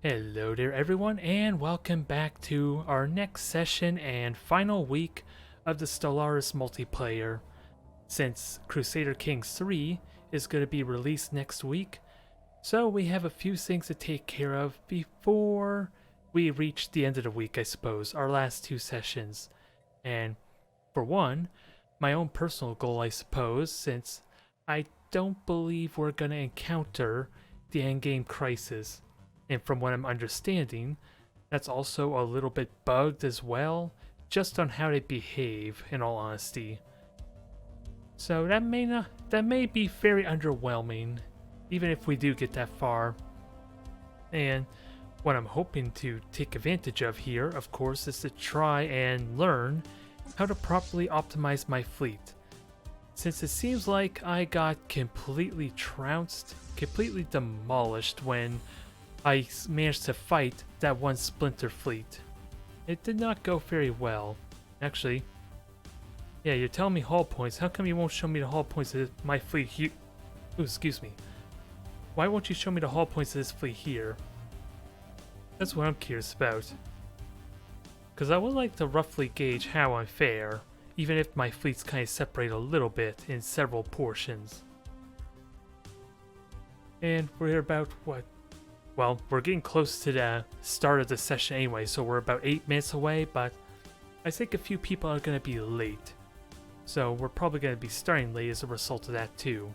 Hello there everyone, and welcome back to our next session and final week of the Stellaris multiplayer. Since Crusader Kings 3 is going to be released next week, so we have a few things to take care of before we reach the end of the week, I suppose, our last two sessions. And for one, my own personal goal, I suppose, since I don't believe we're going to encounter the endgame crisis. And from what I'm understanding, that's also a little bit bugged as well, just on how they behave, in all honesty. So that may be very underwhelming, even if we do get that far. And what I'm hoping to take advantage of here, of course, is to try and learn how to properly optimize my fleet. Since it seems like I got completely trounced, completely demolished when I managed to fight that one splinter fleet. It did not go very well. Actually, yeah, you're telling me hull points. How come you won't show me the hull points of my fleet here? Ooh, excuse me. Why won't you show me the hull points of this fleet here? That's what I'm curious about. Because I would like to roughly gauge how I'm fair, even if my fleets kind of separate a little bit in several portions. And we're about, what? Well, we're getting close to the start of the session anyway, so we're about 8 minutes away, but I think a few people are going to be late. So we're probably going to be starting late as a result of that too.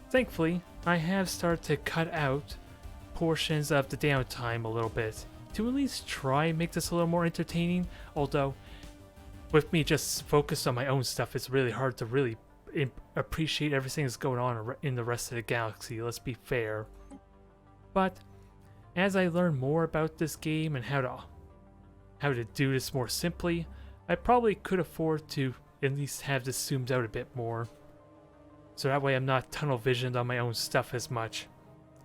Thankfully, I have started to cut out portions of the downtime a little bit, to at least try and make this a little more entertaining, although with me just focused on my own stuff, it's really hard to really appreciate everything that's going on in the rest of the galaxy, let's be fair. But as I learn more about this game and how to do this more simply, I probably could afford to at least have this zoomed out a bit more. So that way I'm not tunnel visioned on my own stuff as much,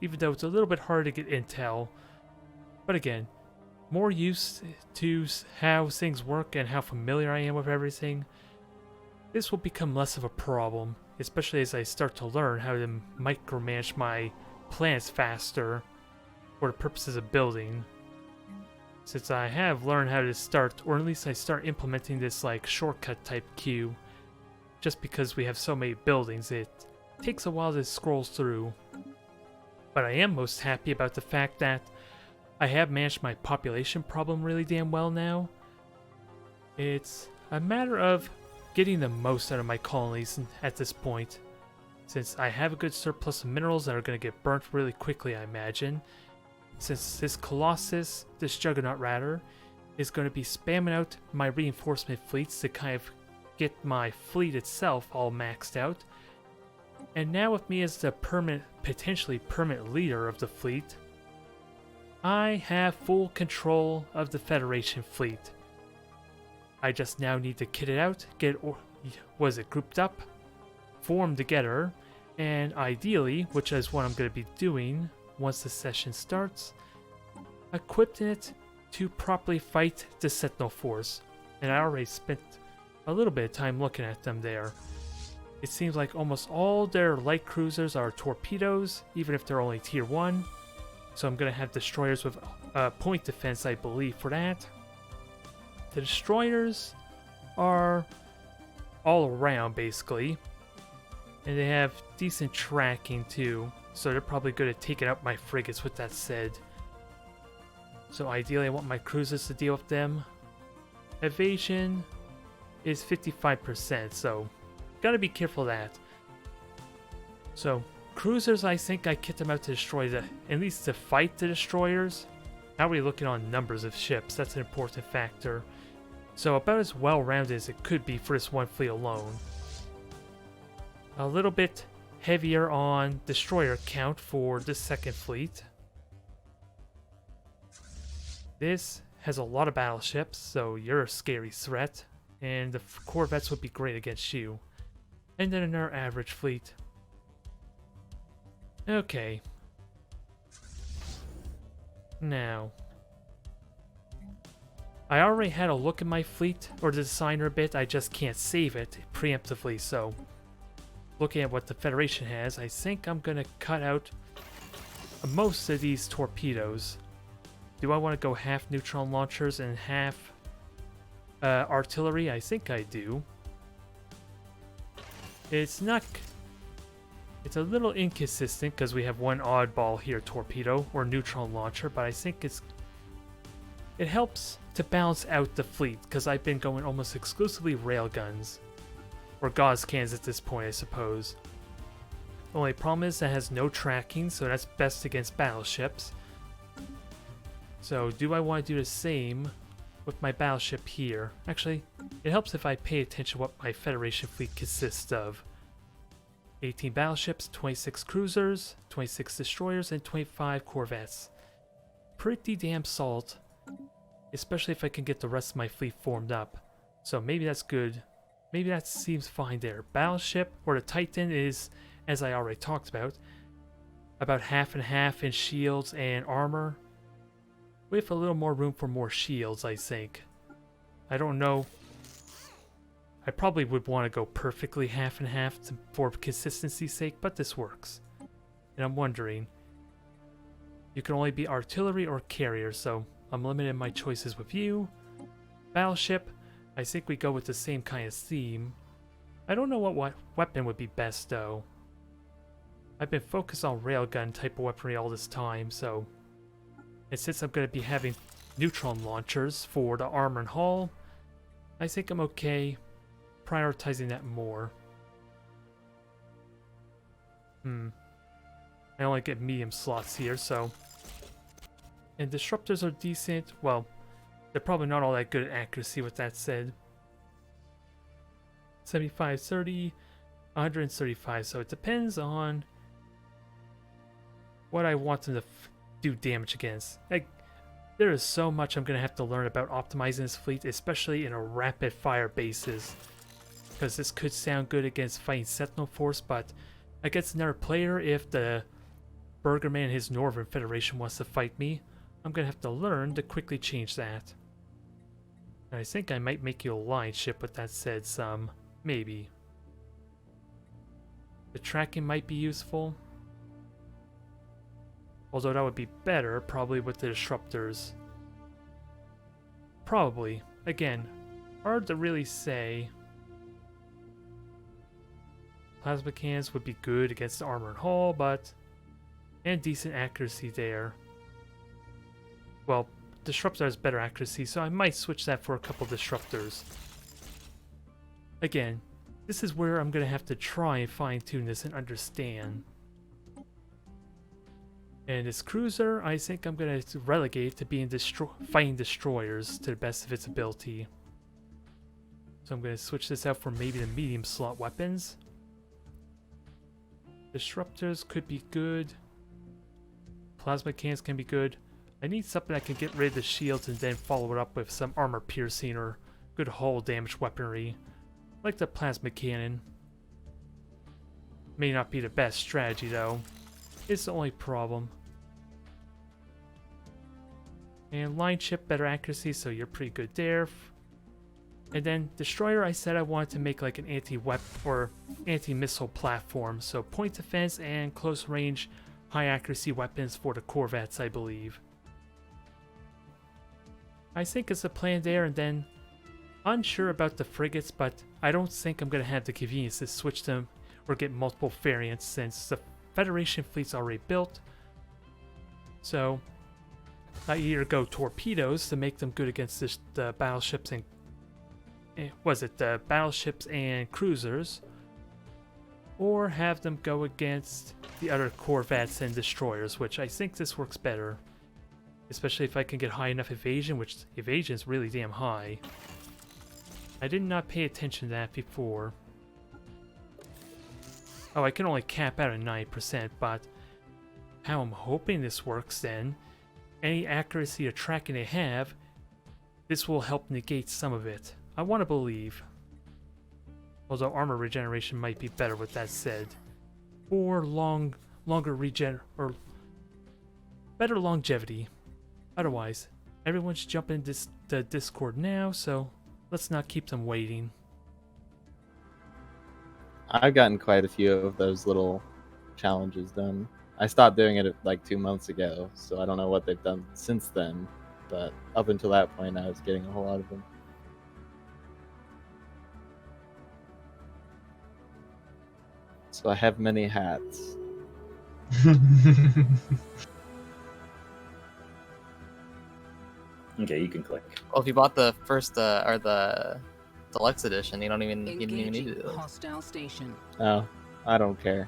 even though it's a little bit hard to get intel. But again, more used to how things work and how familiar I am with everything, this will become less of a problem, especially as I start to learn how to micromanage my plants faster for the purposes of building. Since I have learned how to start, or at least I start implementing this like shortcut type queue, just because we have so many buildings, it takes a while to scroll through. But I am most happy about the fact that I have managed my population problem really damn well now. It's a matter of getting the most out of my colonies at this point, since I have a good surplus of minerals that are going to get burnt really quickly, I imagine. Since this Colossus, this Juggernaut rather, is going to be spamming out my reinforcement fleets to kind of get my fleet itself all maxed out. And now with me as the potentially permanent leader of the fleet, I have full control of the Federation fleet. I just now need to kit it out, get it grouped up, form together, and ideally, which is what I'm going to be doing once the session starts, equipping it to properly fight the Sentinel Force. And I already spent a little bit of time looking at them there. It seems like almost all their light cruisers are torpedoes, even if they're only tier 1. So I'm going to have destroyers with point defense, I believe, for that. The destroyers are all around, basically. And they have decent tracking too, so they're probably good at taking out my frigates with that said. So ideally I want my cruisers to deal with them. Evasion is 55%, so gotta be careful of that. So cruisers, I think I kit them out to destroy at least to fight the destroyers. How are we looking on numbers of ships? That's an important factor. So about as well rounded as it could be for this one fleet alone. A little bit heavier on destroyer count for this second fleet. This has a lot of battleships, so you're a scary threat, and the corvettes would be great against you. And then our average fleet. Okay. Now, I already had a look at my fleet, or the designer a bit, I just can't save it preemptively, so looking at what the Federation has, I think I'm going to cut out most of these torpedoes. Do I want to go half neutron launchers and half artillery? I think I do. It's not... It's a little inconsistent because we have one oddball here torpedo or neutron launcher, but I think it helps to balance out the fleet because I've been going almost exclusively railguns. Or Gauss cans at this point, I suppose. The only problem is it has no tracking, so that's best against battleships. So do I want to do the same with my battleship here? Actually, it helps if I pay attention to what my Federation fleet consists of. 18 battleships, 26 cruisers, 26 destroyers, and 25 corvettes. Pretty damn solid, especially if I can get the rest of my fleet formed up. So maybe that's good. Maybe that seems fine there. Battleship, or the Titan, is, as I already talked about half and half in shields and armor, with a little more room for more shields, I think. I don't know. I probably would want to go perfectly half and half for consistency's sake, but this works. And I'm wondering, you can only be artillery or carrier, so I'm limited in my choices with you. Battleship, I think we go with the same kind of theme. I don't know what weapon would be best though. I've been focused on railgun type of weaponry all this time, so... And since I'm going to be having neutron launchers for the armor and hull, I think I'm okay prioritizing that more. I only get medium slots here, so... And disruptors are decent. Well, they're probably not all that good at accuracy with that said. 75, 30, 135, so it depends on what I want them to do damage against. Like, there is so much I'm going to have to learn about optimizing this fleet, especially in a rapid fire basis. Because this could sound good against fighting Sentinel Force, but against another player, if the Burgerman and his Northern Federation wants to fight me, I'm going to have to learn to quickly change that. And I think I might make you a line ship with that said some. Maybe. The tracking might be useful. Although that would be better, probably with the disruptors. Probably. Again, hard to really say. Plasma cannons would be good against the armor and hull, but... And decent accuracy there. Well, disruptor has better accuracy, so I might switch that for a couple disruptors. Again, this is where I'm going to have to try and fine-tune this and understand. And this cruiser, I think I'm going to relegate to being fighting destroyers to the best of its ability. So I'm going to switch this out for maybe the medium slot weapons. Disruptors could be good. Plasma cannons can be good. I need something that can get rid of the shields and then follow it up with some armor piercing or good hull damage weaponry. Like the plasma cannon. May not be the best strategy though. It's the only problem. And line ship, better accuracy, so you're pretty good there. And then destroyer, I said I wanted to make like an anti-weapon or anti-missile platform. So point defense and close range, high accuracy weapons for the corvettes, I believe. I think it's a plan there, and then unsure about the frigates, but I don't think I'm going to have the convenience to switch them or get multiple variants since the Federation fleet's already built. So I either go torpedoes to make them good against the battleships and the battleships and cruisers, or have them go against the other corvettes and destroyers, which I think this works better. Especially if I can get high enough evasion, which evasion is really damn high. I did not pay attention to that before. Oh, I can only cap out at 9%, but how I'm hoping this works then, any accuracy or tracking they have, this will help negate some of it. I want to believe. Although armor regeneration might be better with that said. Or longer regen, or better longevity. Otherwise, everyone's jumping the Discord now, so let's not keep them waiting. I've gotten quite a few of those little challenges done. I stopped doing it like 2 months ago, so I don't know what they've done since then. But up until that point, I was getting a whole lot of them. So I have many hats. Okay, you can click. Well, if you bought the first or the deluxe edition, you didn't even need to do this. Hostile station. Oh, I don't care.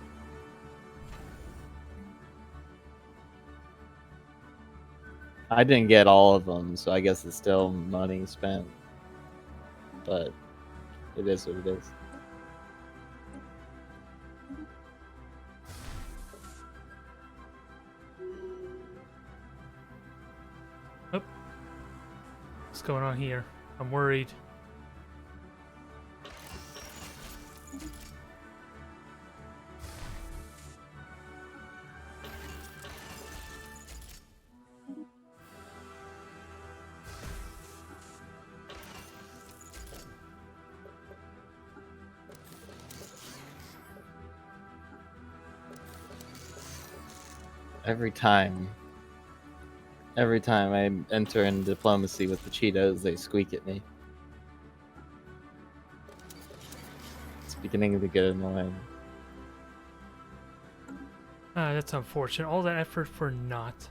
I didn't get all of them, so I guess it's still money spent. But it is what it is. What's going on here? I'm worried. Every time I enter in diplomacy with the Cheetos, they squeak at me. It's beginning to get annoying. Ah, that's unfortunate. All that effort for naught.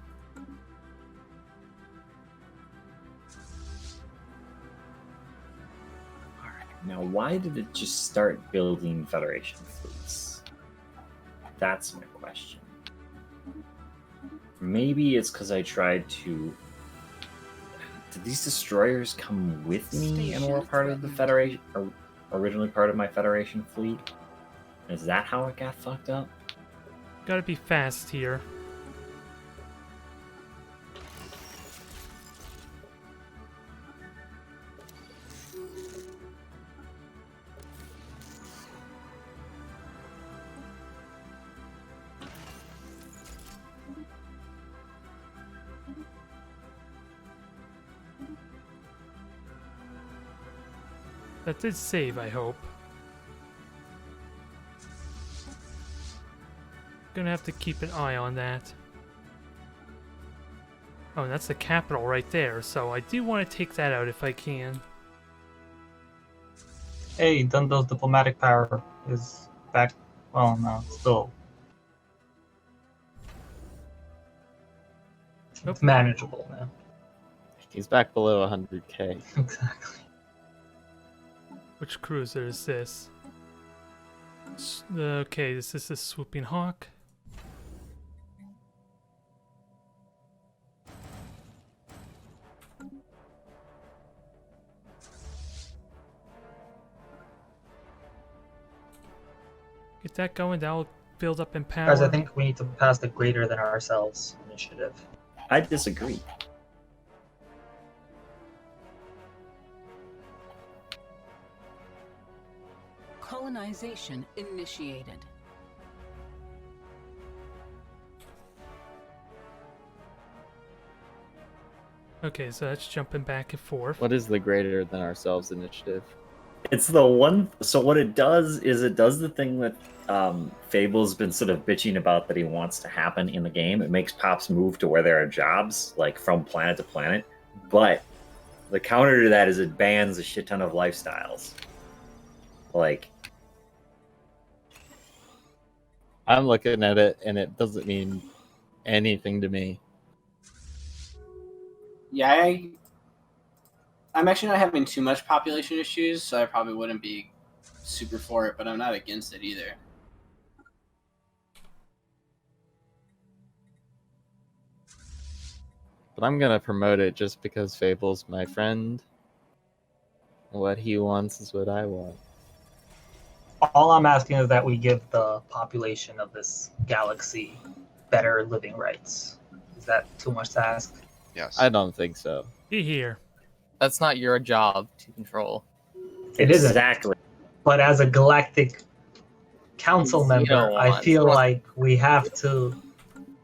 Now, why did it just start building Federation fleets? That's my question. Maybe it's because I tried to... Did these destroyers come with me and were part of the Federation, or originally part of my Federation fleet? Is that how it got fucked up? Gotta be fast here. That did save, I hope. Gonna have to keep an eye on that. Oh, and that's the capital right there, so I do want to take that out if I can. Hey, Dundal's diplomatic power is back. Well, no, still. It's manageable now. He's back below 100k. Exactly. Which cruiser is this? Okay, this is the Swooping Hawk. Get that going, that'll build up in power. Guys, I think we need to pass the greater than ourselves initiative. I disagree. Colonization initiated. Okay, so that's jumping back and forth. What is the greater than ourselves initiative? It's the one. So what it does is it does the thing that Fable's been sort of bitching about that he wants to happen in the game. It makes Pops move to where there are jobs, like from planet to planet. But the counter to that is it bans a shit ton of lifestyles. Like, I'm looking at it and it doesn't mean anything to me. Yeah, I'm actually not having too much population issues, so I probably wouldn't be super for it, but I'm not against it either. But I'm gonna promote it just because Fable's my friend. What he wants is what I want. All I'm asking is that we give the population of this galaxy better living rights. Is that too much to ask? Yes. I don't think so. Be here. That's not your job to control. It isn't. exactly. But as a galactic council You member, don't I want- feel like we have to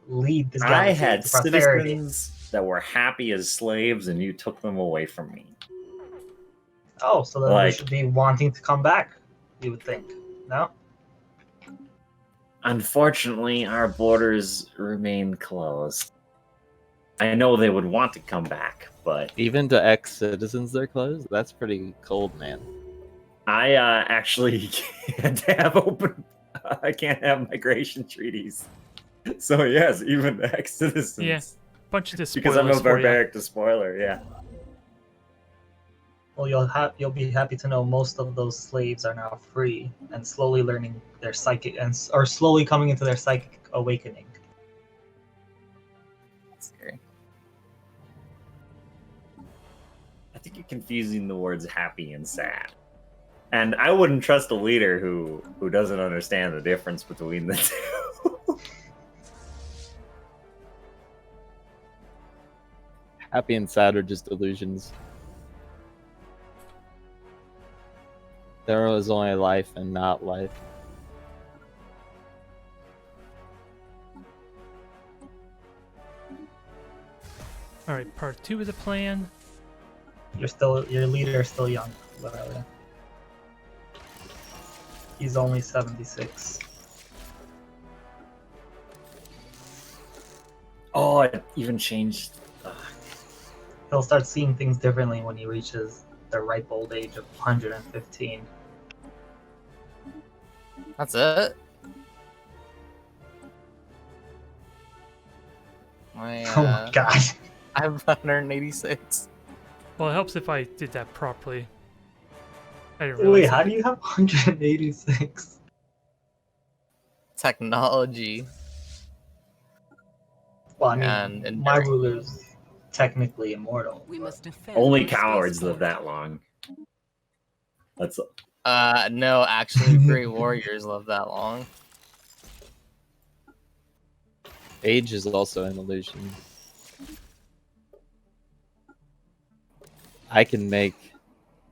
lead this galaxy I had to prosperity. citizens that were happy as slaves, and you took them away from me. Oh, so then we Like- should be wanting to come back, you would think. No? Unfortunately, our borders remain closed. I know they would want to come back, but Even to ex-citizens, they're closed. That's pretty cold, man. I actually can't have open. I can't have migration treaties. So yes, even the ex-citizens. Yeah, bunch of Because spoilers I'm a for you. barbaric despoiler. Yeah. Well, you'll be happy to know most of those slaves are now free and slowly learning their psychic or slowly coming into their psychic awakening. Scary. I think you're confusing the words happy and sad. And I wouldn't trust a leader who doesn't understand the difference between the two. Happy and sad are just illusions. There is only life and not life. All right, part 2 of the plan. Your leader is still young, literally. He's only 76. Oh, it even changed. He'll start seeing things differently when he reaches the ripe old age of 115. That's it. My, Oh my god. I have 186. Well, it helps if I did that properly. I didn't realize Wait, that. how do you have 186? Technology. Well, I mean, And my enduring. ruler's technically immortal. We must defend Only our space cowards live port. that long. That's No, actually, Great Warriors live that long. Age is also an illusion. I can make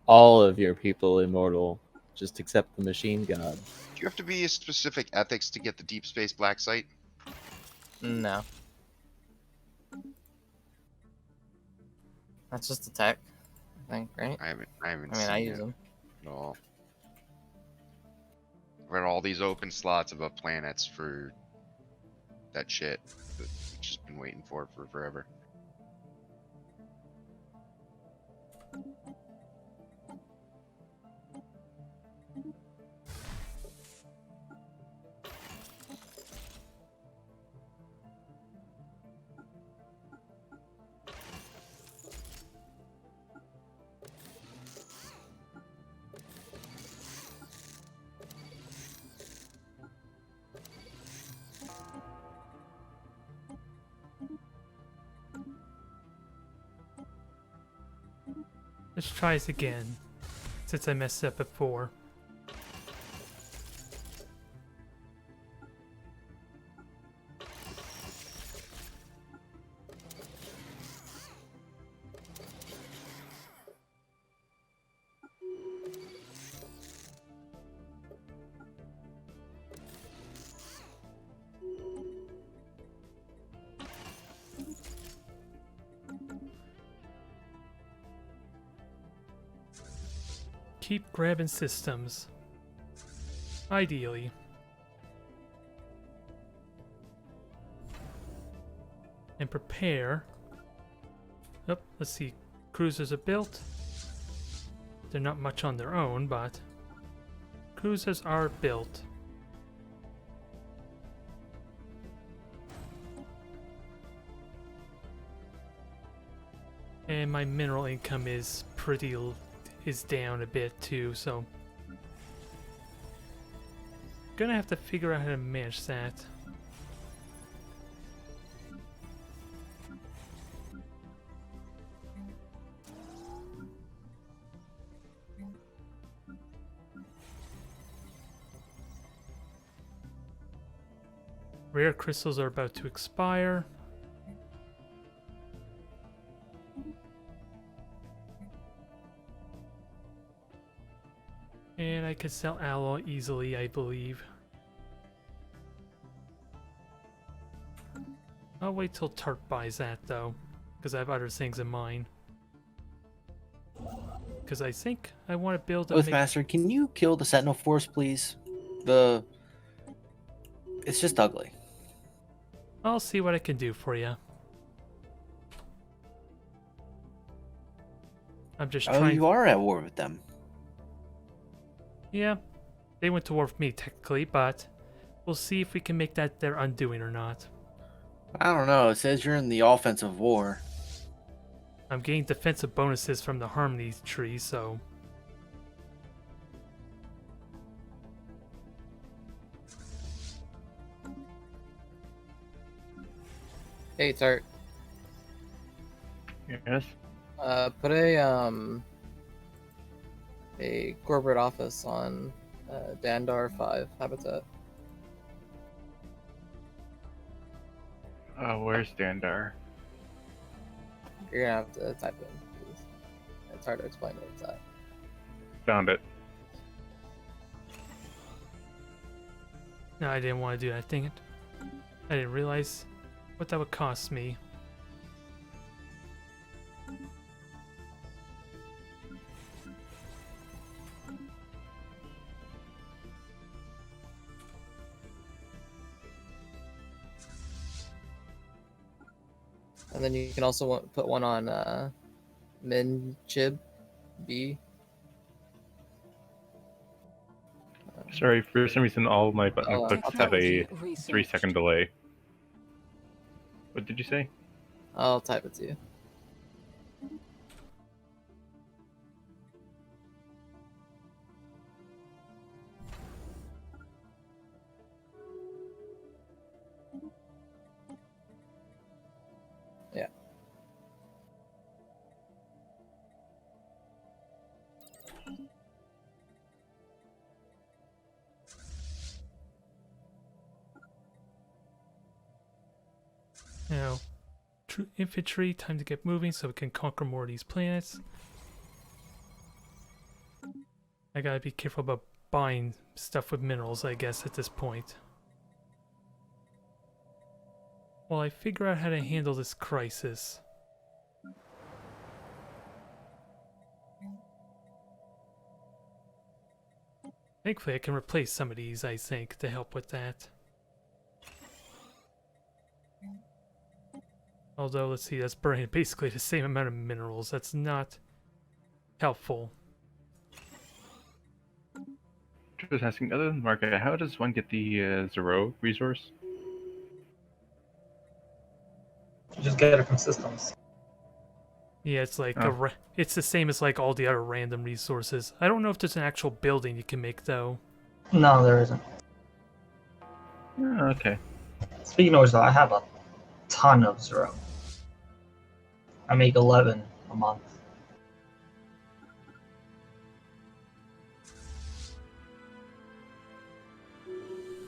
all of your people immortal, just except the machine god. Do you have to be a specific ethics to get the deep space black site? No. That's just a tech, I think, right? I haven't I mean, seen I use it them. at all. I've got all these open slots above planets for that shit that we've just been waiting for forever. Let's try this again, since I messed up before. Keep grabbing systems. Ideally. And prepare. Oh, let's see. Cruisers are built. They're not much on their own, but cruisers are built. And my mineral income is is down a bit too, so gonna have to figure out how to manage that. Rare crystals are about to expire. And I could sell alloy easily, I believe. I'll wait till Tart buys that though, because I have other things in mind. Because I think I want to build a Oathmaster, can you kill the Sentinel Force, please? The It's just ugly. I'll see what I can do for you. I'm just Oh, trying. you are at war with them. Yeah, they went to war with me technically, but we'll see if we can make that their undoing or not. I don't know. It says you're in the offensive war. I'm getting defensive bonuses from the Harmony tree, so... Hey, Tart. Yes. Put a corporate office on Dandar 5 habitat. Where's Dandar? You're gonna have to type it in, please. It's hard to explain where it's at. Found it. No, I didn't want to do that. Dang it. I didn't realize what that would cost me. And then you can also put one on Min Chib B. Sorry, for some reason all my button Oh, clicks I'll have a Technology research. 3-second delay. What did you say? I'll type it to you. Yeah. Now, true infantry, time to get moving so we can conquer more of these planets. I gotta be careful about buying stuff with minerals, I guess, at this point. While I figure out how to handle this crisis. Thankfully, I can replace some of these, I think, to help with that. Although, let's see, that's burning basically the same amount of minerals. That's not helpful. Just asking, other than market, how does one get the Zero resource? You just get it from systems. Yeah, it's like Oh. it's the same as like all the other random resources. I don't know if there's an actual building you can make though. No, there isn't. Oh, okay. Speaking of which, though, I have a ton of Zero. I make 11 a month.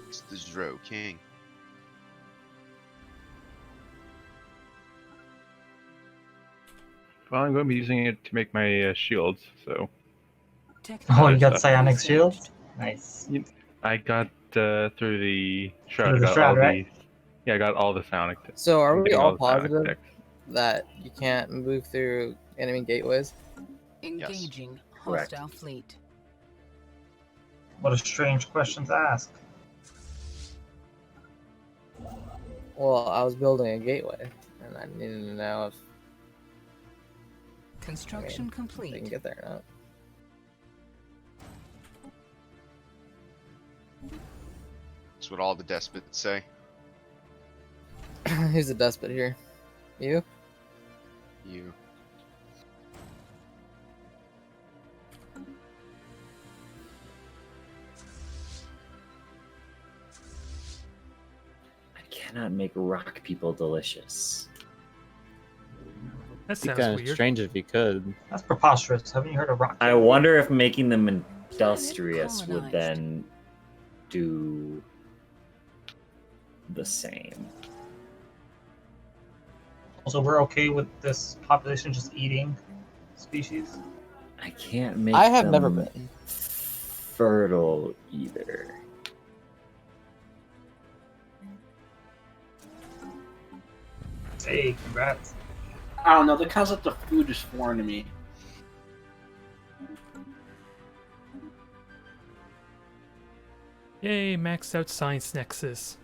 It's the Zero King. Well, I'm going to be using it to make my shields, so Oh, you got stuff. psionic shield? Nice. I got through the shroud. Through the I got shroud, all right? Yeah, I got all the psionic. So are I'm we getting all the psionic positive decks. that you can't move through enemy gateways? Engaging Correct. hostile fleet. What a strange question to ask. Well, I was building a gateway, and I needed to know if Construction they can complete. get there or That's what all the despots say. not. Who's the despot here? You? You. I cannot make rock people delicious. That It'd be sounds kind of weird. strange if you could. That's preposterous. Haven't you heard of rock? I wonder if making them industrious would colonized. then do the same. So we're okay with this population just eating species? I can't make I have never them been. fertile either. Hey, congrats. I don't know. The concept of food is foreign to me. Yay, maxed out science nexus.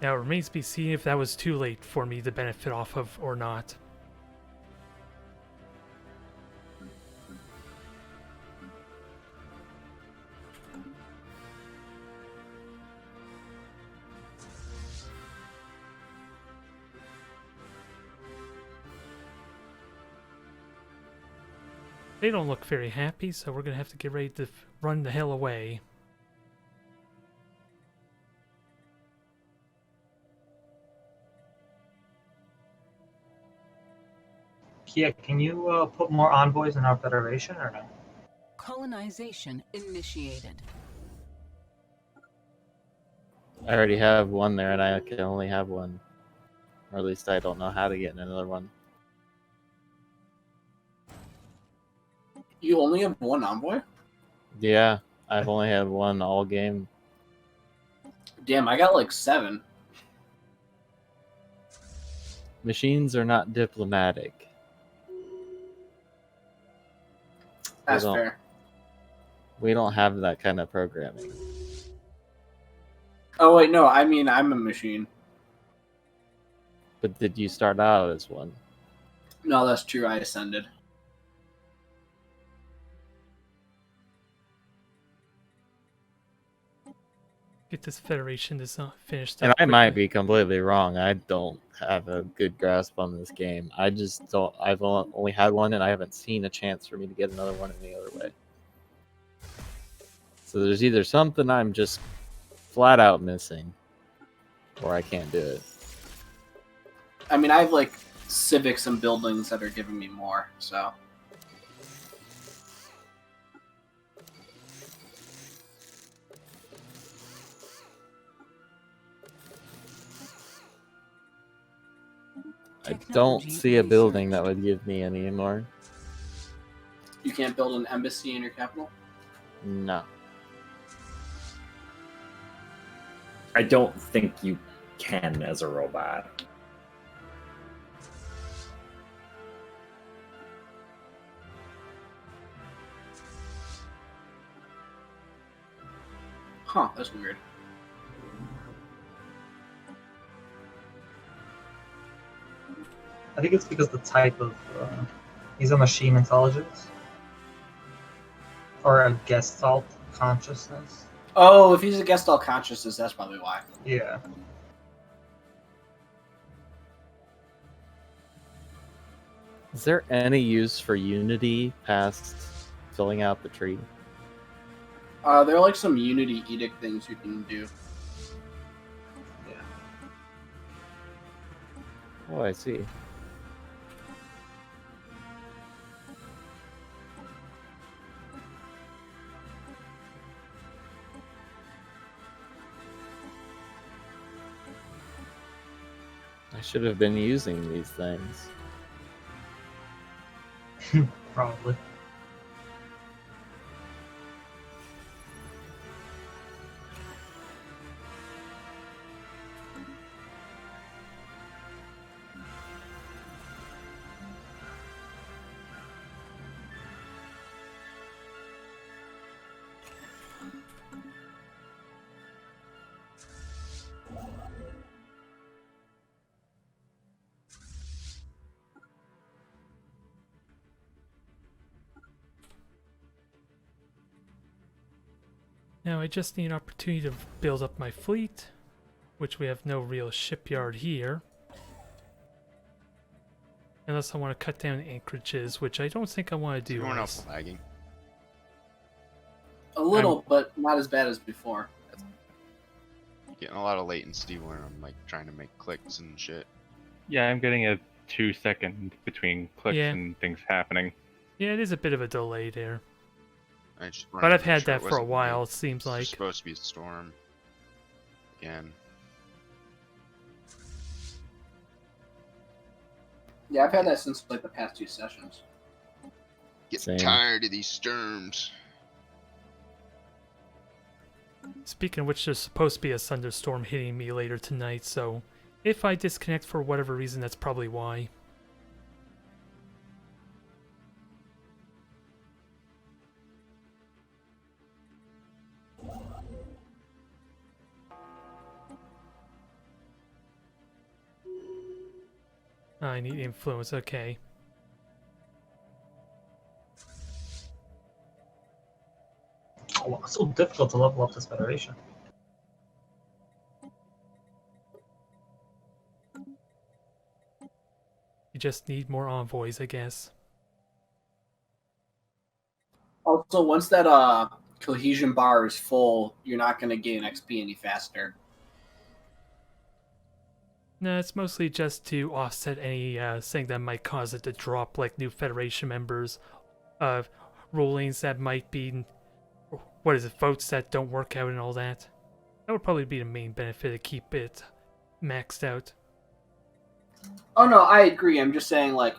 Now it remains to be seen if that was too late for me to benefit off of or not. They don't look very happy, so we're gonna have to get ready to run the hell away. Kia, can you put more envoys in our federation or no? Colonization initiated. I already have one there, and I can only have one. Or at least I don't know how to get another one. You only have one envoy? Yeah, I've only had one all game. Damn, I got like 7. Machines are not diplomatic. That's don't- fair. We don't have that kind of programming. Oh wait, no, I mean I'm a machine. But did you start out as one? No, that's true. I ascended. Get this Federation finished And up. I might quickly. be completely wrong. I don't have a good grasp on this game. I just don't. I've only had one, and I haven't seen a chance for me to get another one any other way. So there's either something I'm just flat out missing, or I can't do it. I mean, I have like civics and buildings that are giving me more, so. I don't see a building that would give me any more. You can't build an embassy in your capital? No. I don't think you can as a robot. Huh, that's weird. I think it's because the type of he's a machine intelligence or a gestalt consciousness. Oh, if he's a Gestalt consciousness, that's probably why. Yeah. Is there any use for Unity past filling out the tree? There are like some Unity edict things you can do. Yeah. Oh, I see. I should have been using these things. Probably. Now I just need an opportunity to build up my fleet, which we have no real shipyard here. Unless I want to cut down anchorages, which I don't think I want to do. Everyone else lagging. A little, but not as bad as before. Getting a lot of latency when I'm like trying to make clicks and shit. Yeah, I'm getting a 2-second between clicks Yeah. and things happening. Yeah, it is a bit of a delay there. I just But wanted I've to make had sure that it for a wasn't while, like- it seems this is like. supposed to be a storm. Again. Yeah, I've had that since like the past 2 sessions. Getting Same. tired of these storms. Speaking of which, there's supposed to be a thunderstorm hitting me later tonight, so if I disconnect for whatever reason, that's probably why. I need influence, okay. Oh, it's so difficult to level up this Federation. You just need more envoys, I guess. Also, once that cohesion bar is full, you're not going to gain XP any faster. No, it's mostly just to offset any thing that might cause it to drop, like new Federation members, rulings that might be, what is it, votes that don't work out and all that. That would probably be the main benefit to keep it maxed out. Oh no, I agree. I'm just saying, like,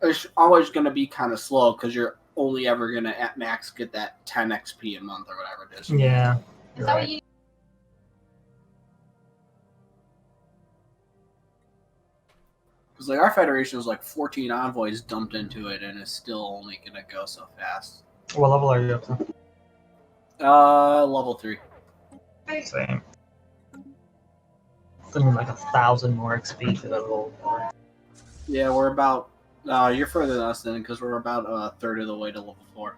it's always going to be kind of slow because you're only ever going to at max get that 10 XP a month or whatever it is. Yeah. You're right. Because like our Federation is like 14 envoys dumped into it, and it's still only going to go so fast. What level are you up to? Level 3. Same. I need like 1,000 more XP to level 4. Yeah, we're about. You're further than us then, because we're about a third of the way to level 4.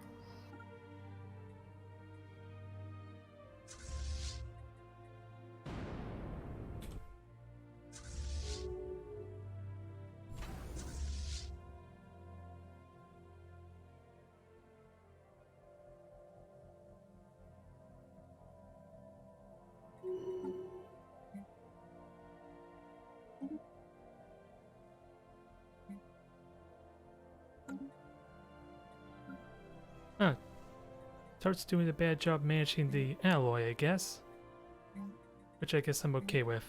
Huh. Tart's doing a bad job managing the alloy, I guess. Which I guess I'm okay with.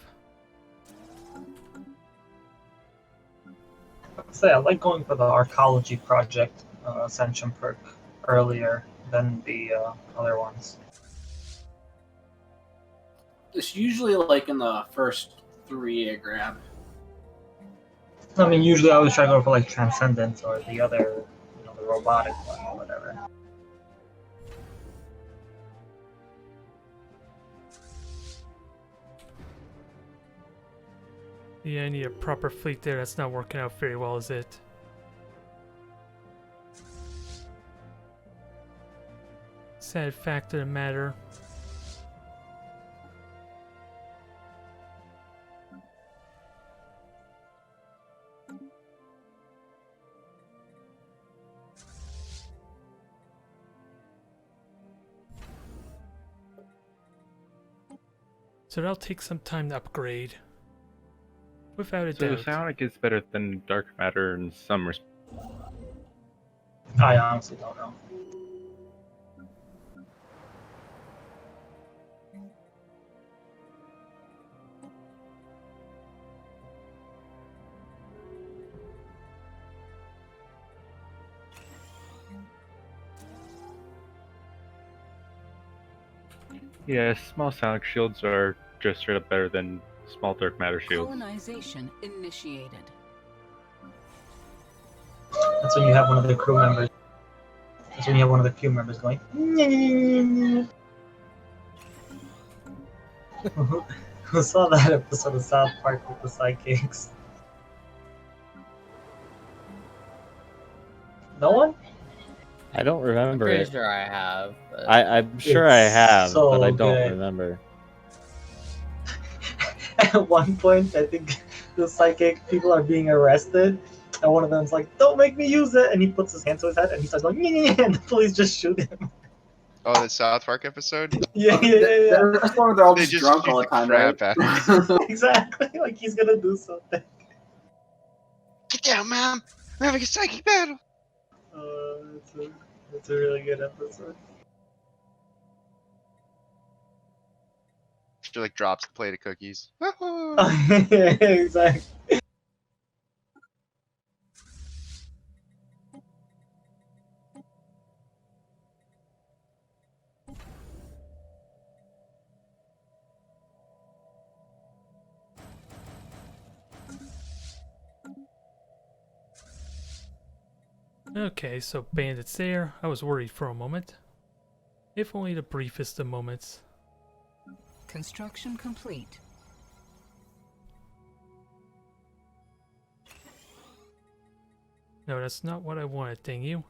Say I like going for the archaeology project ascension perk earlier than the other ones. It's usually like in the first 3 I grab. I mean, usually I always try to go for like transcendence or the other, the robotic one or whatever. Yeah, I need a proper fleet there. That's not working out very well, is it? Sad fact of the matter. So that'll take some time to upgrade. Without a So doubt. the psionic is better than dark matter in some respects. I honestly don't know. Yeah, small psionic shields are just straight up better than small dark matter shields. Colonization initiated. That's when you have one of the crew members. That's when you have one of the crew members going. Who saw that episode of South Park with the sidekicks? No one? I don't I'm remember pretty it. sure I have. But... I'm sure I It's have, so but I don't good. remember. At one point, I think the psychic people are being arrested, and one of them's like, "Don't make me use it," and he puts his hand to his head, and he starts going, and the police just shoot him. Oh, the South Park episode? Yeah. That's one where they're all They just just drunk shoot all the the time, right? crap out Exactly, like he's gonna do something. Get down, Mom! We're having a psychic battle! It's a really good episode. She like drops the plate of cookies. Exactly. Okay, so bandits there. I was worried for a moment. If only the briefest of moments. Construction complete. No, that's not what I wanted, dang you.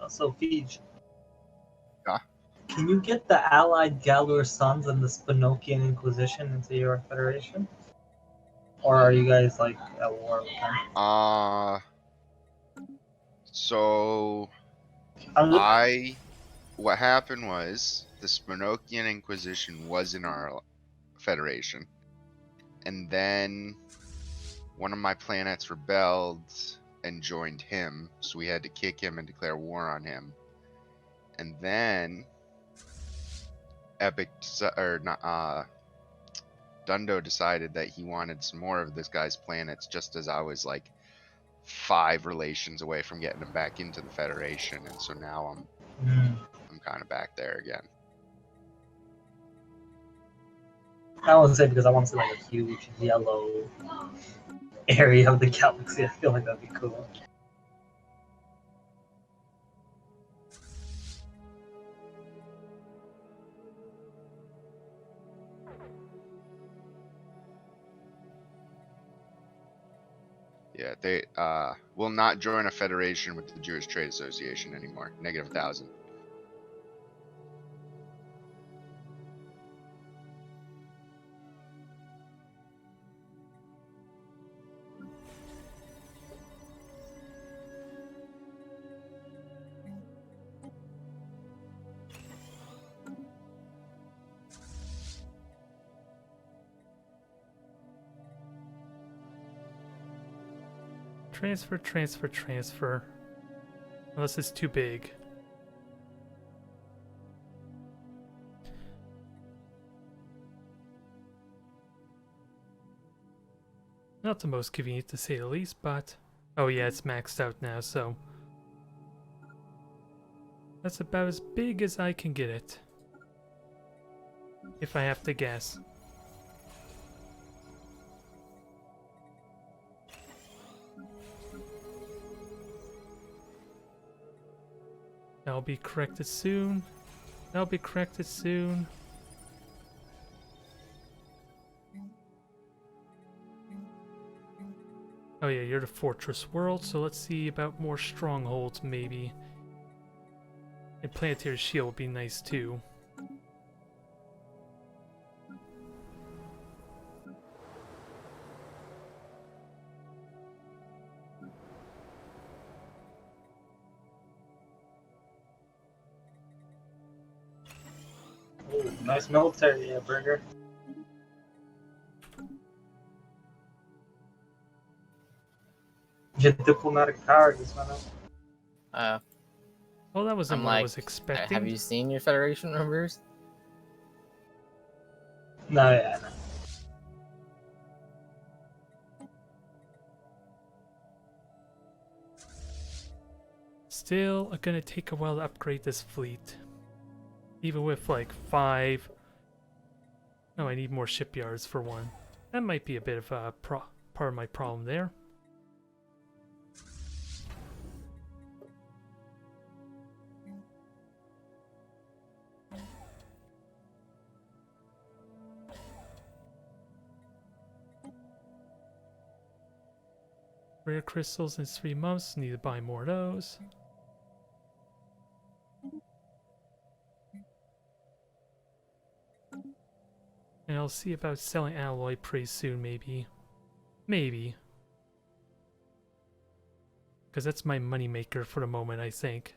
So, Feej. Yeah. Can you get the Allied Galur Sons and the Spinokian Inquisition into your Federation? Or are you guys, like, at war with them? So I'm- what happened was the Spinokian Inquisition was in our federation, and then one of my planets rebelled and joined him, so we had to kick him and declare war on him. And then Dundo decided that he wanted some more of this guy's planets, just as I was like 5 relations away from getting him back into the Federation, and so now I'm kind of back there again. I wouldn't say because I want to see like a huge yellow area of the galaxy. I feel like that'd be cool. Yeah, they will not join a federation with the Jewish Trade Association anymore. -1,000. Transfer. Unless it's too big. Not the most convenient to say the least, but... Oh yeah, it's maxed out now, so... That's about as big as I can get it. If I have to guess. That'll be corrected soon. Oh yeah, you're the Fortress World, so let's see about more strongholds maybe. And Planetary Shield would be nice too. Ooh, nice military, Burger. Get diplomatic power just went up. Well, that wasn't I'm what I like, was expecting. have you seen your Federation numbers? No, yeah, no. Still gonna take a while to upgrade this fleet. Even with like 5... Oh, I need more shipyards for one. That might be a bit of a part of my problem there. Rare crystals in 3 months, need to buy more of those. And I'll see about selling alloy pretty soon, maybe. Maybe. Because that's my moneymaker for the moment, I think.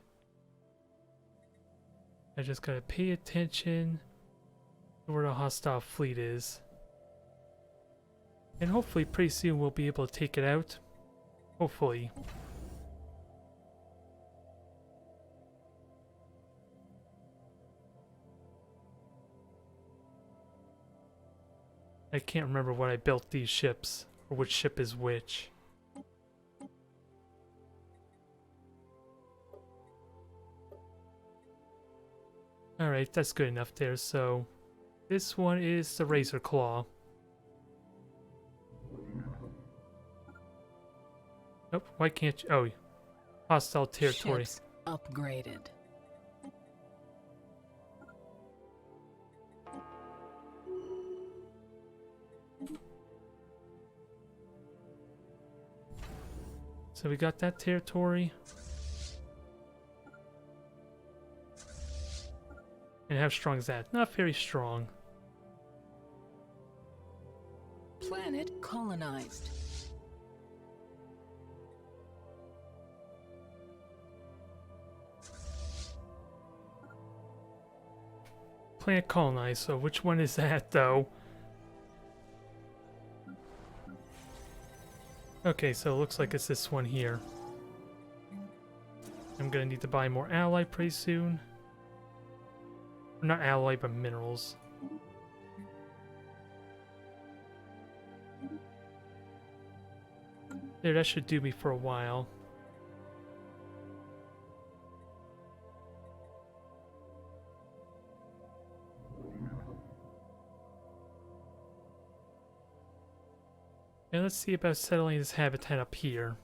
I just gotta pay attention to where the hostile fleet is. And hopefully pretty soon we'll be able to take it out. Hopefully. I can't remember what I built these ships, or which ship is which. Alright, that's good enough there, so... This one is the Razor Claw. Nope, why can't you... Oh, hostile territory. Ships upgraded. So we got that territory. And how strong is that? Not very strong. Planet colonized. Planet colonized, so which one is that though? Okay, so it looks like it's this one here. I'm gonna need to buy more alloy pretty soon. Not alloy, but minerals. There, that should do me for a while. And let's see about settling this habitat up here.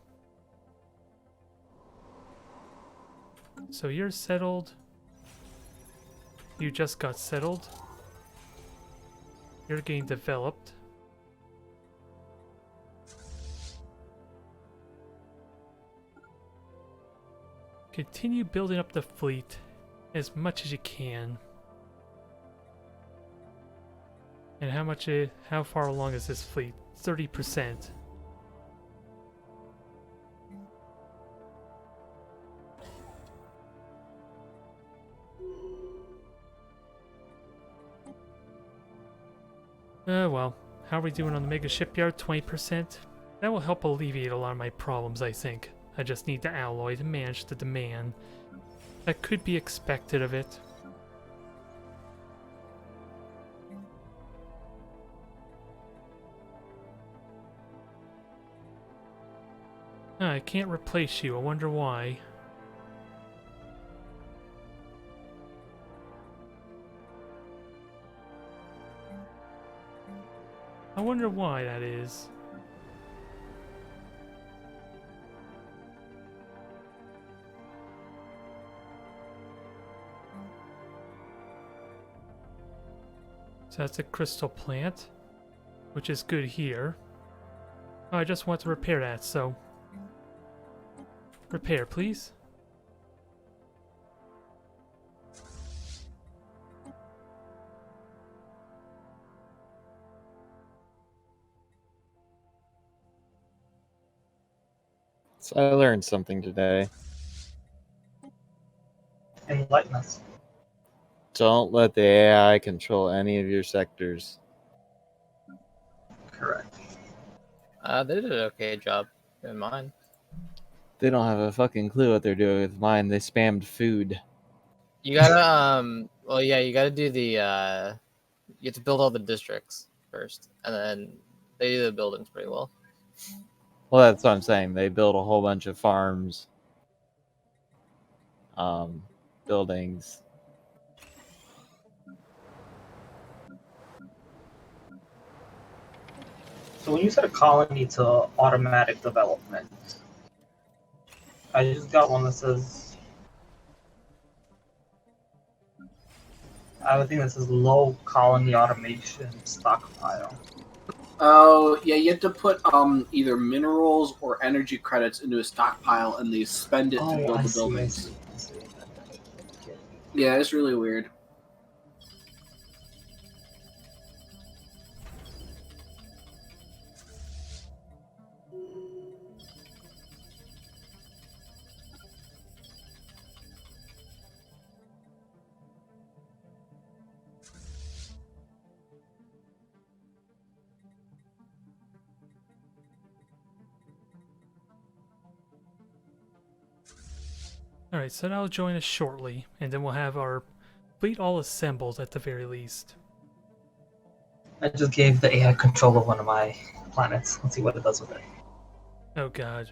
So you're settled. You just got settled. You're getting developed. Continue building up the fleet as much as you can. And how far along is this fleet? 30%. Well, how are we doing on the mega shipyard? 20%? That will help alleviate a lot of my problems, I think. I just need the alloy to manage the demand. That could be expected of it. I can't replace you. I wonder why. I wonder why that is. So that's a crystal plant, which is good here. Oh, I just want to repair that, so... Repair, please. So I learned something today. Enlighten us. Don't let the AI control any of your sectors. Correct. They did an okay job in mine. They don't have a fucking clue what they're doing with mine. They spammed food. You gotta well yeah, you gotta do the you have to build all the districts first, and then they do the buildings pretty well. Well, that's what I'm saying. They build a whole bunch of farms, buildings. So when you set a colony to automatic development, I just got one that says, I have a thing that says low colony automation stockpile. Oh, yeah, you have to put either minerals or energy credits into a stockpile and they spend it to build the buildings. I see. Yeah, it's really weird. Alright, so that'll join us shortly, and then we'll have our fleet all assembled at the very least. I just gave the AI control of one of my planets. Let's see what it does with it. Oh god.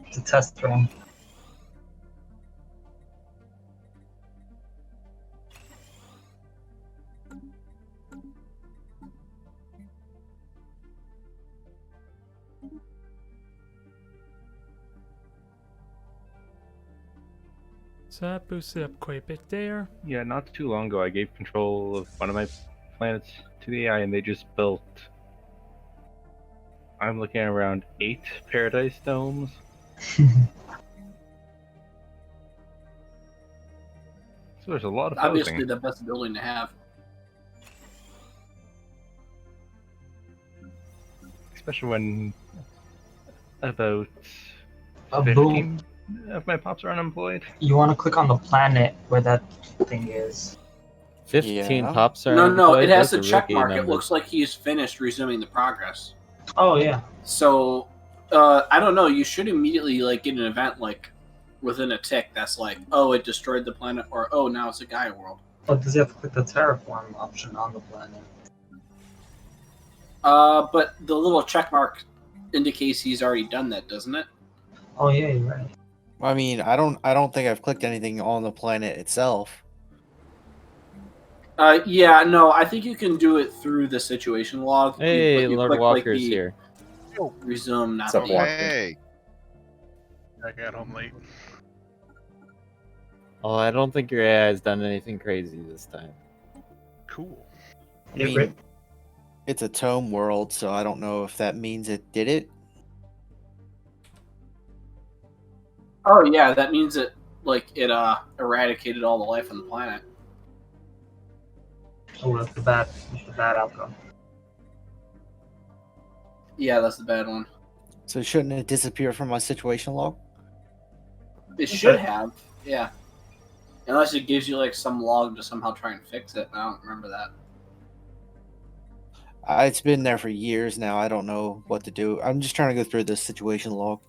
It's a test run. So that boosted up quite a bit there. Yeah, not too long ago, I gave control of one of my planets to the AI, and they just built I'm looking at around 8 paradise domes. So there's a lot of Obviously, housing. the best building to have. Especially when about Boom. 15 of my pops are unemployed. You want to click on the planet where that thing is. 15 Yeah. pops are No, unemployed. it has That's the a check rookie mark. It number. looks like he's finished resuming the progress. Oh yeah. So, I don't know. You should immediately get an event within a tick that's like, oh, it destroyed the planet, or oh, now it's a Gaia world. But does he have to click the terraform option on the planet? But the little check mark indicates he's already done that, doesn't it? Oh yeah, you're right. I mean, I don't think I've clicked anything on the planet itself. Yeah, no, I think you can do it through the situation log. Hey, You Lord click, Walker's the here. resume, not What's up, the Walker? Hey, I got home late. Oh, I don't think your AI has done anything crazy this time. Cool. I Yeah, mean, great. it's a tome world, so I don't know if that means it did it. Oh yeah, that means it eradicated all the life on the planet. Oh, that's the bad outcome. Yeah, that's the bad one. So shouldn't it disappear from my situation log? It should have, yeah. Unless it gives you some log to somehow try and fix it. I don't remember that. It's been there for years now. I don't know what to do. I'm just trying to go through this situation log.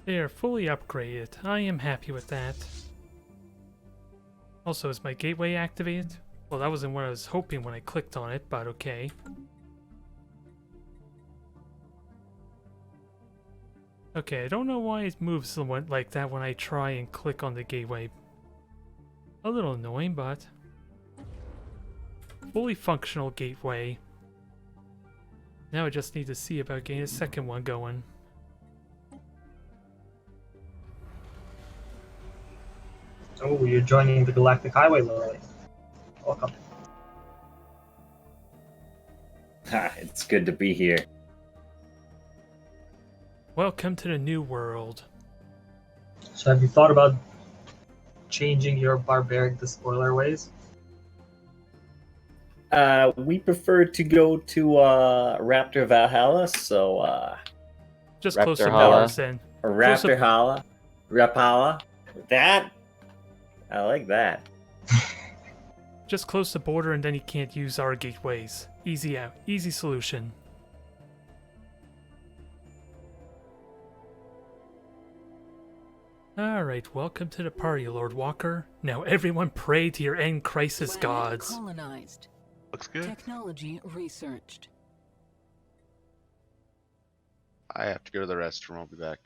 They are fully upgraded. I am happy with that. Also, is my gateway activated? Well, that wasn't what I was hoping when I clicked on it, but okay. Okay, I don't know why it moves like that when I try and click on the gateway. A little annoying, but... fully functional gateway. Now I just need to see about getting a second one going. Oh, you're joining the Galactic Highway, Lily. Welcome. It's good to be here. Welcome to the new world. So have you thought about changing your barbaric despoiler ways? We prefer to go to Raptor Valhalla, so Just Raptor close to Hala. borders then. Raptor Hala, Rapala. That I like that. Just close the border and then you can't use our gateways. Easy out. Easy solution. Alright, welcome to the party, Lord Walker. Now everyone pray to your end crisis Planet gods. colonized. Looks good. Technology researched. I have to go to the restroom. I'll be back.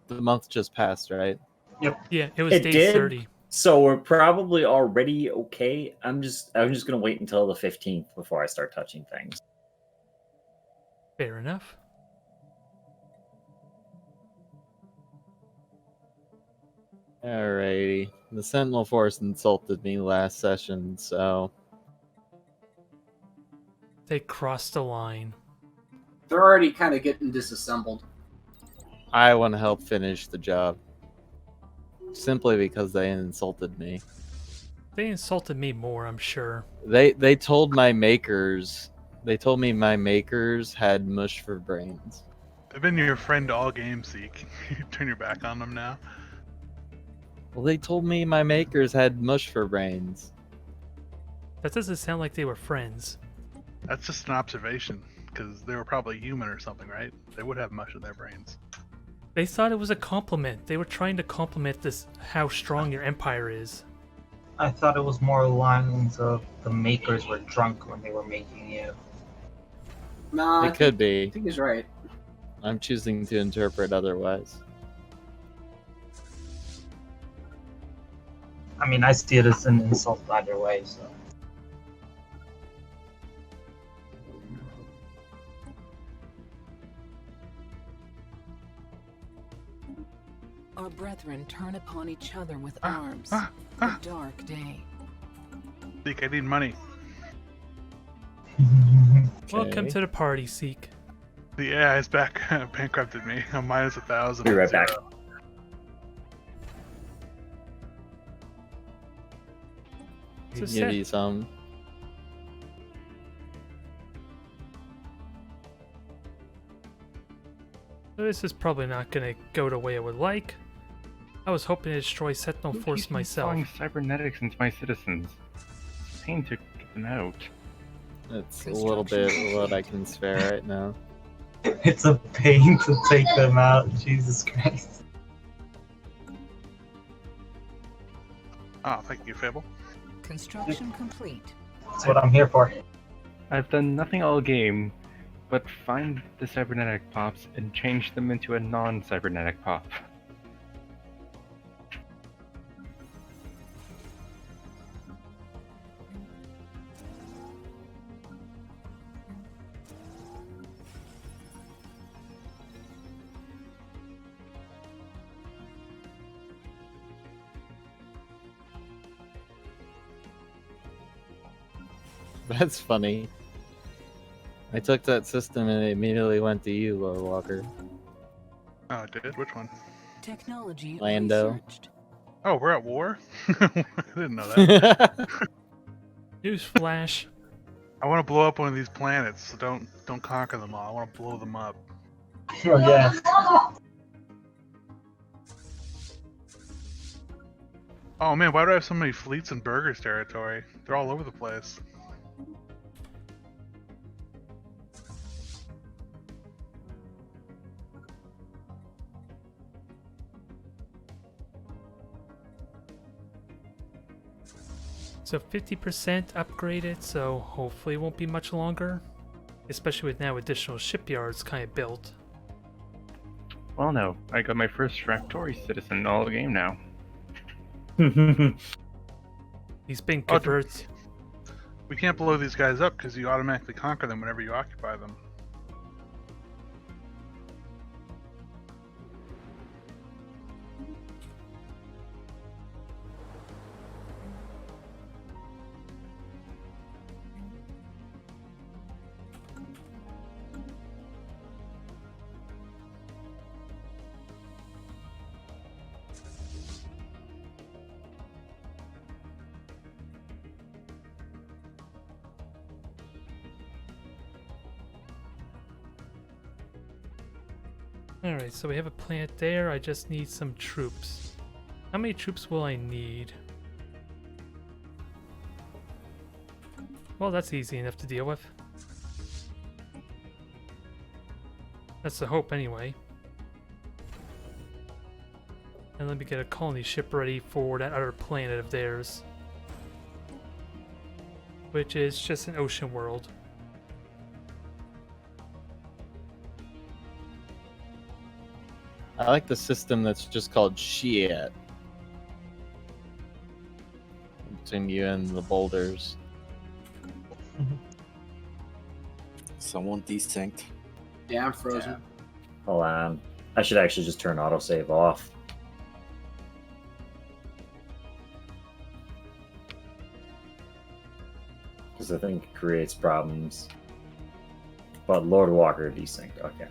The month just passed, right? Yeah, it was It day did? 30. So we're probably already okay. I'm just gonna wait until the 15th before I start touching things. Fair enough. Alrighty. The Sentinel Force insulted me last session, so They crossed the line. They're already kind of getting disassembled. I want to help finish the job. Simply because they insulted me. They insulted me more, I'm sure. They told my makers. They told me my makers had mush for brains. I've been your friend all game, so you can turn your back on them now. Well, they told me my makers had mush for brains. That doesn't sound like they were friends. That's just an observation, because they were probably human or something, right? They would have mush in their brains. They thought it was a compliment. They were trying to compliment this how strong your empire is. I thought it was more lines of the makers were drunk when they were making it. No, It could I be. think he's right. I'm choosing to interpret otherwise. I mean, I see it as an insult either way, so. Our brethren turn upon each other with arms. A dark day. Seek, I need money. Welcome to the party, Seek. The AI is back. Bankrupted me. I'm minus 1,000. Be right back. So Give set- you some. This is probably not going to go the way I would like. I was hoping to destroy Sentinel Force myself. Installing cybernetics into my citizens. It's a pain to get them out. It's a little bit what I can spare right now. It's a pain to take them out, Jesus Christ. Oh, thank you, Fable. Construction complete. That's what I'm here for. I've done nothing all game, but find the cybernetic pops and change them into a non-cybernetic pop. That's funny. I took that system and it immediately went to you, Lord Walker. Oh, it did? Which one? Technology Lando. researched. Oh, we're at war? I didn't know that. Newsflash. I want to blow up one of these planets, so don't conquer them all. I want to blow them up. Oh, yeah. Oh man, why do I have so many fleets in Burger's territory? They're all over the place. So 50% upgraded, so hopefully it won't be much longer. Especially with now additional shipyards kind of built. Well, no, I got my first Fractory citizen all the game now. He's been converted. We can't blow these guys up because you automatically conquer them whenever you occupy them. Alright, so we have a plant there. I just need some troops. How many troops will I need? Well, that's easy enough to deal with. That's the hope, anyway. And let me get a colony ship ready for that other planet of theirs. Which is just an ocean world. I like the system that's just called shit. Between you and the boulders. Someone desynced. Yeah, I'm frozen. Hold on. I should actually just turn autosave off. Because I think it creates problems. But Lord Walker desynced. Okay.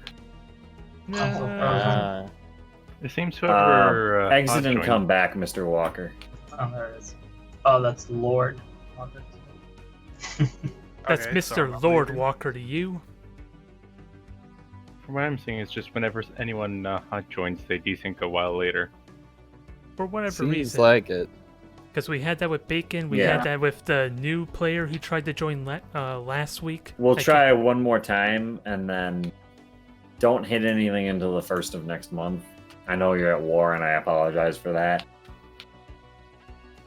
It seems whoever exit and come back, Mr. Walker. Oh, there it is. Oh, that's Lord. That's Okay, sorry Mr. about Lord leaving. Walker to you. From what I'm seeing, it's just whenever anyone hot joins, they desync a while later. For whatever Seems reason. like it. Because we had that with Bacon, we Yeah. had that with the new player who tried to join last week. We'll I try one more time and then don't hit anything until the 1st of next month. I know you're at war and I apologize for that.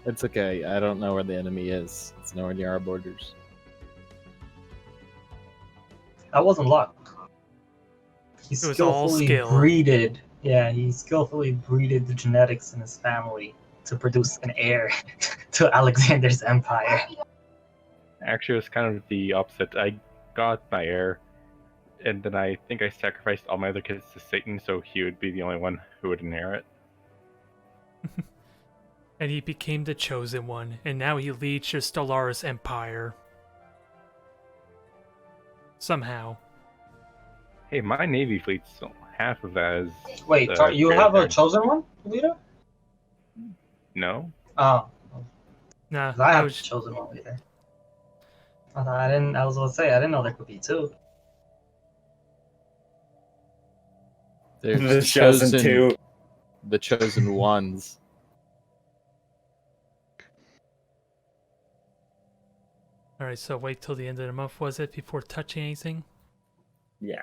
It's okay. I don't know where the enemy is. It's nowhere near our borders. That wasn't luck. He It was all skillfully skill. breeded. Yeah, he skillfully breeded the genetics in his family to produce an heir to Alexander's empire. Actually, it was kind of the opposite. I got my heir, and then I think I sacrificed all my other kids to Satan, so he would be the only one who would inherit. And he became the chosen one, and now he leads your Stellaris Empire. Somehow. Hey, my Navy fleet's half of that is. Wait, you have a chosen one, leader? No. Oh, Nah, I have a chosen one leader. I was gonna say I didn't know there could be two. There's The chosen two. The chosen ones. Alright, so wait till the end of the month, was it, before touching anything? Yeah.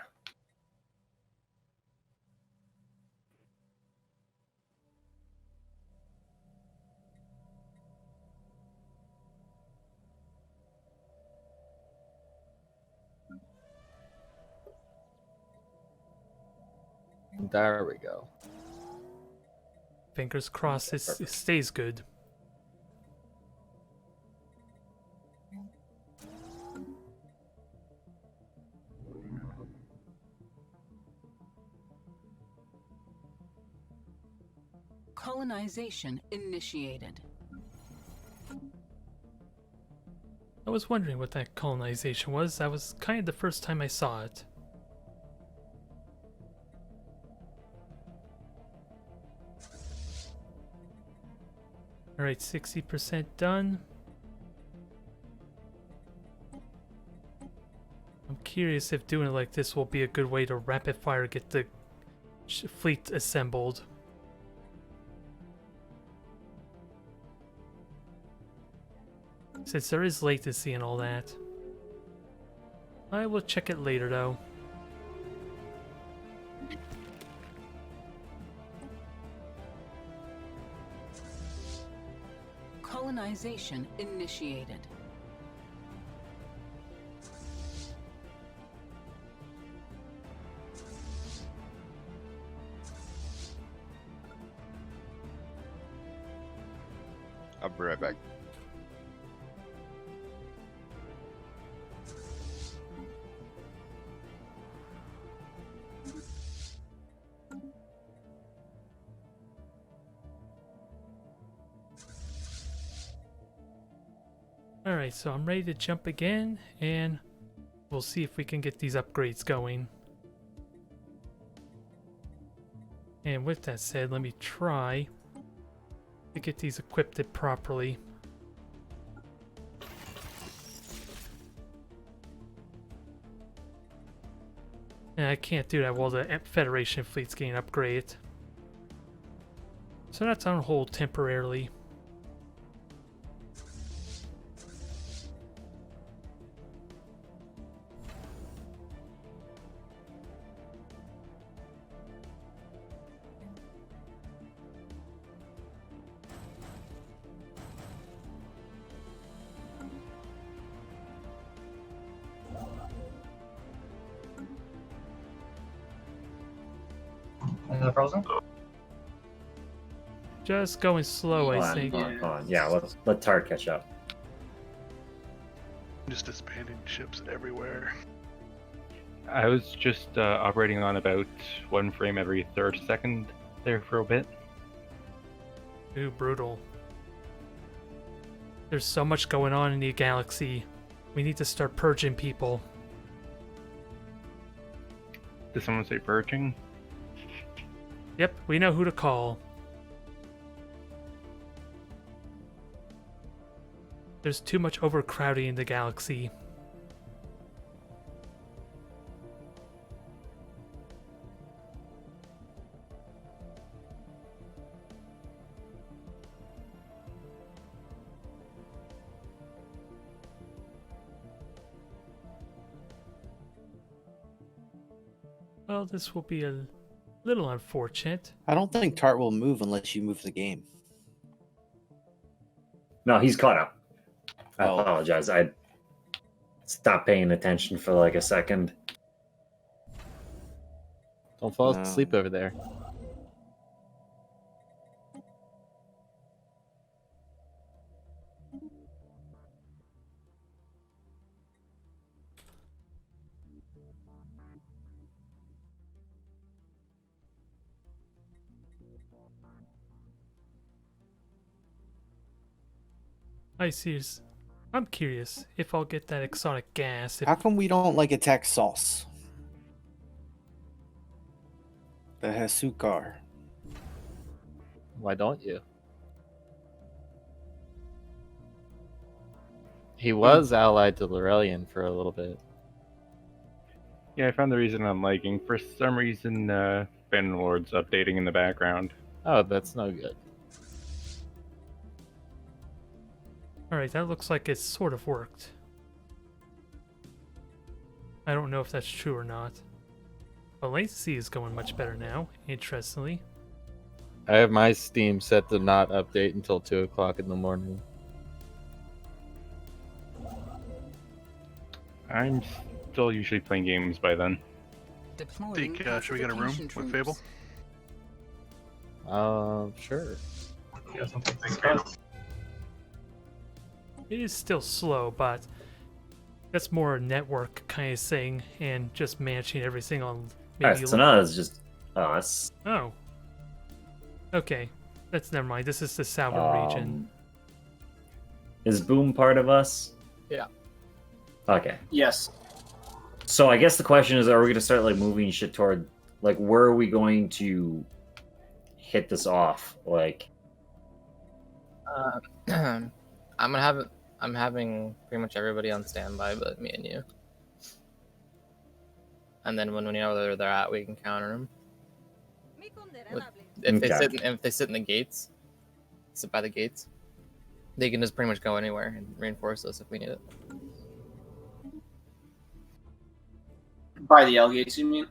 There we go. Fingers crossed it stays good. Colonization initiated. I was wondering what that colonization was. That was kind of the first time I saw it. Alright, 60% done. I'm curious if doing it like this will be a good way to rapid fire get the fleet assembled. Since there is latency and all that. I will check it later though. Colonization initiated. I'll be right back. Alright, so I'm ready to jump again, and we'll see if we can get these upgrades going. And with that said, let me try to get these equipped properly. And I can't do that while the Federation fleet's getting upgraded. So that's on hold temporarily. Is it frozen? Just going slow, I think. Hold on. Yeah, let Tar catch up. Just disbanding ships everywhere. I was just operating on about one frame every third second there for a bit. Ooh, brutal. There's so much going on in the galaxy. We need to start purging people. Did someone say purging? Yep, we know who to call. There's too much overcrowding in the galaxy. Well, this will be a little unfortunate. I don't think Tart will move unless you move the game. No, he's caught up. I Oh. apologize. I stopped paying attention for like a second. Don't fall No. asleep over there. I'm curious if I'll get that exotic gas. If, How come we don't like attack Sauce? The Hasukar. Why don't you? He was allied to Lorelian for a little bit. Yeah, I found the reason I'm liking. For some reason, Phantom Lord's updating in the background. Oh, that's no good. Alright, that looks like it sort of worked. I don't know if that's true or not. But latency is going much better now, interestingly. I have my Steam set to not update until 2 o'clock in the morning. I'm still usually playing games by then. Deploying Think, should we get a room classification with Fable? troops. Sure. Yeah, something like that. It is still slow, but that's more a network kind of thing, and just managing everything on maybe. Alright, so now it's just us. Oh. Okay, that's never mind. This is the southern region. Is Boom part of us? Yeah. Okay. Yes. So I guess the question is, are we gonna start like moving shit toward like where are we going to hit this off? Like I'm having pretty much everybody on standby but me and you. And then when we know where they're at, we can counter them. If they sit in the gates, sit by the gates, they can just pretty much go anywhere and reinforce us if we need it. By the L gates, you mean?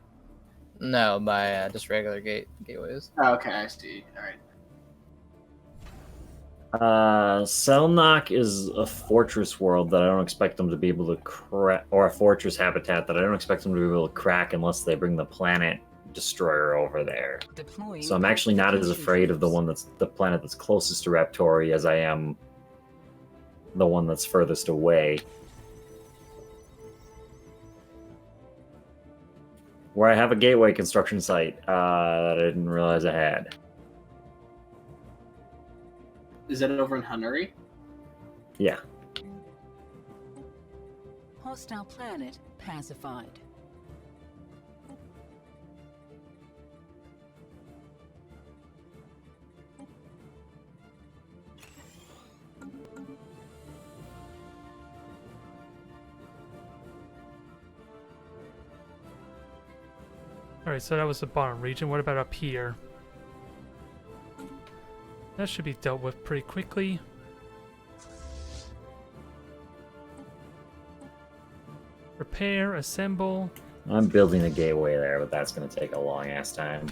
No, by just regular gateways. Oh, okay, I see. All right. Selnock is a fortress world that I don't expect them to be able to crack, or a fortress habitat that I don't expect them to be able to crack unless they bring the planet destroyer over there. Deploying So I'm actually not as afraid of the planet that's closest to Raptori as I am the one that's furthest away. Where I have a gateway construction site that I didn't realize I had. Is that over in Hungary? Yeah. Hostile planet pacified. Alright, so that was the bottom region. What about up here? That should be dealt with pretty quickly. Repair, assemble. I'm building a gateway there, but that's going to take a long ass time.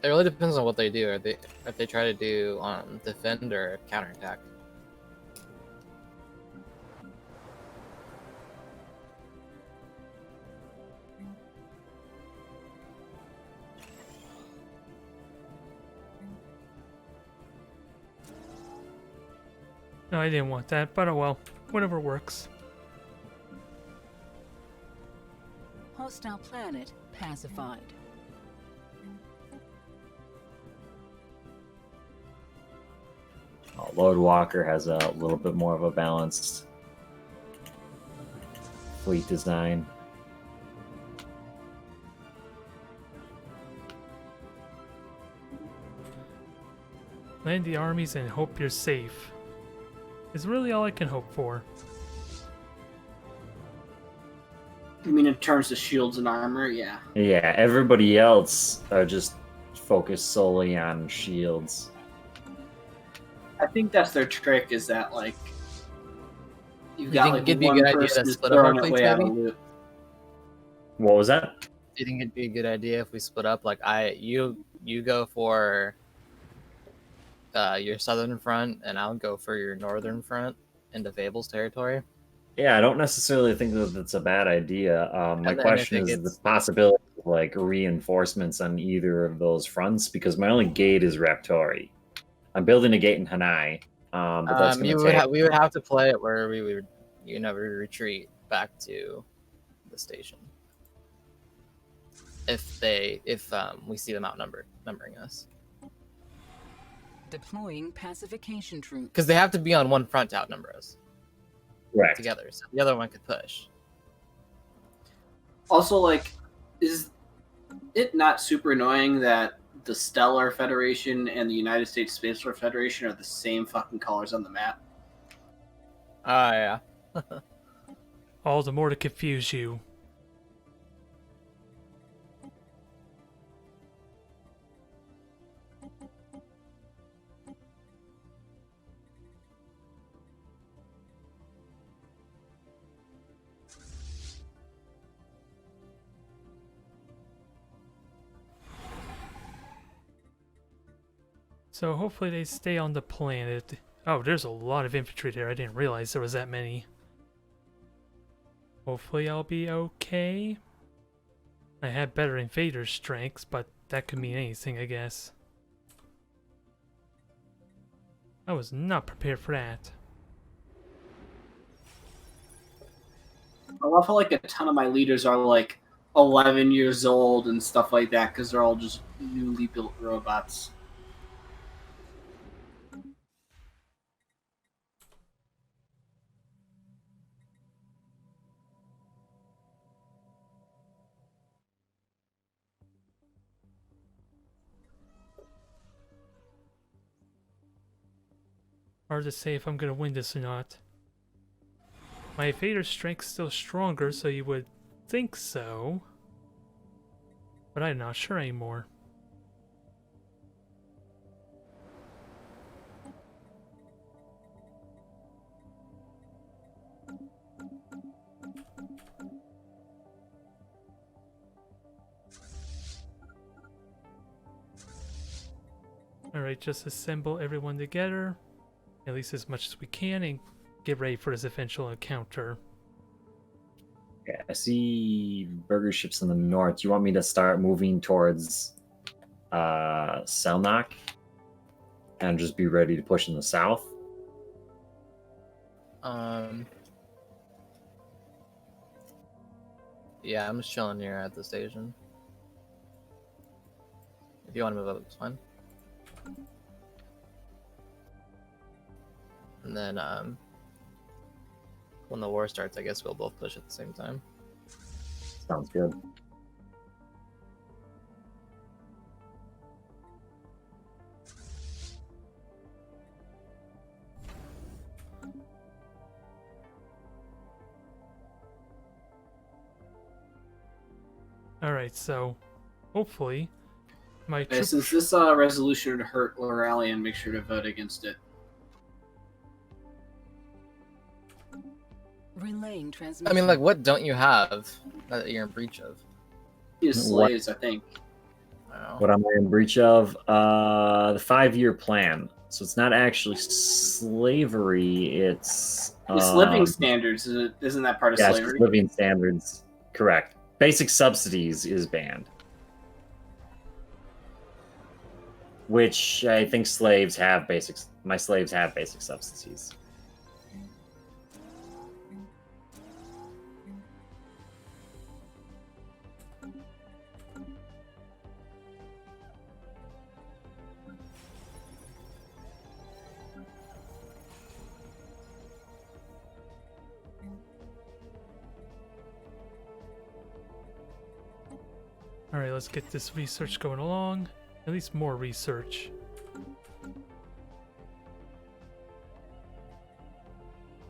It really depends on what they do. If they try to do defend or counterattack. No, I didn't want that, but oh well. Whatever works. Hostile planet pacified. Lord Walker has a little bit more of a balanced fleet design. Land the armies and hope you're safe. Is really all I can hope for. You mean in terms of shields and armor? Yeah. Yeah, everybody else are just focus solely on shields. I think that's their trick. Is that like you've You got think like it'd be a one good idea person to who's split up our throwing it fleets, way out of maybe? loop. What was that? Do you think it'd be a good idea if we split up? Like you go for your southern front, and I'll go for your northern front into Fable's territory. Yeah, I don't necessarily think that that's a bad idea. My And then question if it is the gets- possibility of like reinforcements on either of those fronts, because my only gate is Raptori. I'm building a gate in Hanai, but that's going to take. we would have to play it where we would we retreat back to the station if we see them numbering us, Deploying pacification troops. because they have to be on one front to outnumber us Correct. together, so the other one could push. Also, like, is it not super annoying that the Stellar Federation and the United States Space Force Federation are the same fucking colors on the map? Oh yeah. All the more to confuse you. So hopefully they stay on the planet. Oh, there's a lot of infantry there. I didn't realize there was that many. Hopefully I'll be okay. I have better invader strengths, but that could mean anything, I guess. I was not prepared for that. I love how like a ton of my leaders are like 11 years old and stuff like that because they're all just newly built robots. Hard to say if I'm gonna win this or not. My invader strength's still stronger, so you would think so. But I'm not sure anymore. Alright, just assemble everyone together. At least as much as we can, and get ready for this eventual encounter. Yeah, I see burger ships in the north. You want me to start moving towards Selnak and just be ready to push in the south? Yeah, I'm just chilling here at the station. If you want to move up, it's fine. And then, when the war starts, I guess we'll both push at the same time. Sounds good. Alright, so hopefully my Okay, troops... since this resolution would hurt Loralian, make sure to vote against it. Relaying I transmission. mean, like, what don't you have that you're in breach of? Use slaves, I think. I don't know. What am I in breach of? The 5-year plan. So it's not actually slavery. It's living standards. Isn't that part of yeah, it's slavery? just living standards. Correct. Basic subsidies is banned, which I think slaves have basic. My slaves have basic subsidies. Alright, let's get this research going along. At least more research.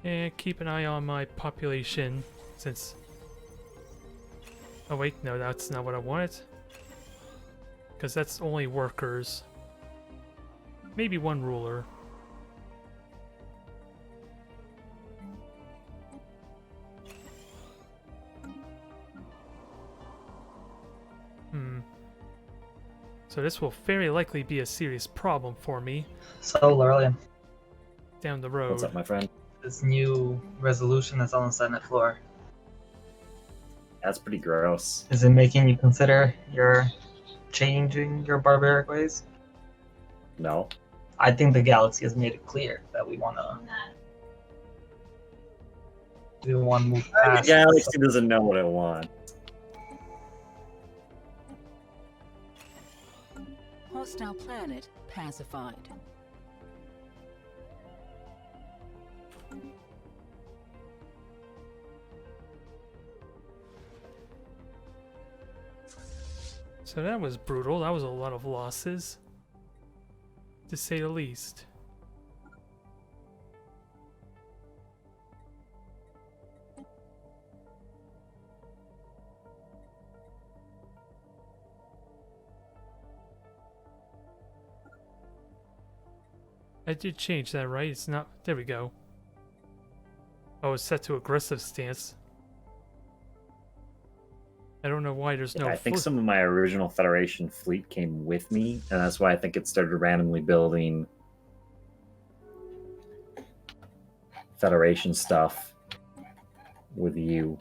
And keep an eye on my population, since... Oh wait, no, that's not what I wanted. Because that's only workers. Maybe one ruler. So this will very likely be a serious problem for me So, Lurlian, down the road. What's up, my friend? this new resolution that's on the Senate floor, That's pretty gross. is it making you consider your changing your barbaric ways? No. I think the galaxy has made it clear that we want to move The past. galaxy doesn't know what it wants. Hostile planet pacified. So that was brutal. That was a lot of losses, to say the least. I did change that, right? It's not... There we go. Oh, it's set to aggressive stance. I don't know why there's no... I think some of my original Federation fleet came with me, and that's why I think it started randomly building Federation stuff with you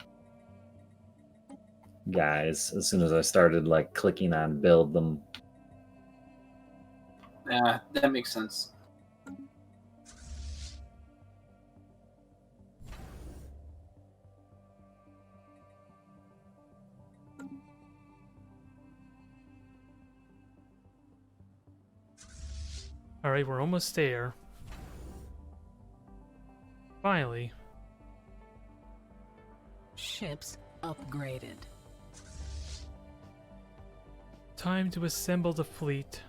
guys as soon as I started like clicking on build them. Yeah, that makes sense. Alright, we're almost there. Finally. Ships upgraded. Time to assemble the fleet.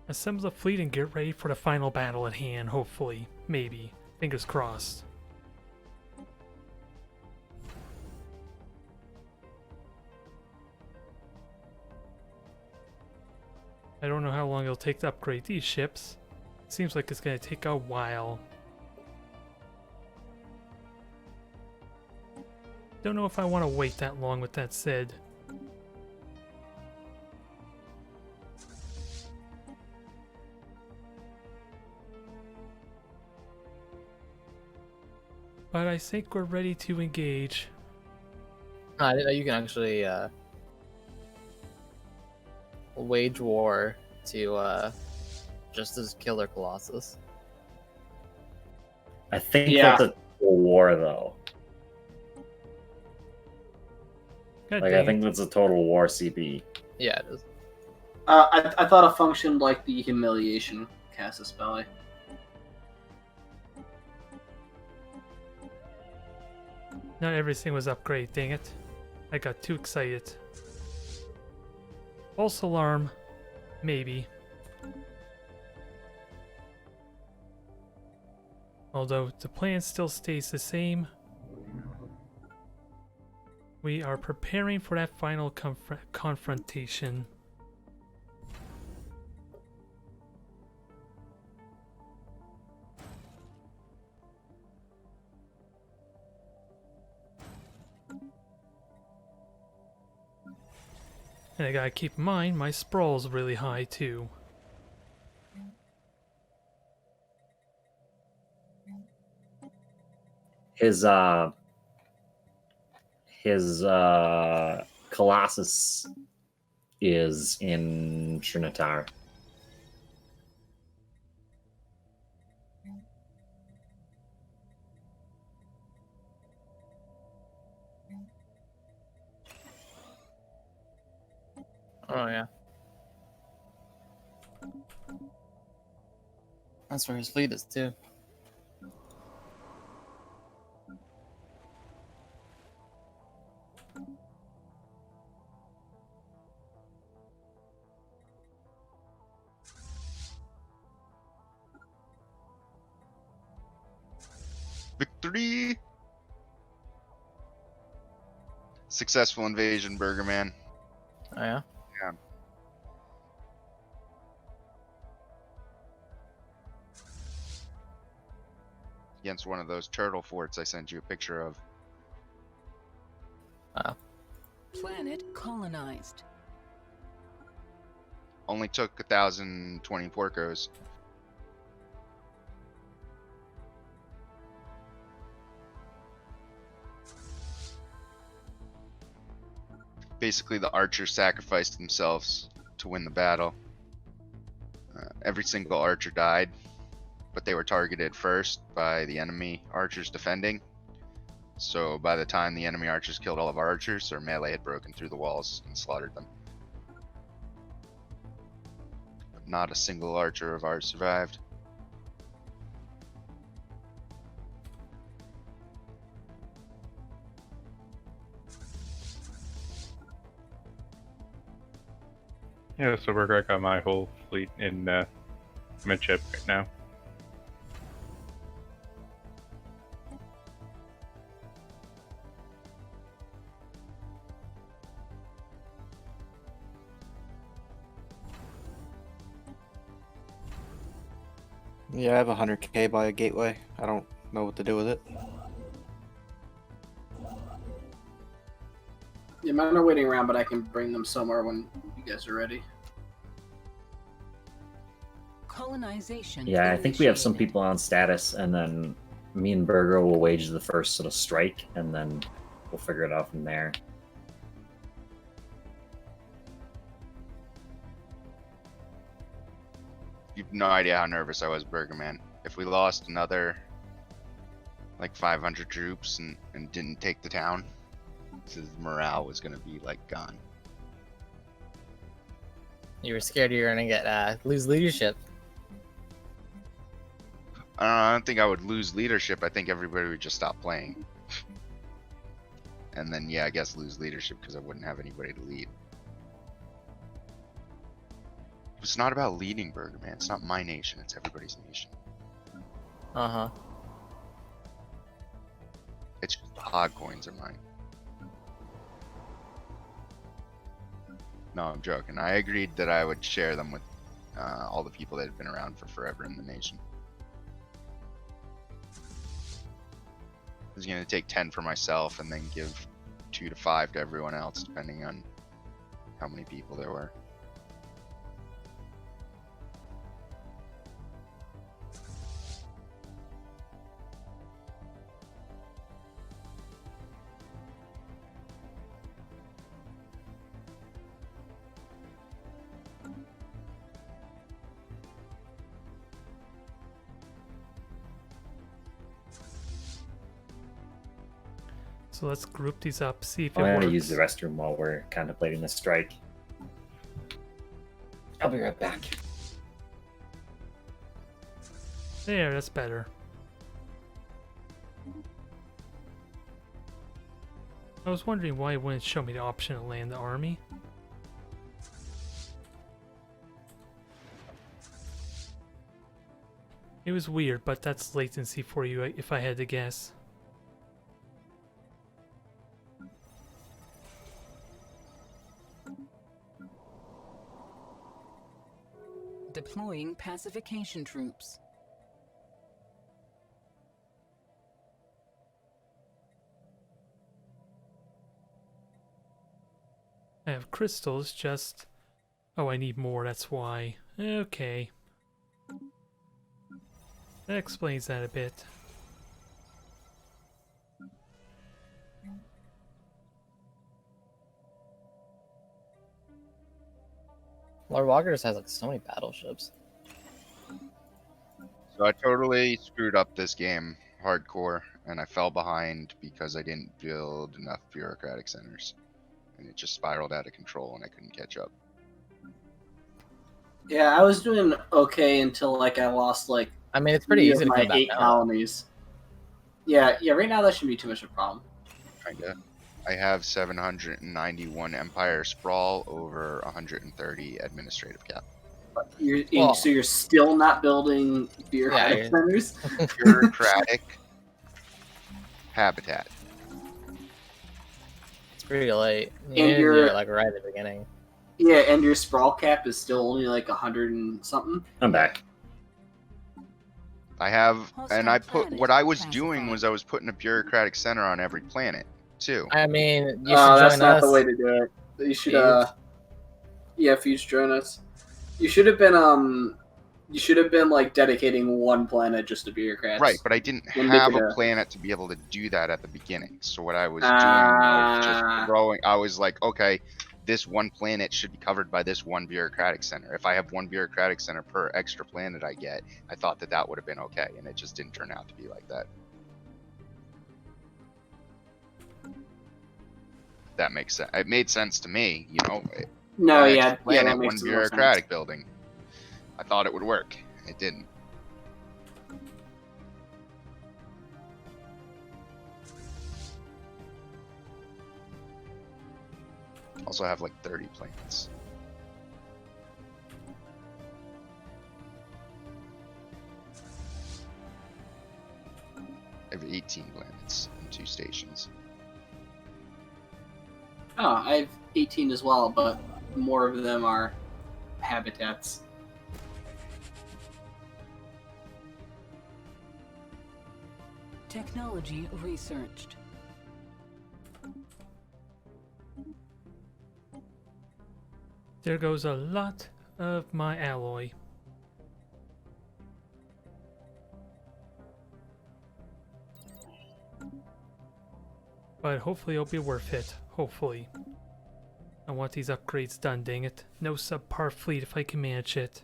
Assemble the fleet and get ready for the final battle at hand, hopefully. Maybe. Fingers crossed. I don't know how long it'll take to upgrade these ships. Seems like it's gonna take a while. Don't know if I want to wait that long with that said. But I think we're ready to engage. I didn't know you can actually wage war to just as killer Colossus. I think Yeah. that's a total war though. God Like dang I think that's a total war CP. Yeah, it is. I thought it functioned like the humiliation Casus Belli. Not everything was upgraded, dang it. I got too excited. False alarm. Maybe. Although the plan still stays the same. We are preparing for that final confrontation. And I gotta keep in mind, my sprawl's really high too. His Colossus is in Trinitar. Oh yeah. That's where his fleet is too. Victory! Successful invasion, Burger Man. Oh yeah. Yeah. Against one of those turtle forts I sent you a picture of. Planet colonized. Only took 1,020 porcos. Basically, the archers sacrificed themselves to win the battle. Every single archer died, but they were targeted first by the enemy archers defending. So by the time the enemy archers killed all of our archers, their melee had broken through the walls and slaughtered them. But not a single archer of ours survived. Yeah, so I got my whole fleet in midship right now. Yeah, I have 100k by a gateway. I don't know what to do with it. Yeah, mine are waiting around, but I can bring them somewhere when you guys are ready. Colonization. Yeah, I think we have some initiated. people on status, and then me and Burger will wage the first sort of strike, and then we'll figure it out from there. You've no idea how nervous I was, Burger Man. If we lost another like 500 troops and didn't take the town, his morale was gonna be like gone. You were scared you were gonna get lose leadership. I don't think I would lose leadership. I think everybody would just stop playing. And then, yeah, I guess lose leadership because I wouldn't have anybody to lead. It's not about leading, Burger Man. It's not my nation. It's everybody's nation. Uh-huh. It's just the hog coins are mine. No, I'm joking. I agreed that I would share them with all the people that have been around for forever in the nation. I was going to take 10 for myself and then give 2 to 5 to everyone else, depending on how many people there were. So let's group these up, see if it I'm works. gonna use the restroom while we're contemplating the strike. I'll be right back. There, that's better. I was wondering why it wouldn't show me the option to land the army. It was weird, but that's latency for you if I had to guess. Deploying pacification troops. I have crystals, just... Oh, I need more, that's why. Okay. That explains that a bit. Lord Walker has like so many battleships. So I totally screwed up this game hardcore, and I fell behind because I didn't build enough bureaucratic centers. And it just spiraled out of control and I couldn't catch up. Yeah, I was doing okay until like I lost like I mean, it's pretty easy to my come back 8 now. colonies. Yeah, right now that shouldn't be too much of a problem. Kinda. I have 791 Empire Sprawl over 130 Administrative Cap. But you're, Well- so you're still not building bureaucratic Yeah, centers? Bureaucratic habitat. It's pretty late. And You need to do you're- it, like right at the beginning. Yeah, and your sprawl cap is still only like 100 and something. I'm back. I have, and I put Hostile what I was planet doing classified. was I was putting a bureaucratic center on every planet too. I mean, you should That's join not us. the way to do it. You should Thieves. yeah, Fuse join us. You should have been like dedicating one planet just to bureaucrats. Right, but I didn't We'll make have it a a- planet to be able to do that at the beginning. So what I was doing was just Ah. throwing. I was like, okay, this one planet should be covered by this one bureaucratic center. If I have one bureaucratic center per extra planet I get, I thought that that would have been okay, and it just didn't turn out to be like that. That makes sense. It made sense to me, you know. No, One yeah, extra yeah, planet, that one makes total sense. bureaucratic building. I thought it would work. It didn't. Also have like 30 planets. I have 18 planets and 2 stations. Oh, I have 18 as well, but more of them are habitats. Technology researched. There goes a lot of my alloy. But hopefully it'll be worth it. Hopefully. I want these upgrades done, dang it. No subpar fleet if I can manage it.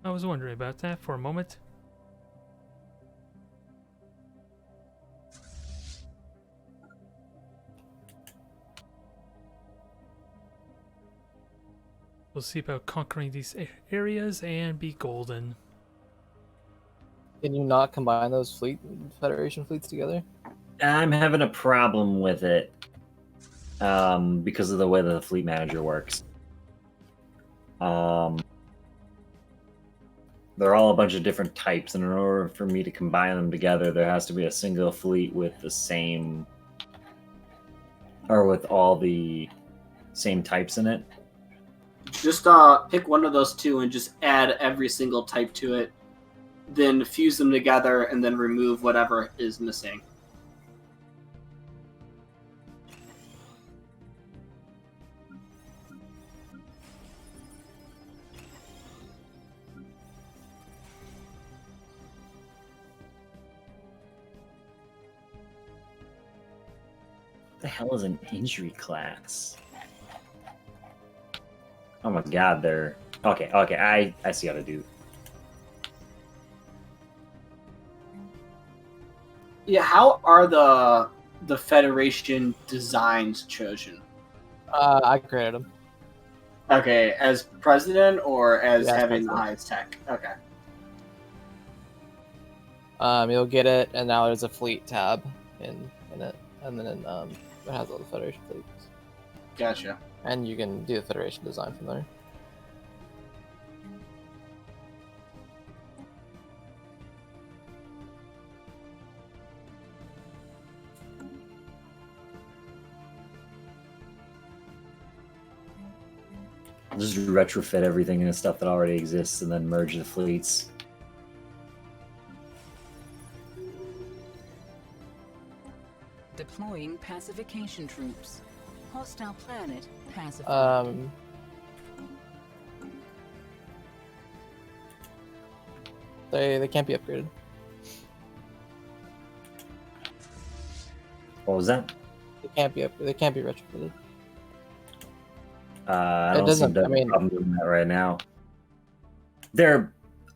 I was wondering about that for a moment. We'll see about conquering these areas and be golden. Can you not combine those Federation fleets together? I'm having a problem with it because of the way that the fleet manager works. They're all a bunch of different types, and in order for me to combine them together, there has to be a single fleet with the same, or with all the same types in it. Just pick one of those two and just add every single type to it, then fuse them together, and then remove whatever is missing. What the hell is an injury class? Oh my god, they're okay. I see how to do. Yeah, how are the Federation designs chosen? I created them. Okay, as president or as Yeah, as having the president. highest tech? Okay. You'll get it, and now there's a fleet tab in it, and then it has all the Federation fleets, Gotcha. and you can do the Federation design from there. Just retrofit everything into stuff that already exists, and then merge the fleets. Deploying pacification troops. Hostile planet pacified. They can't be upgraded. What was that? They can't be retrofitted. I It don't doesn't- seem to have I mean- a problem doing that right now.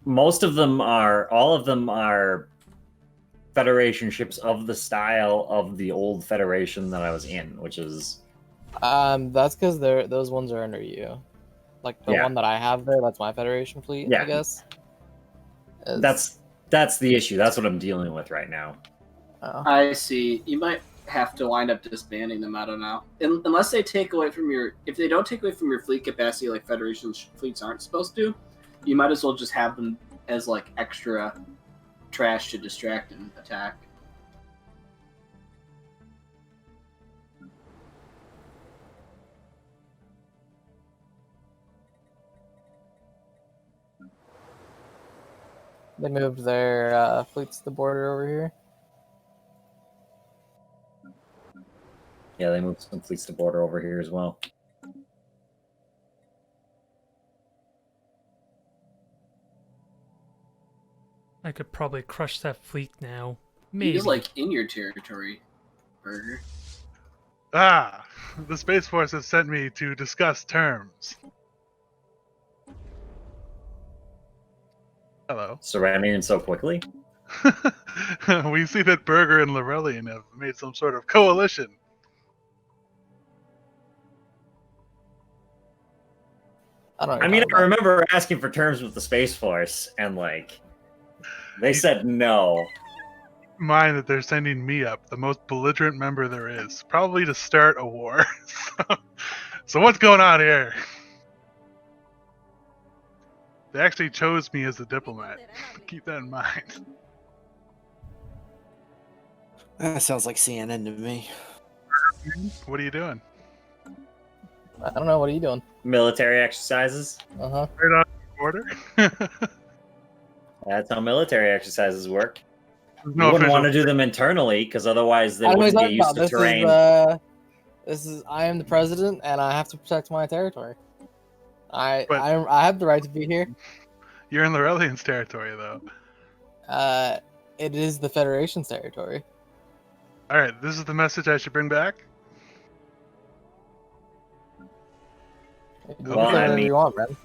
Most of them are, all of them are Federation ships of the style of the old Federation that I was in, which is That's because those ones are under you. Like the Yeah. one that I have there, that's my Federation fleet. Yeah. I guess. Is- that's the issue. That's what I'm dealing with right now. Oh. I see. You might have to wind up disbanding them. I don't know. Unless they take away from your, if they don't take away from your fleet capacity, like Federation fleets aren't supposed to, you might as well just have them as like extra trash to distract and attack. They moved their fleets to the border over here. Yeah, they moved some fleets to border over here as well. I could probably crush that fleet now. Maybe. He's like in your territory, Burger. Ah, the Space Force has sent me to discuss terms. Hello. Surrendering so quickly? We see that Burger and Lorellian have made some sort of coalition. I mean, I remember asking for terms with the Space Force, and like, they said no. Mind that they're sending me up, the most belligerent member there is, probably to start a war. So what's going on here? They actually chose me as a diplomat. Keep that in mind. That sounds like CNN to me. What are you doing? I don't know. What are you doing? Military exercises. Uh-huh. Right on the border? That's how military exercises work. No you wouldn't want to official- do them internally because otherwise they I don't know wouldn't what get you're used talking to about. terrain. This is I am the president, and I have to protect my territory. I But- I have the right to be here. You're in Lorellian's territory, though. It is the Federation's territory. All right, this is the message I should bring back. You can Well, say I whatever mean- you want, man.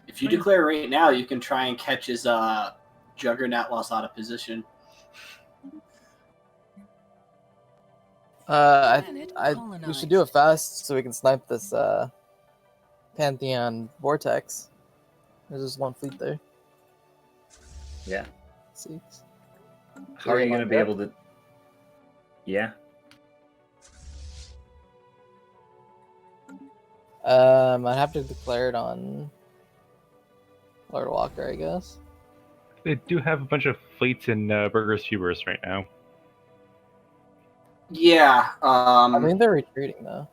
If you declare right now, you can try and catch his Juggernaut lost out of position. We should do it fast so we can snipe this Pantheon Vortex. There's just one fleet there. Yeah. See? How are you going to be able to? Yeah. I have to declare it on Lord Walker, I guess. They do have a bunch of fleets in Burger's Hubris right now. Yeah. I mean, they're retreating though.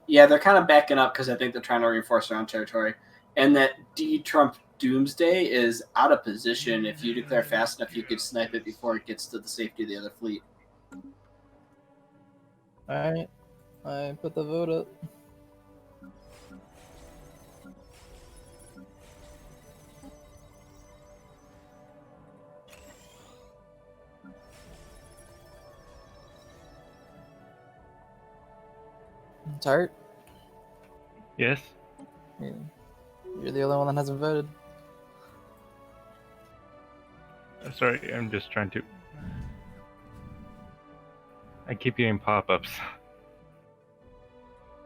Yeah, they're kind of backing up because I think they're trying to reinforce their own territory. And that D-Trump Doomsday is out of position. If you declare fast enough, you could snipe it before it gets to the safety of the other fleet. Alright. I put the vote up. Tart? Yes? You're the only one that hasn't voted. Sorry, I'm just trying to... I keep getting pop-ups.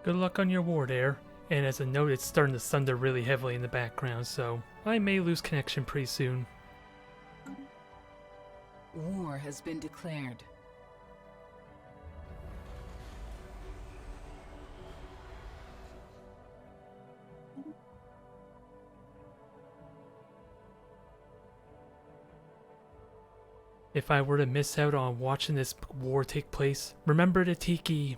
Good luck on your war there. And as a note, it's starting to thunder really heavily in the background, so I may lose connection pretty soon. War has been declared. If I were to miss out on watching this war take place, remember the Tiki.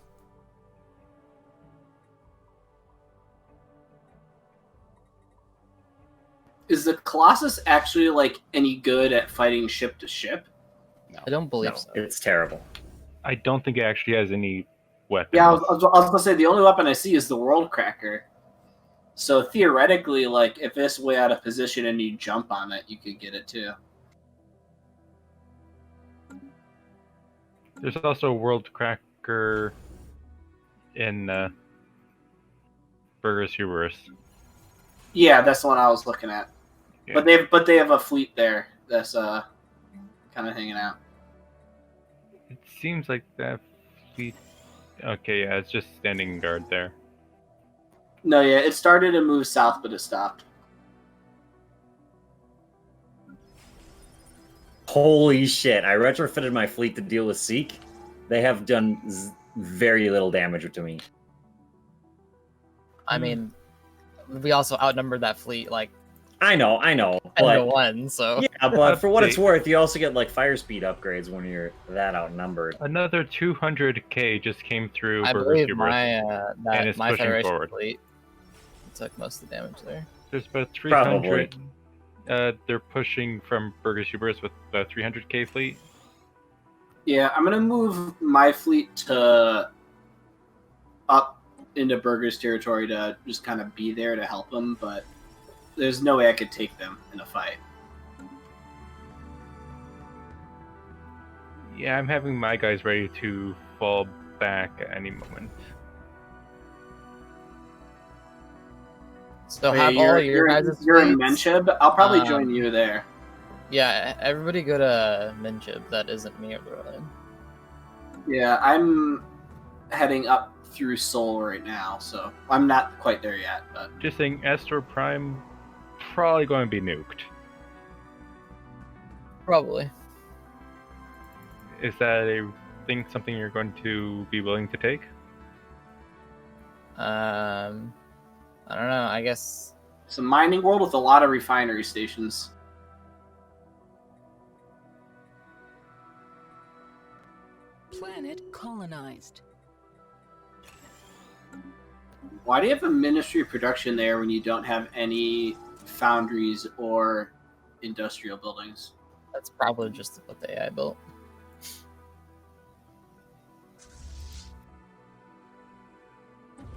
Is the Colossus actually like any good at fighting ship to ship? I don't believe No, so. it's terrible. I don't think it actually has any weapons. Yeah, I was gonna say the only weapon I see is the World Cracker. So theoretically, like if it's way out of position and you jump on it, you could get it too. There's also World Walker in Burgers Hubris. Yeah, that's the one I was looking at. Yeah. But they have a fleet there that's kind of hanging out. It seems like that fleet. Okay, yeah, it's just standing guard there. No, yeah, it started to move south, but it stopped. Holy shit! I retrofitted my fleet to deal with Seek. They have done very little damage to me. I mean, we also outnumbered that fleet like I know, 10 to but 1, so yeah, but for what it's worth, you also get like fire speed upgrades when you're that outnumbered. Another 200k just came through I Burgers believe Hubris, my and it's my pushing Federation forward. fleet took most of the damage there. There's about 300. They're pushing from Burgers Hubris with the 300k fleet. Yeah, I'm gonna move my fleet to up into Burger's territory to just kind of be there to help them, but there's no way I could take them in a fight. Yeah, I'm having my guys ready to fall back at any moment. So Oh, have yeah, all your guys' you're in fleets. Mensheb. I'll probably join you there. Yeah, everybody go to Minchib. That isn't me or Berlin. Yeah, I'm heading up through Seoul right now, so I'm not quite there yet. But Just saying, Astor Prime probably going to be nuked. Probably. Is that something you're going to be willing to take? I don't know. I guess it's a mining world with a lot of refinery stations. Planet colonized. Why do you have a Ministry of Production there when you don't have any foundries or industrial buildings? that's probably just what the AI built.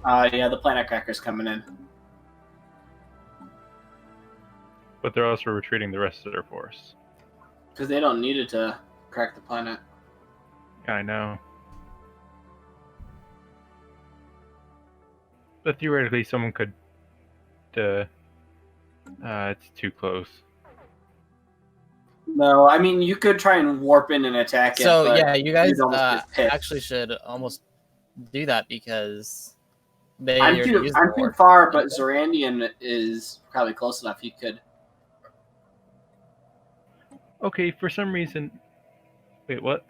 Yeah, the planet cracker's coming in. But they're also retreating the rest of their force. Because they don't need it to crack the planet. I know. But theoretically, someone could. It's too close. No, I mean, you could try and warp in and attack it. So but yeah, you guys you'd almost get hit. actually should almost do that because they I'm already too used the I'm too warp. far, but Zorandian is probably close enough. You could. Okay, for some reason. Wait, what?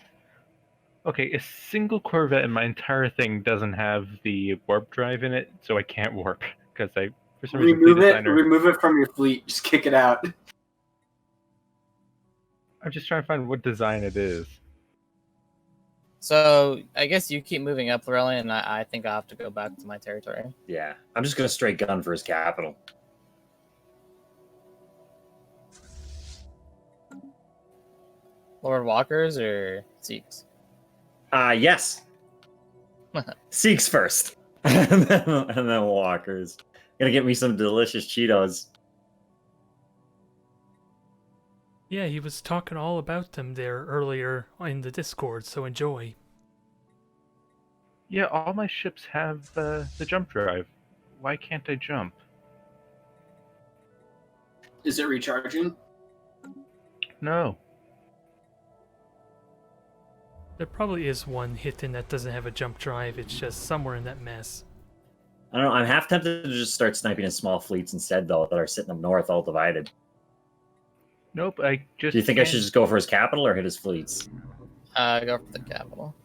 Okay, a single Corvette in my entire thing doesn't have the warp drive in it, so I can't warp because for some reason, Remove fleet it. designer- Remove it from your fleet. Just kick it out. I'm just trying to find what design it is. So I guess you keep moving up, Lorelli, and I think I'll have to go back to my territory. Yeah, I'm just gonna straight gun for his capital. Lord Walkers or Seeks? Yes. Seeks first, and then Walkers. Gonna get me some delicious Cheetos. Yeah, he was talking all about them there earlier in the Discord, so enjoy. Yeah, all my ships have the jump drive. Why can't I jump? Is it recharging? No. There probably is one hidden that doesn't have a jump drive, it's just somewhere in that mess. I don't know. I'm half tempted to just start sniping in small fleets instead, though, that are sitting up north, all divided. Nope, I just. Do you think I should just go for his capital or hit his fleets? Go for the capital.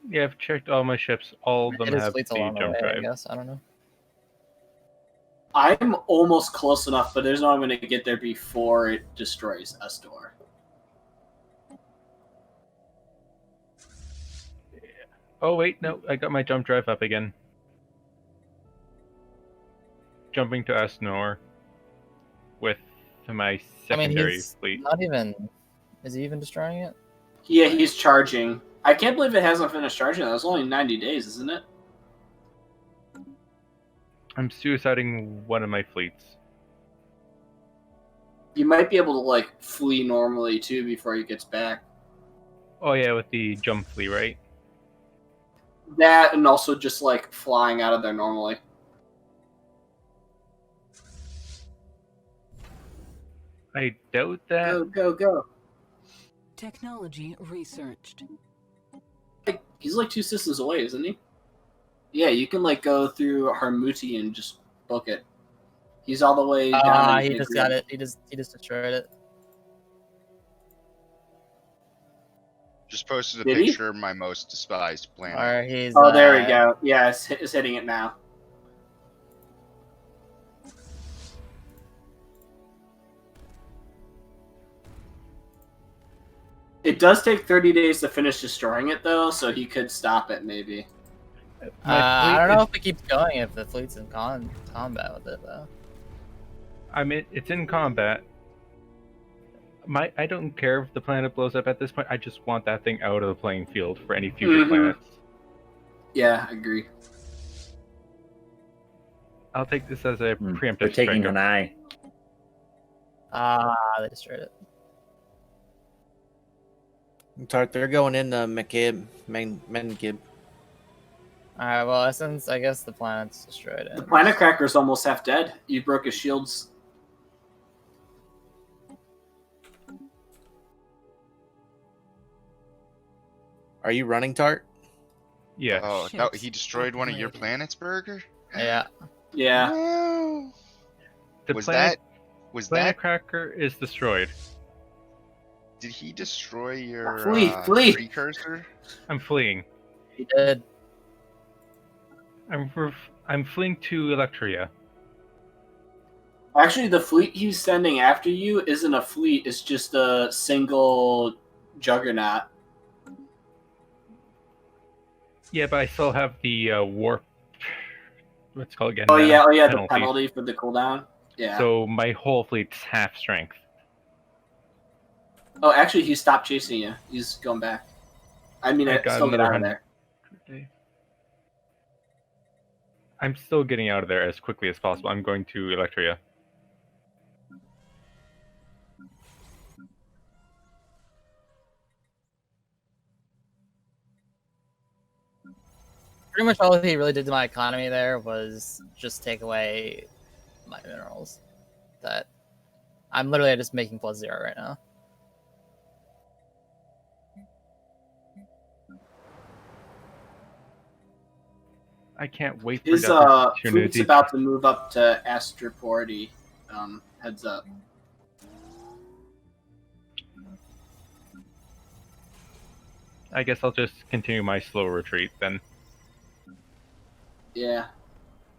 Yeah, I've checked all my ships. All of them It is have the fleets along the jump way, I drive. guess. I don't know. I'm almost close enough, but there's no way I'm going to get there before it destroys Astor. Oh wait, no, I got my jump drive up again. Jumping to Asnor with my secondary he's fleet. not even. Is he even destroying it? Yeah, he's charging. I can't believe it hasn't finished charging. That was only 90 days, isn't it? I'm suiciding one of my fleets. You might be able to, like, flee normally, too, before he gets back. Oh yeah, with the jump fleet, right? That and also just like flying out of there normally. I doubt that. Go, go, go. Technology researched. He's like 2 systems away, isn't he? Yeah, you can like go through Harmuti and just book it. He's all the way down. Ah, he just got it. He just destroyed it. Just posted a Did he? picture of my most despised planet. Or he's. Oh, there we go. Yeah, it's hitting it now. It does take 30 days to finish destroying it, though, so he could stop it, maybe. I don't know if it keeps going if the fleet's in combat with it, though. I mean, it's in combat. I don't care if the planet blows up at this point. I just want that thing out of the playing field for any future planets. Yeah, I agree. I'll take this as a preemptive They're taking strike. an eye. Ah, they destroyed it. Tart, they're going in the Mengib. Alright, well, since I guess the planet's destroyed. The planet cracker's almost half dead. You broke his shields. Are you running, Tart? Yeah. Oh, no, he destroyed one of your planets, Burger? Yeah. Yeah. No. The Was planet, Was planet that? cracker is destroyed. Did he destroy your Flee. precursor? I'm fleeing. He did. I'm fleeing to Electria. Actually, the fleet he's sending after you isn't a fleet. It's just a single juggernaut. Yeah, but I still have the warp. What's it called again? Oh yeah, the penalty. penalty for the cooldown. Yeah. So my whole fleet's half strength. Oh, actually, he stopped chasing you. He's going back. I mean, I I got still get another out of there. I'm still getting out of there as quickly as possible. I'm going to Electria. Pretty much all he really did to my economy there was just take away my minerals. That I'm literally just making +0 right now. I can't wait for His the opportunity. fleet's about to move up to Astroporty. Heads up. I guess I'll just continue my slow retreat then. Yeah.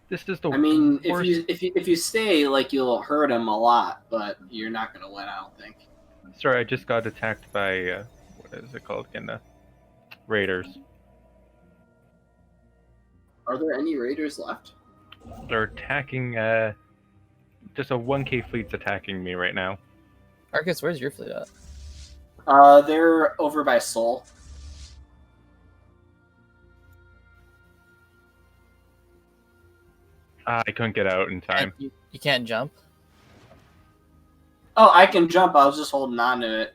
This is the I mean, worst. if you stay, like, you'll hurt him a lot, but you're not gonna win. I don't think. Sorry, I just got attacked by what is it called again? The raiders. Are there any raiders left? They're attacking. Just a 1K fleet's attacking me right now. Arcus, where's your fleet at? They're over by Seoul. I couldn't get out in time. You can't jump. Oh, I can jump. I was just holding on to it.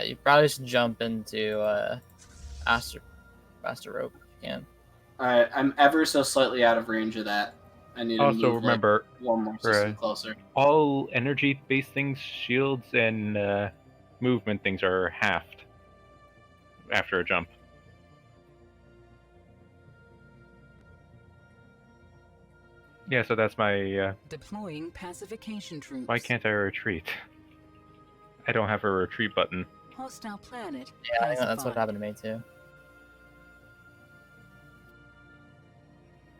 You probably should jump into Astro Rope if you can. Alright, I'm ever so slightly out of range of that. I need to Also, move, remember, like, one more system closer. all energy-based things, shields, and movement things are halved after a jump. Yeah, so that's my. Deploying pacification troops. Why can't I retreat? I don't have a retreat button. Hostile planet. Yeah, I think that's what pacified. happened to me too.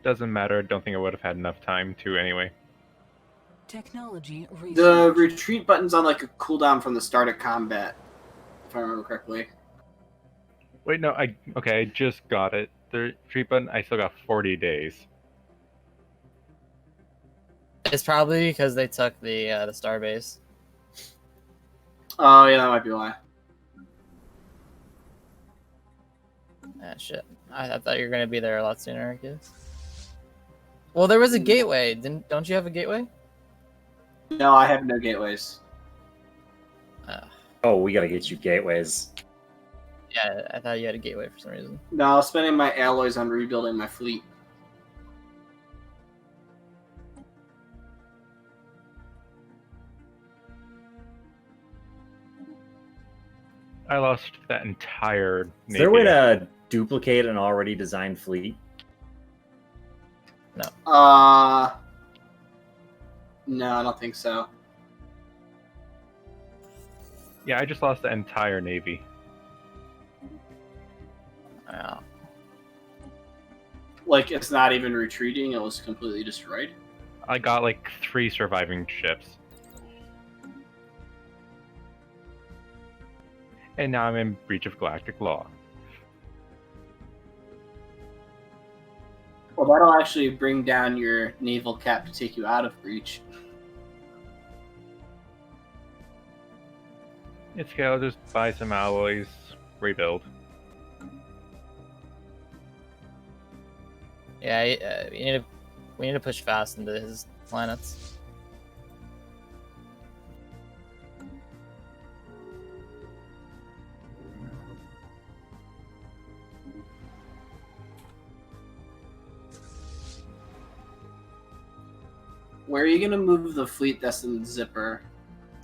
Doesn't matter. I don't think I would have had enough time to anyway. Technology research. The retreat button's on like a cooldown from the start of combat, if I remember correctly. Wait, no, I just got it. The retreat button, I still got 40 days. It's probably because they took the starbase. Oh yeah, that might be why. Ah, shit. I thought you were gonna be there a lot sooner, I guess. Well, there was a gateway. Don't you have a gateway? No, I have no gateways. Oh, we gotta get you gateways. Yeah, I thought you had a gateway for some reason. No, I was spending my alloys on rebuilding my fleet. I lost that entire Is navy. there a way to duplicate an already designed fleet? No. No, I don't think so. Yeah, I just lost the entire navy. Yeah. Like, it's not even retreating, it was completely destroyed. I got like 3 surviving ships. And now I'm in breach of galactic law. Well, that'll actually bring down your naval cap to take you out of breach. It's okay, I'll just buy some alloys, rebuild. Yeah, we need to push fast into his planets. Where are you going to move the fleet that's in Zipper?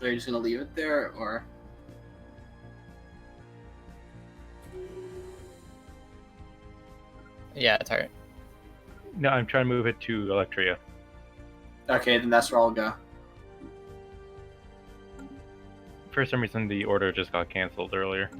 Are you just going to leave it there, or...? Yeah, it's alright. No, I'm trying to move it to Electria. Okay, then that's where I'll go. For some reason, the order just got cancelled earlier.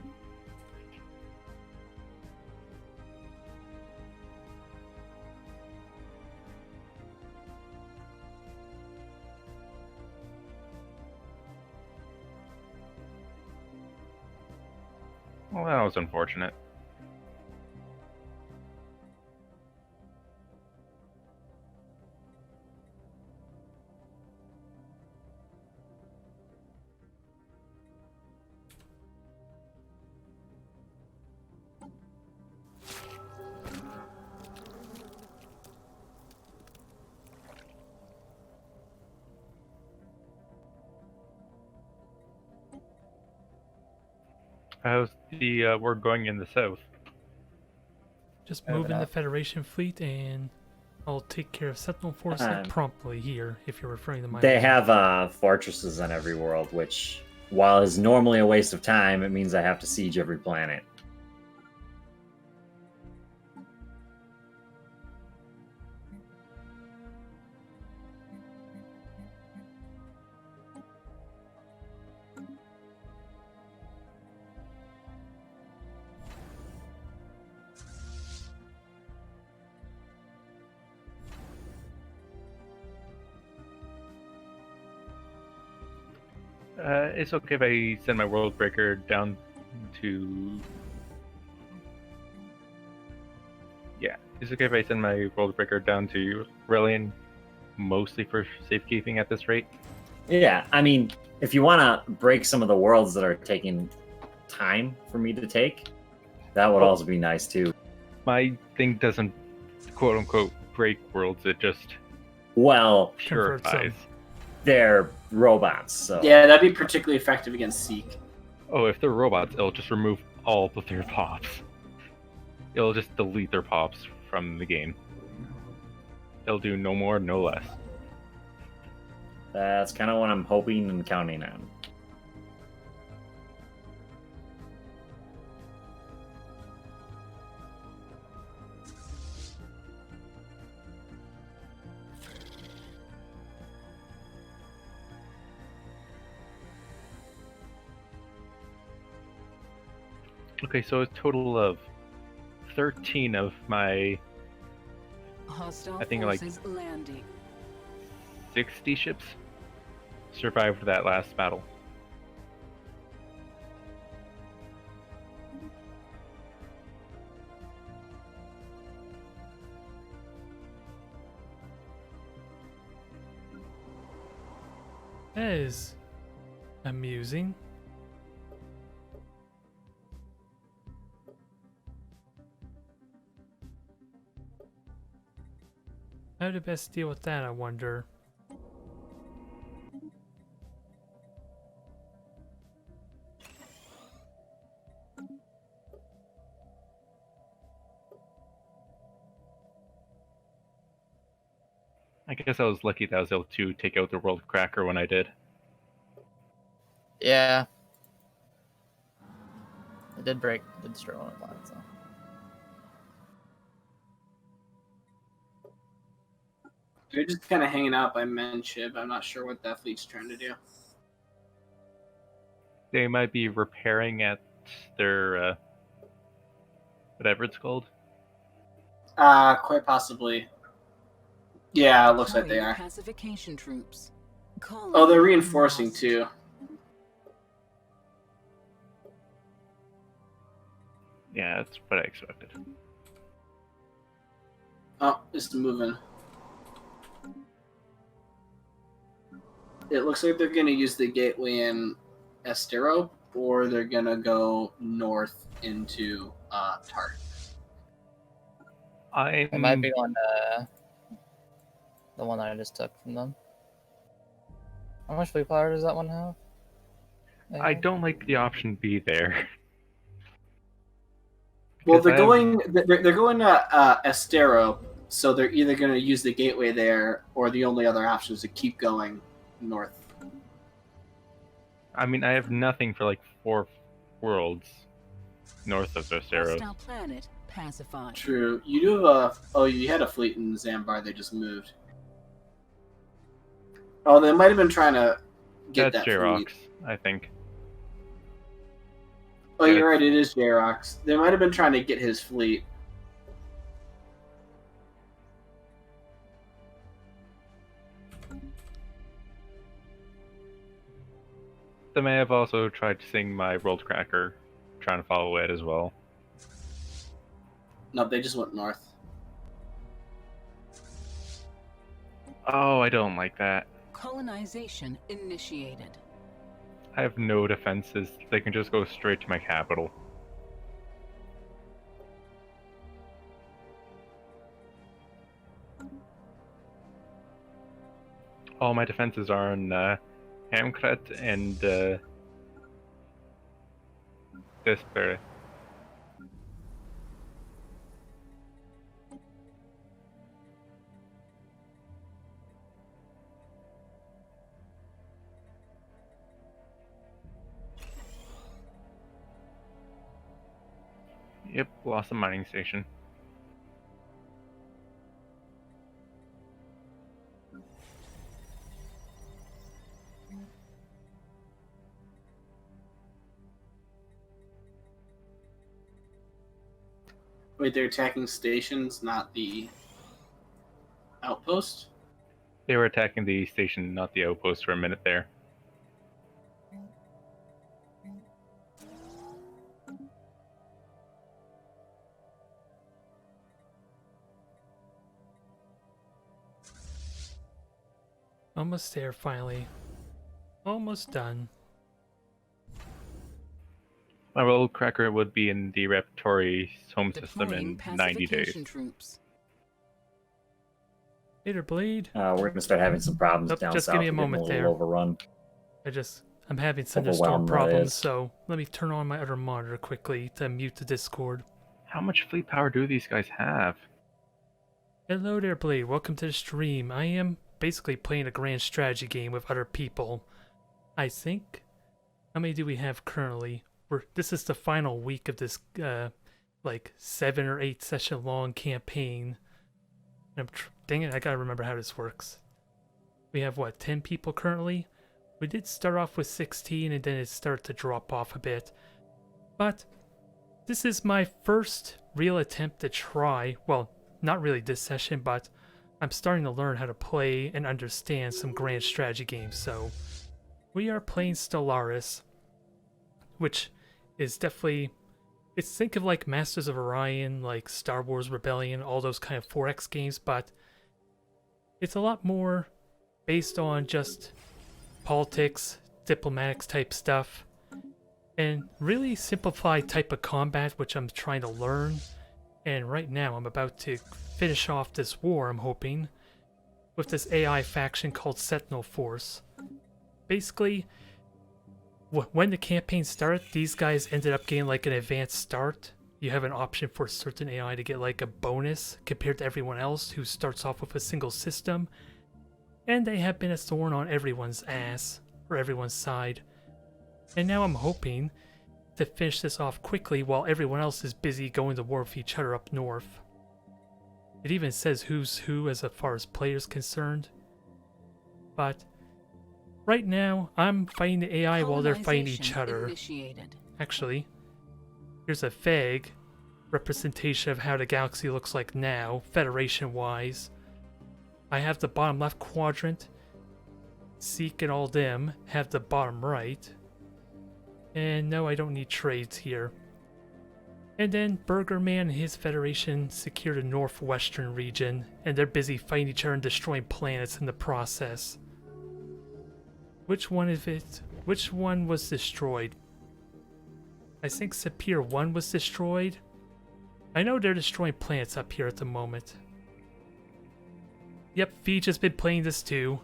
Well, that was unfortunate. How's the word going in the south? Just move in the Federation fleet, and I'll take care of Sentinel Force promptly here, if you're referring to my... They have fortresses on every world, which, while is normally a waste of time, it means I have to siege every planet. It's okay if I send my World Breaker down to... Yeah, it's okay if I send my World Breaker down to Relian, mostly for safekeeping at this rate? Yeah, I mean, if you want to break some of the worlds that are taking time for me to take, that would also be nice too. My thing doesn't quote-unquote break worlds, it just... Well, purifies. They're robots, so... Yeah, that'd be particularly effective against Seek. Oh, if they're robots, it'll just remove all of their pops. It'll just delete their pops from the game. It'll do no more, no less. That's kind of what I'm hoping and counting on. Okay, so a total of 13 of my, Hostile I think like forces landing. 60 ships survived that last battle. That is amusing. How to best deal with that, I wonder. guess I was lucky that I was able to take out the World Cracker when I did. Yeah. It did destroy one of the planets, though. They're just kind of hanging out by Menship. I'm not sure what that fleet's trying to do. They might be repairing at their whatever it's called. Quite possibly. Yeah, it looks like they Calling are. Pacification troops. Oh, they're reinforcing too. Yeah, that's what I expected. Oh, it's moving. It looks like they're going to use the gateway in Estero, or they're going to go north into Tart. It might be on the one that I just took from them. How much fleet power does that one have? I don't like the option B there. Well, Because they're going to Estero, so they're either going to use the gateway there, or the only other option is to keep going north. I mean, I have nothing for like 4 worlds north of Zostero. Hostile planet pacified. True. You do have you had a fleet in Zambar. They just moved. Oh, they might have been trying to get That's that J-Rox, fleet. I think. Oh, you're right. It is J-Rox. They might have been trying to get his fleet. They may have also tried to sing my World Cracker, trying to follow it as well. No, they just went north. Oh, I don't like that. Colonization initiated. I have no defenses. They can just go straight to my capital. All my defenses are on Hamkret and Despair. Yep, lost a mining station. Wait, they're attacking stations, not the outpost? They were attacking the station, not the outpost, for a minute there. Almost there, finally. Almost done. My World Cracker would be in the repertory home system Deploying in 90 days. pacification troops. Later, Blade. We're going to start having some problems Nope, down just south. give me a We're getting moment little there. Overrun. I'm having thunderstorm Overwhelmed, that problems, is. so let me turn on my other monitor quickly to mute the Discord. How much fleet power do these guys have? Hello there, Blade. Welcome to the stream. I am basically playing a grand strategy game with other people. I think. How many do we have currently? This is the final week of this, like 7 or 8 session long campaign. And dang it, I gotta remember how this works. We have what, 10 people currently? We did start off with 16 and then it started to drop off a bit. But this is my first real attempt to try, well, not really this session, but I'm starting to learn how to play and understand some grand strategy games. So we are playing Stellaris, which is definitely, it's think of like Masters of Orion, like Star Wars Rebellion, all those kind of 4X games, but it's a lot more based on just politics, diplomatics type stuff, and really simplified type of combat, which I'm trying to learn. And right now I'm about to finish off this war, I'm hoping, with this AI faction called Sentinel Force. Basically, when the campaign started, these guys ended up getting like an advanced start. You have an option for certain AI to get like a bonus compared to everyone else who starts off with a single system. and they have been a thorn on everyone's ass, or everyone's side. And now I'm hoping to finish this off quickly while everyone else is busy going to war with each other up north. It even says who's who as far as players concerned. But right now, I'm fighting the AI while they're fighting each other. Initiated. Actually, here's a FEG representation of how the galaxy looks like now, Federation-wise. I have the bottom left quadrant. Seek and all them have the bottom right. And no, I don't need trades here. And then Burger Man and his Federation secure the northwestern region, and they're busy fighting each other and destroying planets in the process. Which one was destroyed? I think Sapir 1 was destroyed. I know they're destroying planets up here at the moment. Yep, Feej has been playing this too.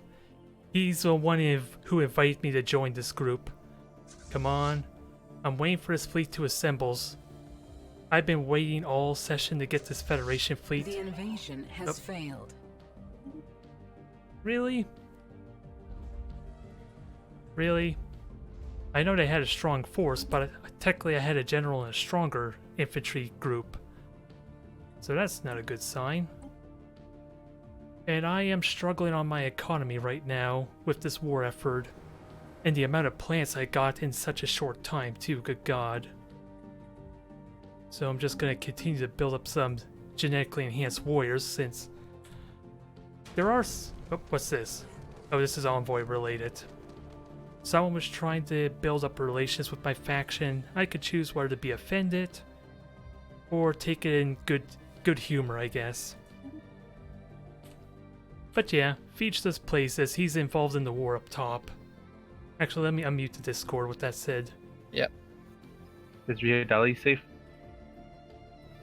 He's the one who invited me to join this group. Come on. I'm waiting for this fleet to assemble. I've been waiting all session to get this Federation fleet. The invasion has failed. Really? Really? I know they had a strong force, but technically I had a general and a stronger infantry group. So that's not a good sign. And I am struggling on my economy right now with this war effort. And the amount of plants I got in such a short time too, good god. So I'm just going to continue to build up some genetically enhanced warriors since there are... Oh, what's this? Oh, this is Envoy related. Someone was trying to build up relations with my faction. I could choose whether to be offended or take it in good humor, I guess. But yeah, Feech does plays this. He's involved in the war up top. Actually, let me unmute the Discord with that said. Yep. Is Riadali safe?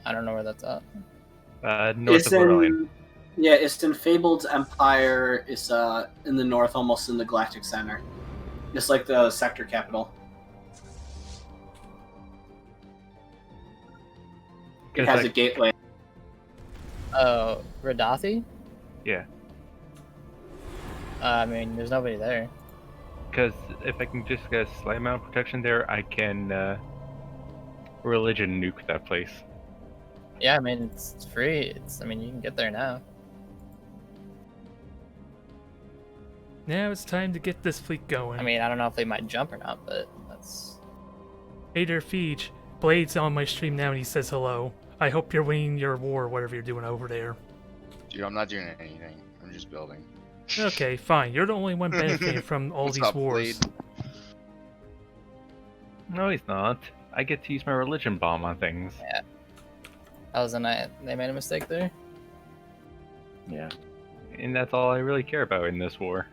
I don't know where that's at. North of Borderline. Yeah, it's in Fabled Empire. It's in the north, almost in the Galactic Center. Just like the sector capital. It has a gateway. Oh, Radathi? Yeah. I mean, there's nobody there. Because if I can just get a slight amount of protection there, I can religion nuke that place. Yeah, I mean, it's free. I mean, you can get there now. Now it's time to get this fleet going. I mean, I don't know if they might jump or not, but that's... Hey there, Feej. Blade's on my stream now and he says hello. I hope you're winning your war, whatever you're doing over there. Dude, I'm not doing anything. I'm just building. Okay, fine. You're the only one benefiting from all these wars. Blade? No, he's not. I get to use my religion bomb on things. Yeah. That was a night. They made a mistake there. Yeah. And that's all I really care about in this war.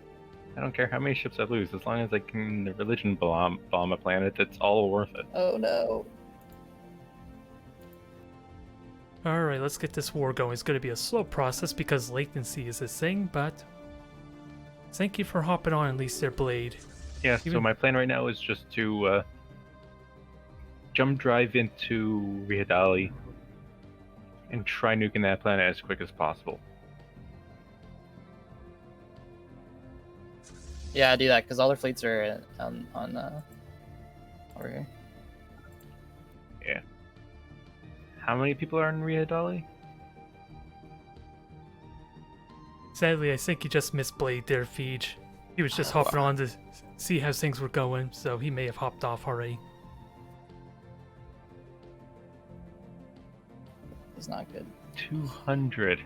I don't care how many ships I lose, as long as I can religion bomb a planet, it's all worth it. Oh no. Alright, let's get this war going. It's going to be a slow process because latency is a thing, but... Thank you for hopping on at least there, Blade. Yeah, so my plan right now is just to jump drive into Riadali and try nuking that planet as quick as possible. Yeah, do that, because all their fleets are on over here. Yeah. How many people are in Riadali? Sadly, I think you just missed Blade there, Feej. He was just hopping on to see how things were going, so he may have hopped off already. It's not good. 200.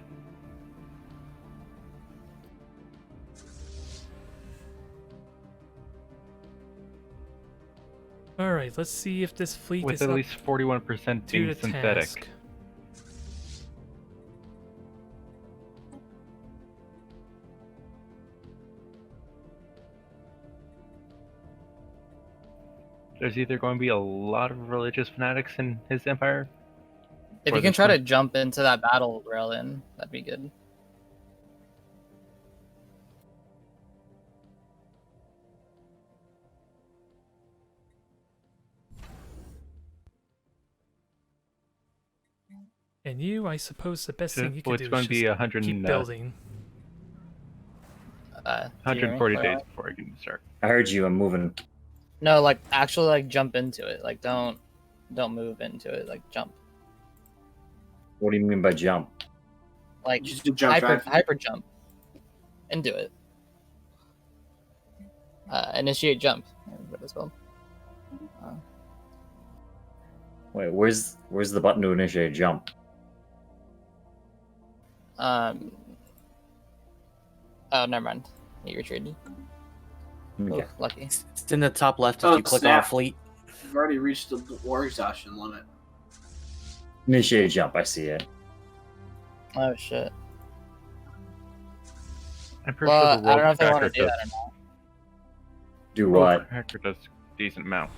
Alright, let's see if this fleet With is at up least 41% to being the synthetic. task. There's either going to be a lot of religious fanatics in his empire. If or you can this try to one. jump into that battle rail in, that'd be good. And you, I suppose the best So thing you can it's do going is to be just 100 keep and, building. Do you hear me? 140 What days am before I can start. I heard you. I'm moving. No, like actually, like jump into it. Like don't move into it. Like jump. What do you mean by jump? Like Just do jump drive. hyper jump into it. Initiate jump. What it's called. Wait, where's the button to initiate jump? Oh, never mind. You retreated. Okay. Oh, lucky. It's in the top left if Oh, you click snap. on fleet. You've already reached the war exhaustion limit. Initiate jump. I see it. Oh shit. I'm pretty Well, sure the I don't know world if they want tracker to do does. that or not. Do World what? tracker does decent amount.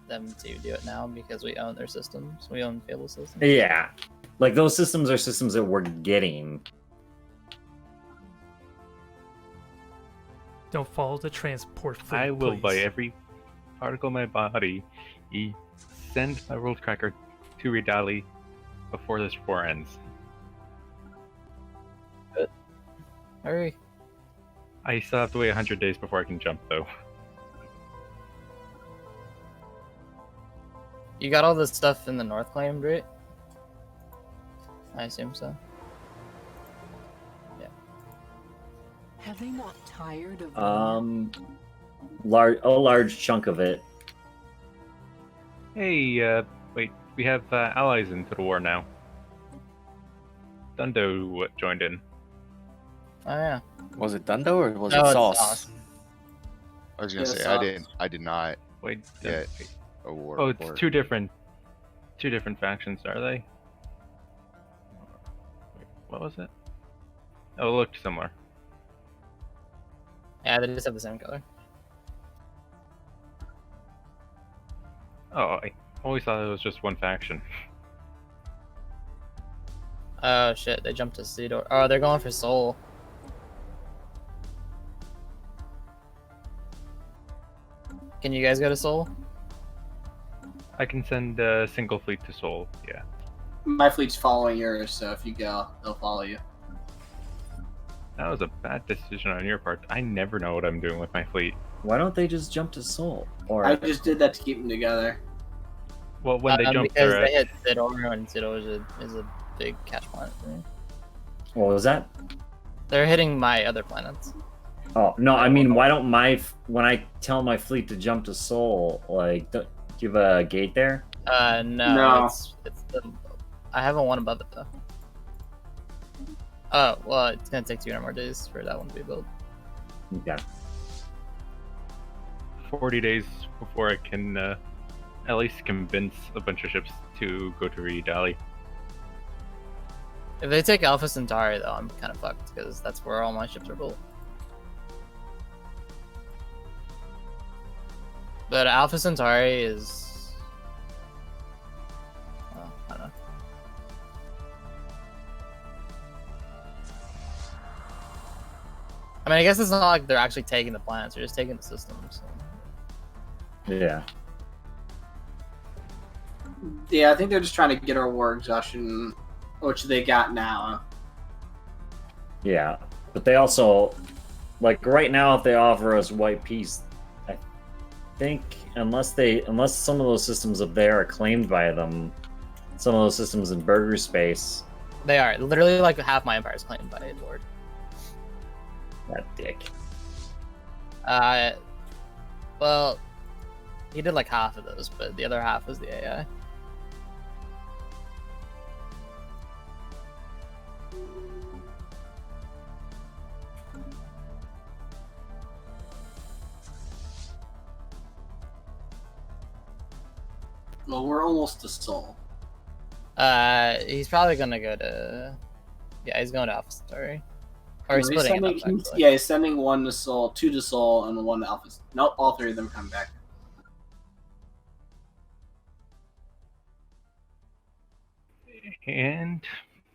Them to do it now because we own their systems. We own Fable systems. Yeah, like those systems are systems that we're getting. Don't follow the transport fleet, I will please. by every particle of my body send my world tracker to Redali before this war ends. Hurry. I still have to wait 100 days before I can jump though. You got all this stuff in the north claimed, right? I assume so. Yeah. Have they not tired of A large chunk of it. Hey, wait, we have allies into the war now. Dundo joined in. Oh yeah. Was it Dundo or was No, it it's Sauce? Sauce. I was gonna Yeah, say so- I did not Wait, get a war oh, report. it's two different factions, are they? Wait, what was it? Oh, it looked similar. Yeah, they just have the same color. Oh, I always thought it was just one faction. Oh shit, they jumped to Cedar. Oh, they're going for Soul. Can you guys go to Soul? I can send a single fleet to Seoul, yeah. My fleet's following yours, so if you go, they'll follow you. That was a bad decision on your part. I never know what I'm doing with my fleet. Why don't they just jump to Seoul? Or I just did that to keep them together. Well, when they jump, because they're they at, hit Sidor, and Sidor is a big catch planet for me. what was that? They're hitting my other planets. Oh no, I mean, why don't when I tell my fleet to jump to Seoul, like, do you have a gate there? No. No. It's the. I haven't one above it though. Oh well, it's gonna take 200 more days for that one to be built. Okay. 40 days before I can at least convince a bunch of ships to go to Redali. If they take Alpha Centauri though, I'm kind of fucked because that's where all my ships are built. But Alpha Centauri is. Oh, I don't know. I mean, I guess it's not like they're actually taking the planets; they're just taking the systems. So. Yeah. Yeah, I think they're just trying to get our war exhaustion, which they got now. Yeah. But they also, like, right now, if they offer us white peace, I think unless some of those systems up there are claimed by them, some of those systems in burger space. They are literally like half my empire is claimed by a lord. That dick. Well, he did like half of those, but the other half was the AI. Well, we're almost to Seoul. He's probably gonna go to. Yeah, he's going to Alpha Centauri. Or he's splitting it up, actually. Yeah, he's sending one to Seoul, two to Seoul, and one to Alpha. Nope, all three of them come back. And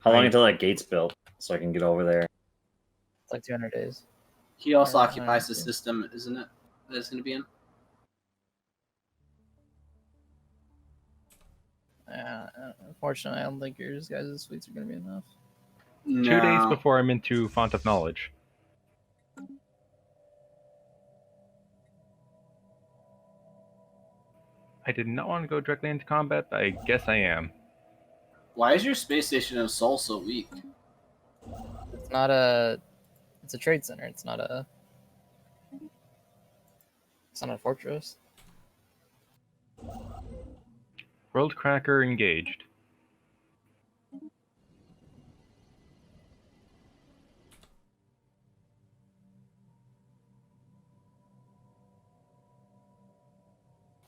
How long until that gate's built so I can get over there? It's like 200 days. He also Or occupies the 150. system, isn't it? That it's going to be in. Unfortunately, I don't think your guys' fleets are gonna be enough. 2 days No. before I'm into Font of Knowledge. I did not want to go directly into combat, but I guess I am. Why is your space station in Seoul so weak? It's not a. It's a trade center. It's not a. It's not a fortress. World Cracker engaged.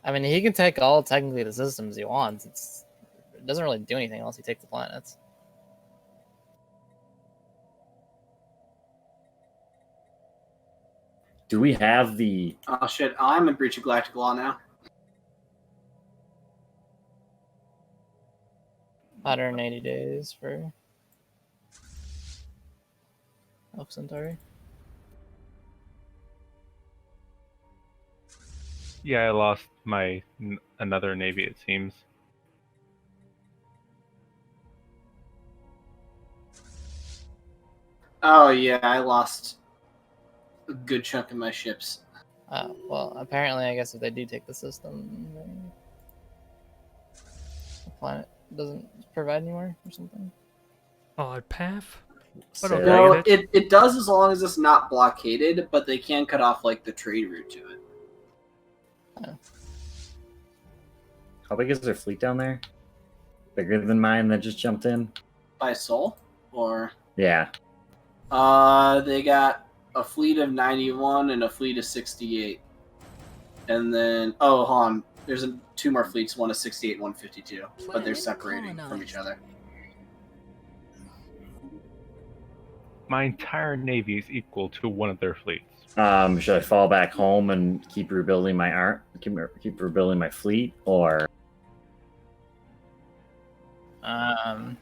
I mean, he can take all technically the systems he wants. It doesn't really do anything unless he takes the planets. Do we have the? Oh shit! I'm in breach of galactic law now. 180 days for Alpha Centauri. Yeah, I lost my another navy, it seems. Oh yeah, I lost a good chunk of my ships. Well, apparently, I guess if they do take the system, then the planet doesn't provide anymore or something. Odd path. Say But I'll that No, read it. it does as long as it's not blockaded, but they can cut off like the trade route to it. How big is their fleet down there? Bigger than mine that just jumped in? By Seoul, or Yeah. they got a fleet of 91 and a fleet of 68, and then hold on, there's two more fleets, one of 68 and 152, but they're separating from each other. My entire navy is equal to one of their fleets. Should I fall back home and keep rebuilding my art? Keep rebuilding my fleet, or I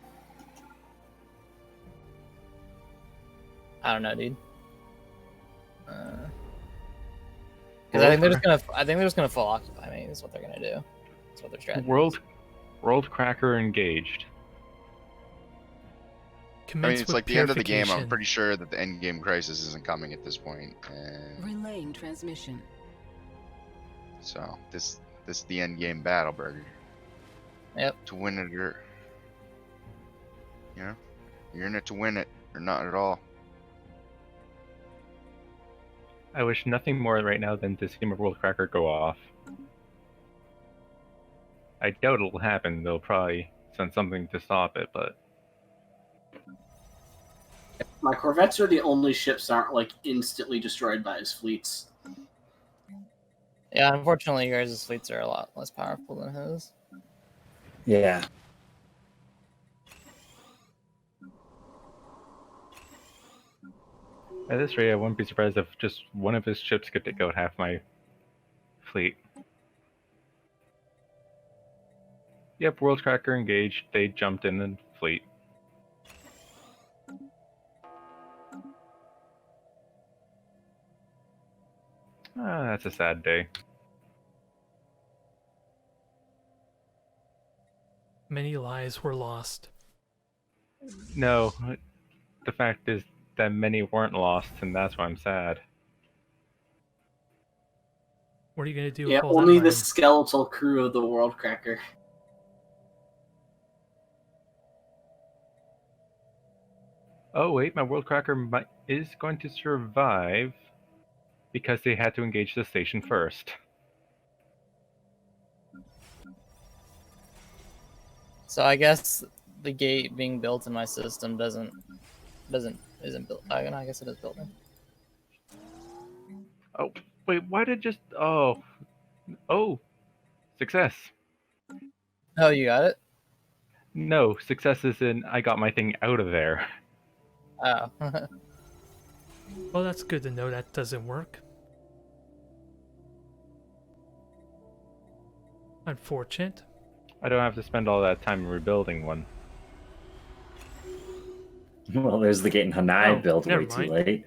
don't know, dude. Because I think they're just gonna full occupy me. That's what they're gonna do. That's what their strategy. World Cracker engaged. I mean, it's like the end of the game. I'm pretty sure that the end game crisis isn't coming at this point. And Relaying transmission. so this is the end game battle, Burger. Yep. To win it, you're in it to win it, or not at all. I wish nothing more right now than to see my World Cracker go off. I doubt it'll happen. They'll probably send something to stop it, but My corvettes are the only ships that aren't like instantly destroyed by his fleets. Yeah, unfortunately, you guys' fleets are a lot less powerful than his. yeah. at this rate, I wouldn't be surprised if just one of his ships could take out half my fleet. Yep, World Cracker engaged. They jumped in the fleet. That's a sad day. Many lives were lost. No, the fact is that many weren't lost, and that's why I'm sad. What are you gonna do? Yeah, with all only that the money? skeletal crew of the World Cracker. Oh wait, my World Cracker is going to survive because they had to engage the station first. So I guess the gate being built in my system isn't built. I guess it is built in. Oh wait, why did just success. Oh, you got it? No, success is in I got my thing out of there. Oh. Well, that's good to know that doesn't work. Unfortunate. I don't have to spend all that time rebuilding one. Well, there's the gate in Hanai Oh, built never way too mind. late.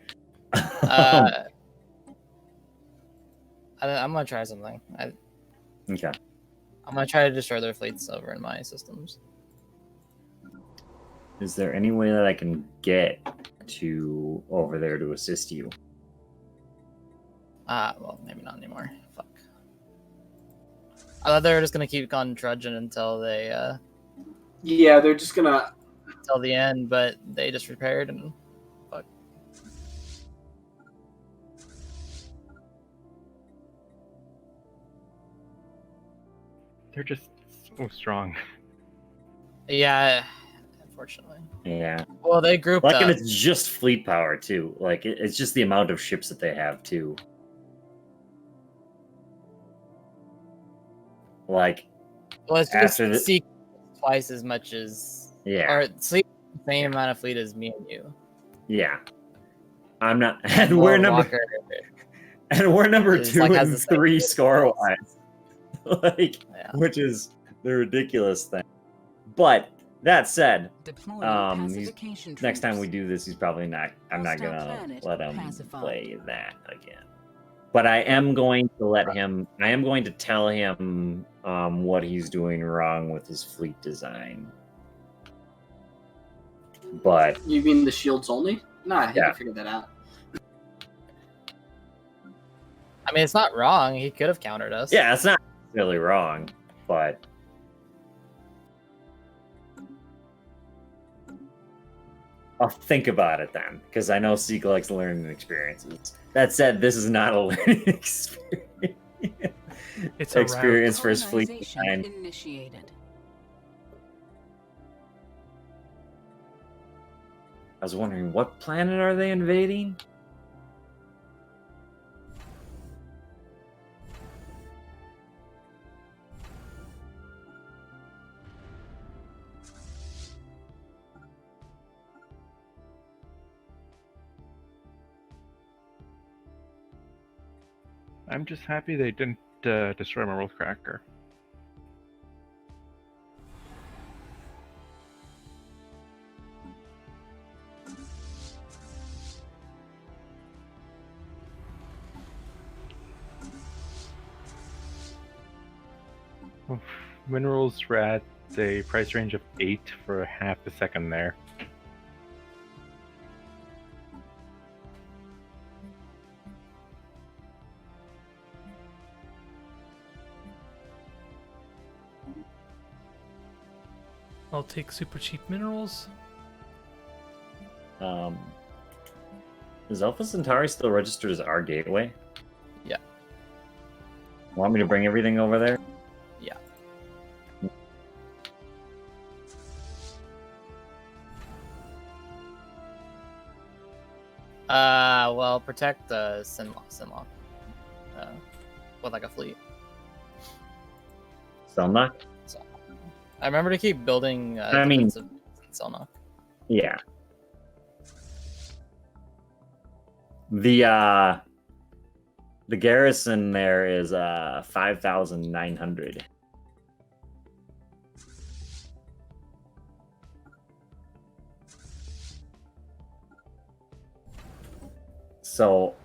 I'm gonna try something. Okay. I'm gonna try to destroy their fleets over in my systems. Is there any way that I can get to over there to assist you? Well, maybe not anymore. Fuck. I thought they were just gonna keep on trudging until they, Yeah, they're just gonna. until the end, but they just repaired and fuck. They're just so strong. Yeah, unfortunately. Yeah. Well, they grouped Like, up. and it's just fleet power too. Like, it's just the amount of ships that they have too. Like, Well, it's just after the- Seek twice as much as, yeah, or Seek the same amount of fleet as me and you. yeah. I'm not, and Lord we're number, Walker and we're number is, 2 like, has and the same 3 fleet as score us. wise, like, Yeah. which is the ridiculous thing. But that said, Deploying he's, pacification next time we troops. do this, he's probably not. I'm not Hostile gonna planet let him pacified. play that again. But I am going to let him. I am going to tell him what he's doing wrong with his fleet design. But You mean the shields only? Nah, he Yeah. can figure that out. I mean, it's not wrong. He could have countered us. yeah, it's not really wrong. But I'll think about it then, because I know Seek likes learning experiences. That said, this is not a learning experience. It's a experience for his fleet Colonization design. initiated. I was wondering, what planet are they invading? I'm just happy they didn't destroy my world cracker. Oof. Minerals were at a price range of 8 for half a second there. I'll take super cheap minerals. Is Alpha Centauri still registered as our gateway? Yeah. Want me to bring everything over there? Yeah. Well, protect the Sinlock. With like a fleet. Selnok? So, I remember to keep building. I mean- defensive Selnok. Yeah. The garrison there is 5,900. So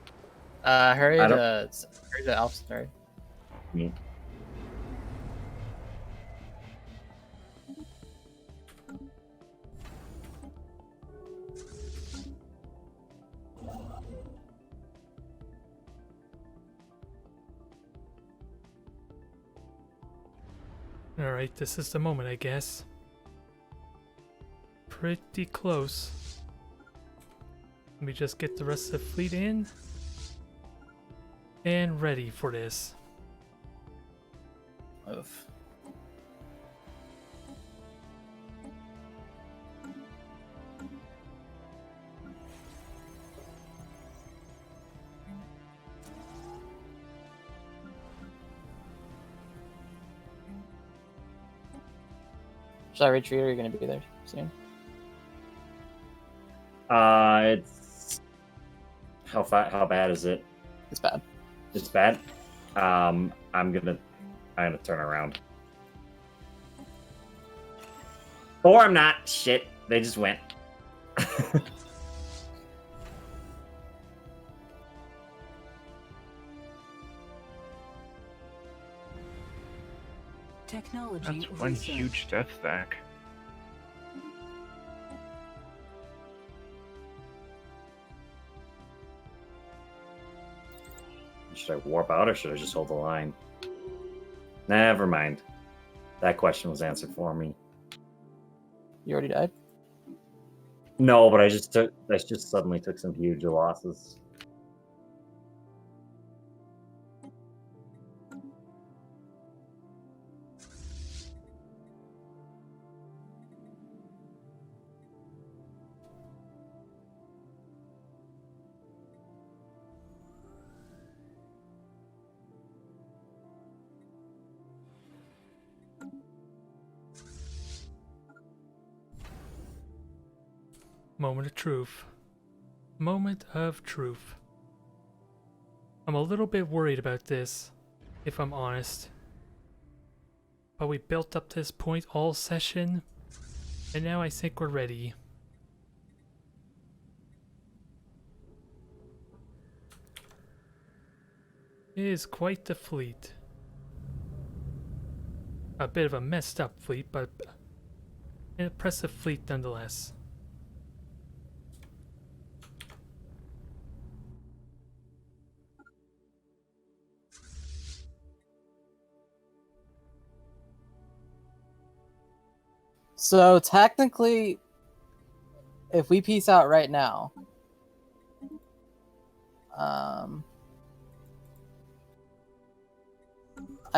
Hurry I to Alpha Centauri. me. Alright, this is the moment, I guess. Pretty close. Let me just get the rest of the fleet in. And ready for this. Oof. Should I retreat, or are you going to be there soon? It's how bad is it? It's bad. It's bad. I'm gonna turn around. Or I'm not. Shit, they just went. Technology That's one research. huge death stack. Should I warp out or should I just hold the line? Never mind. That question was answered for me. You already died? No, but I just suddenly took some huge losses. Moment of truth. Moment of truth. I'm a little bit worried about this, if I'm honest. But we built up to this point all session, and now I think we're ready. It is quite the fleet. A bit of a messed up fleet, but an impressive fleet nonetheless. So technically, if we peace out right now, I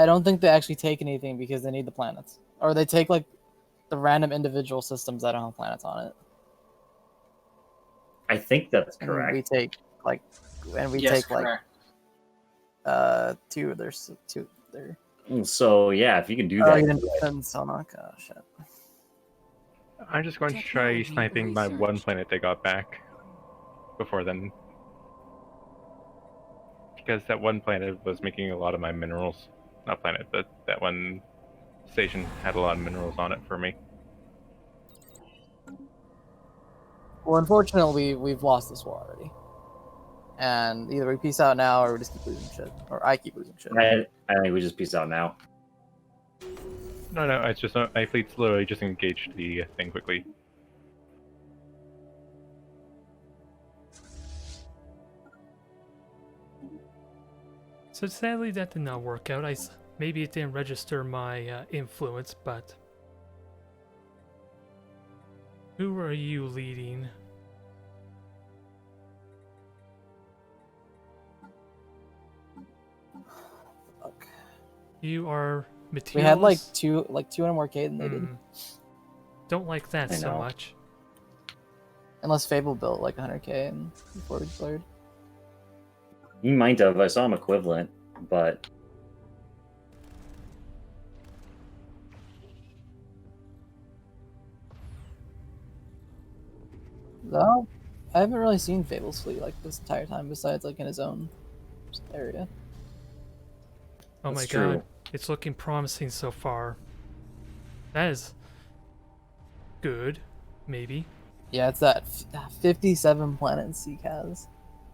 don't think they actually take anything because they need the planets, or they take like the random individual systems that don't have planets on it. I think that's And correct. we take like, Yes, take like correct. There's two there. So yeah, if you can do Oh, that, you didn't sell knock. Oh shit. I'm just going to try Technology sniping my one research. planet they got back before then. Because that one planet was making a lot of my minerals. Not planet, but that one station had a lot of minerals on it for me. Well, unfortunately, we've lost this war already. And either we peace out now, or we just keep losing shit. Or I keep losing shit. I think we just peace out now. No, it's just my fleet's literally just engaged the thing quickly. So sadly that did not work out. Maybe it didn't register my influence, but... Who are you leading? Fuck. You are materials? We had like 200 more K than they did. Don't like that I so know. much. Unless Fable built like 100K and before we declared. He might have. I saw him equivalent, but No, I haven't really seen Fable's fleet like this entire time, besides like in his own area. Oh my That's god, true. it's looking promising so far. That is good, maybe. Yeah, it's that 57 planet Seek has.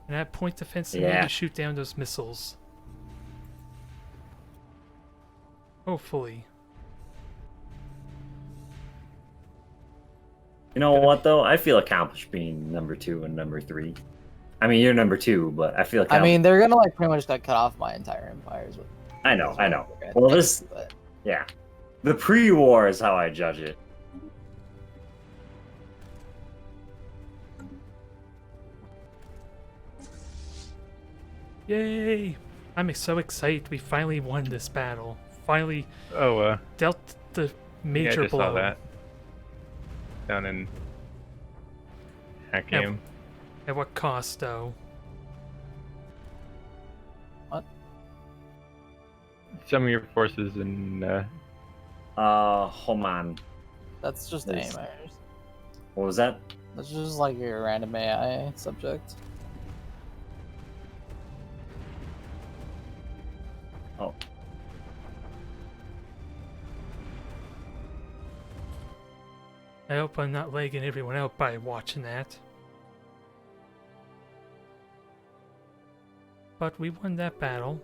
And at point defense to Yeah. maybe shoot down those missiles. Hopefully. you know what though? I feel accomplished being number 2 and number 3. I mean, you're number 2, but I feel I accomplished. mean, they're gonna like pretty much cut off my entire empires. I know. Okay, Well, this, but yeah, the pre-war is how I judge it. Yay! I'm so excited we finally won this battle. Finally Oh, dealt the yeah, I major just blow. saw that. Down in Hakim. At what cost, though? Some of your forces in Homan. that's just Yes. AIMers. What was that? That's just like your random AI subject. Oh, I hope I'm not lagging everyone out by watching that. But we won that battle,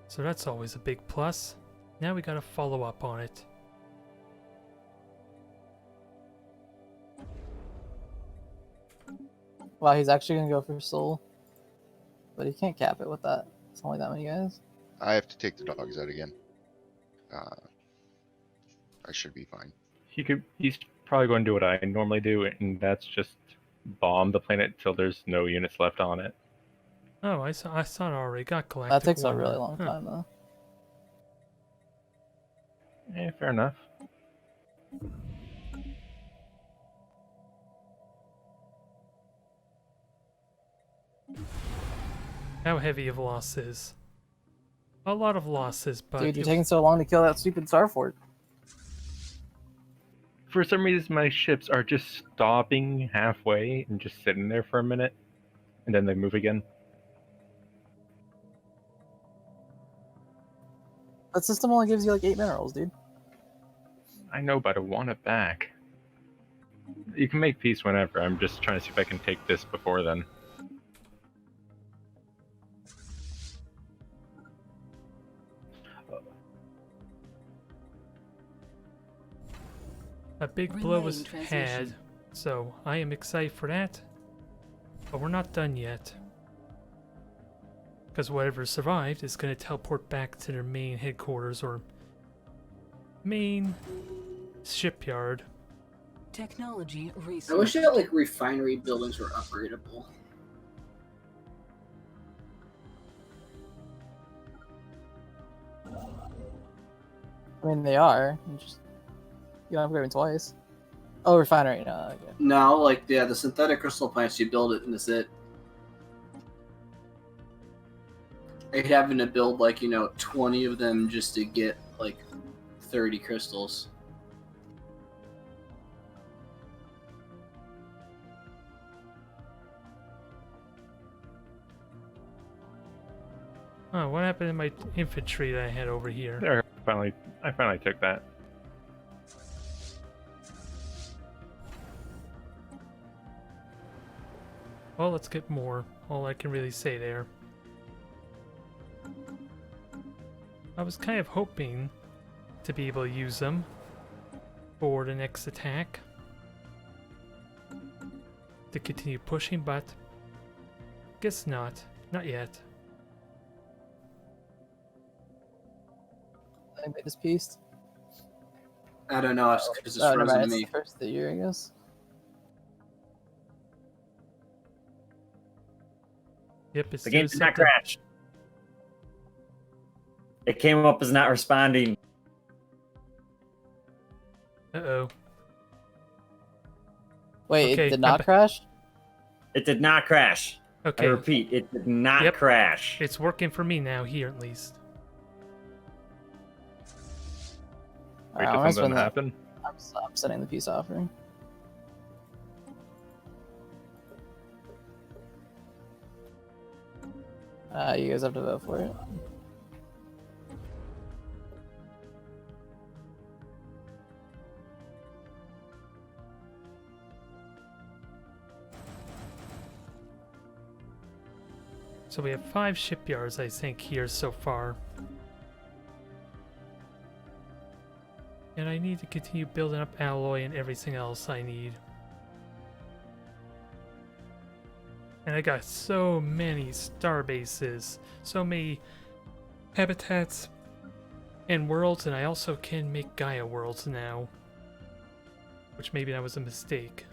so that's always a big plus. Now we gotta follow up on it. Wow, he's actually gonna go for Soul, but he can't cap it with that. It's only that many guys. I have to take the dogs out again. I should be fine. He's probably going to do what I normally do, and that's just bomb the planet till there's no units left on it. Oh, I saw it already got galactic. That takes a Wonder. really long Huh. time though. Fair enough. How heavy of losses? A lot of losses, but Dude, you're taking so long to kill that stupid star fort. For some reason, my ships are just stopping halfway and just sitting there for a minute, and then they move again. That system only gives you like 8 minerals, dude. I know, but I want it back. You can make peace whenever. I'm just trying to see if I can take this before then. a big blow was Relaying had, transmission. so I am excited for that. But we're not done yet. Because whatever survived is going to teleport back to their main headquarters or main shipyard. Technology I research. wish that like refinery buildings were upgradable. I mean, they are. You don't upgrade them twice. Oh, refinery. No, okay. No, like yeah, the synthetic crystal plants, you build it and that's it. Like having to build like 20 of them just to get like 30 crystals. Oh, what happened to my infantry that I had over here? There, I finally took that. Well, let's get more. All I can really say there. I was kind of hoping to be able to use them for the next attack to continue pushing, but guess not. Not yet. They made this piece. I don't know, it's because it's Oh, never frozen mind. to It's me. the first of the year, I guess. Yep, it's The game doing did not something. crash. It came up as not responding. Uh-oh. Wait, Okay, it did I'm not ba- crash? It did not crash. I Okay, repeat, it did not Yep. crash. it's working for me now here at least. Wait Alright, till I'm gonna something spend that. happen. I'm sending the peace offering. You guys have to vote for it. So we have 5 shipyards, I think, here so far. And I need to continue building up alloy and everything else I need. And I got so many star bases, so many habitats and worlds, and I also can make Gaia worlds now. Which maybe that was a mistake.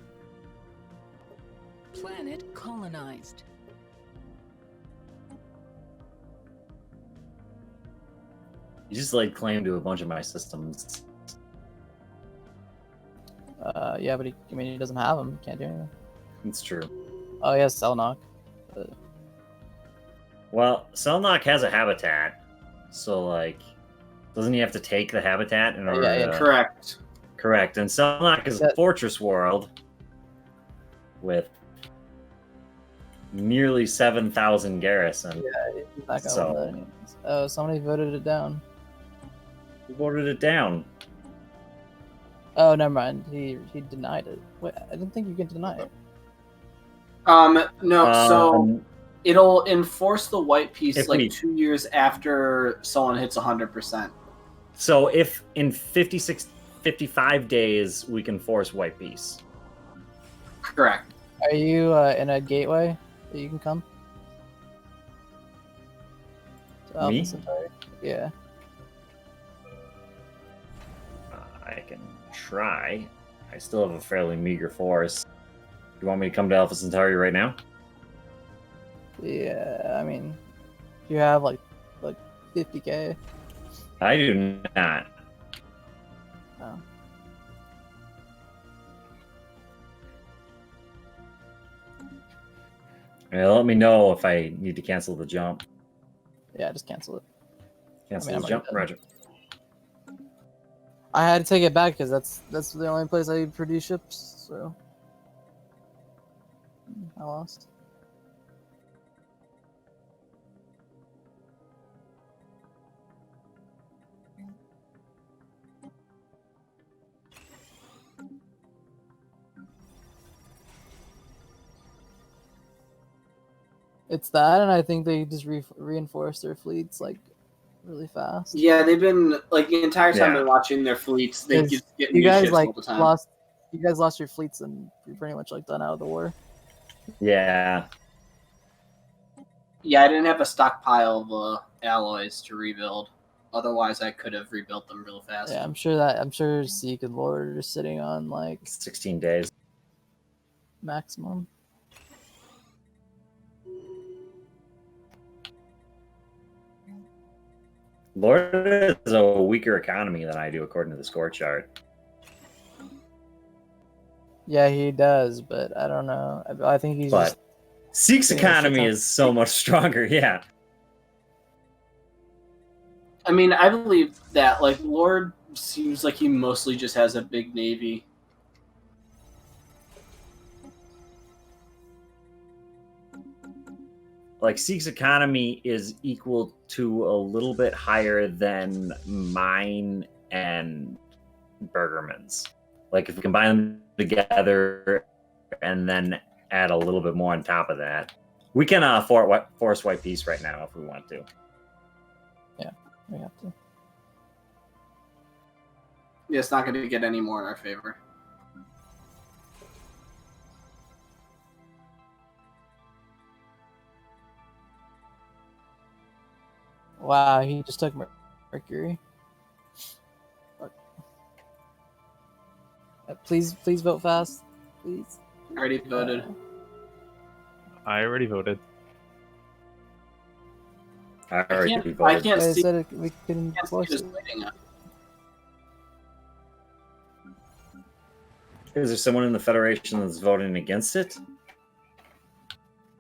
Planet colonized. You just laid claim to a bunch of my systems. Yeah, but he doesn't have them. Can't do anything. It's true. Oh, he has cell knock. Well, Selnock has a habitat, so like, doesn't he have to take the habitat in order yeah. to... Correct. Correct. And Selnock is a fortress world with nearly 7,000 garrison. Yeah, he's not gonna So- win that anyways. Oh, somebody voted it down. Who voted it down? Oh, never mind. He denied it. Wait, I didn't think you could deny it. No, so Um, it'll enforce the white piece If like we- 2 years after someone hits 100%. So if in 55 days we can force white peace. Correct. Are you in a gateway that you can come? Me? Centauri. Yeah. I can try. I still have a fairly meager force. You want me to come to Alpha Centauri right now? Yeah, I mean, you have like 50k. I do not. Oh. Let me know if I need to cancel the jump. Yeah, just cancel it. Cancel I'm the already jump, done. Roger. I had to take it back because that's the only place I produce ships, so I lost. It's that, and I think they just reinforce their fleets like really fast. Yeah, they've been like the entire time Yeah. they're watching their fleets. They 'Cause just get you new guys ships like all the time. you guys lost your fleets, and you're pretty much like done out of the war. Yeah. Yeah, I didn't have a stockpile of alloys to rebuild. Otherwise, I could have rebuilt them real fast. Yeah, I'm sure Zeke and Lord are sitting on like 16 days. maximum. Lord has a weaker economy than I do, according to the score chart. Yeah, he does, but I don't know. I think he's But just Zeke's getting a shit economy ton- is so much stronger. Yeah. I mean, I believe that like Lord seems like he mostly just has a big navy. Like Zeke's economy is equal to a little bit higher than mine and Bergerman's. Like if we combine them together and then add a little bit more on top of that, we can force white peace right now if we want to. Yeah, we have to. Yeah, it's not going to get any more in our favor. Wow, he just took Mercury. Fuck. Please vote fast, please. Already voted. I already voted. I already I voted. can't I see. said we couldn't Can't see force this it. lighting up. Is there someone in the Federation that's voting against it?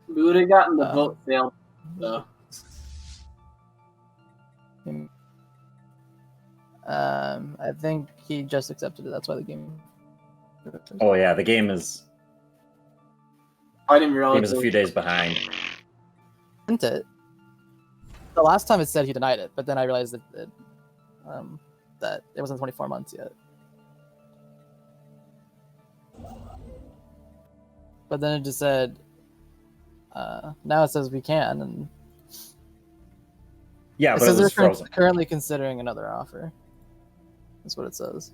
We would have gotten the vote failed though. I think he just accepted it. That's why the game. Oh yeah, the game is I didn't realize a few days behind. Sent it. The last time it said he denied it, but then I realized that that it wasn't 24 months yet. But then it just said now it says we can, and Yeah, it but says it was they're frozen. currently considering another offer. That's what it says.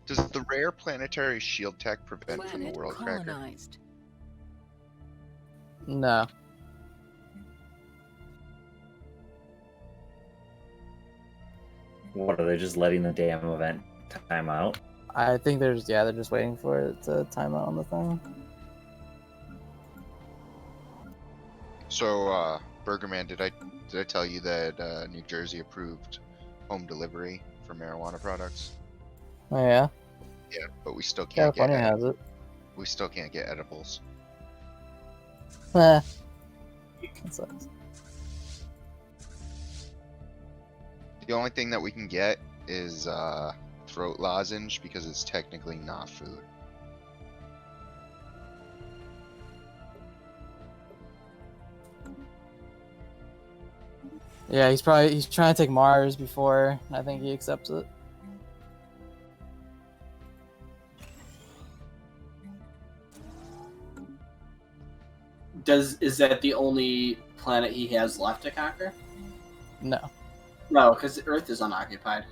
Does the rare planetary shield tech prevent from the Planet world cracker? colonized. No. What are they just letting the damn event time out? I think they're just waiting for it to time out on the thing. So, Burgerman, did I tell you that New Jersey approved home delivery for marijuana products? Oh yeah, Yeah, but we still can't California get has it. we still can't get edibles. That sucks. The only thing that we can get is throat lozenge because it's technically not food. Yeah, he's trying to take Mars before I think he accepts it. is that the only planet he has left to conquer? No. No, because Earth is unoccupied.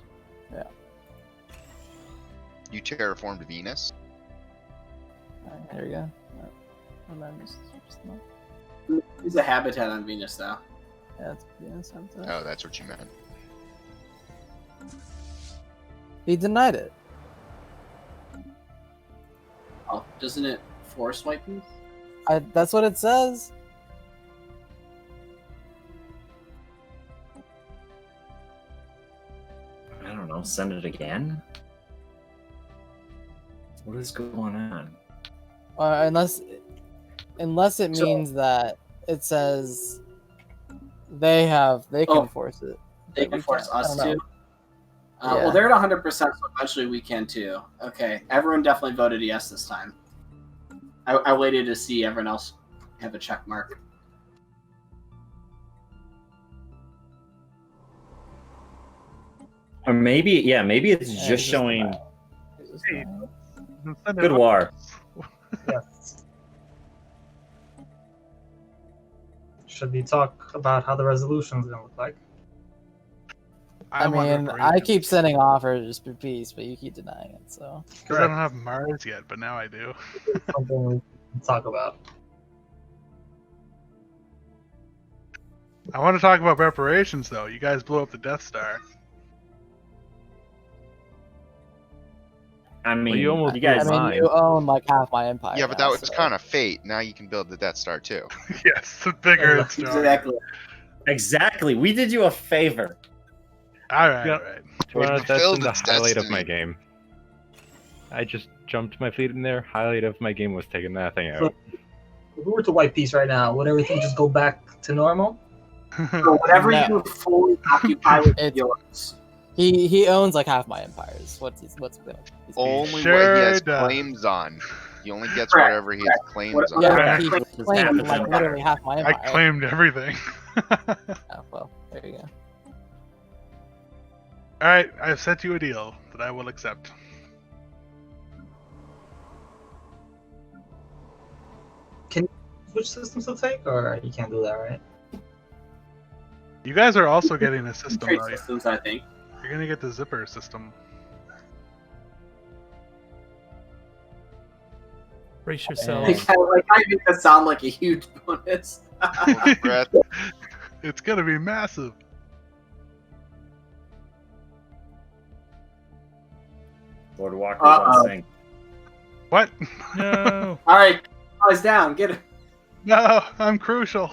You terraformed Venus? Alright, there we go. No. And then just no. There's a habitat on Venus, though. Yeah, it's Venus. Oh, that's what you meant. He denied it. Oh, doesn't it force wipe you? That's what it says. I don't know. Send it again. What is going on? Unless it means that it says they can force it. They can force us I don't to. know. Well, they're at 100%, so eventually we can too. Okay, everyone definitely voted yes this time. I waited to see everyone else have a check mark. Or maybe it's just showing. Good war. Yes. Should we talk about how the resolution's gonna look like? I mean, I keep sending offers for peace, but you keep denying it. So. Because I don't have Mars yet, but now I do. Something we can talk about. I want to talk about reparations, though. You guys blew up the Death Star. I mean, you guys. You own like half my empire. Yeah, but that was kind of fate. Now you can build the Death Star too. Yes, the bigger and stronger. Exactly. We did you a favor. All right, Yep. all right. To be honest, that's fulfilled been the its highlight of destiny. my game. I just jumped my fleet in there. Highlight of my game was taking that thing So, out. if we were to wipe peace right now, would everything just go back to normal? So whatever No. you fully occupy with It's- yours. He owns like half my empires. What's Only what Sure he has does. claims on. He only gets Correct, whatever he has correct. claims on. Yeah, Yeah, he Half claimed his like empire. literally half my I empire. claimed everything. Oh, well, there you go. All right, I've sent you a deal that I will accept. Which systems to take, or you can't do that, right? You guys are also getting a system, Trade though. systems, I think. You're gonna get the zipper system. Brace I yourselves. kind of like I make that sound like a huge bonus. Breath. It's gonna be massive. Lord Walker's on Uh-oh. sync. What? No. All right, eyes down. Get it. No, I'm crucial.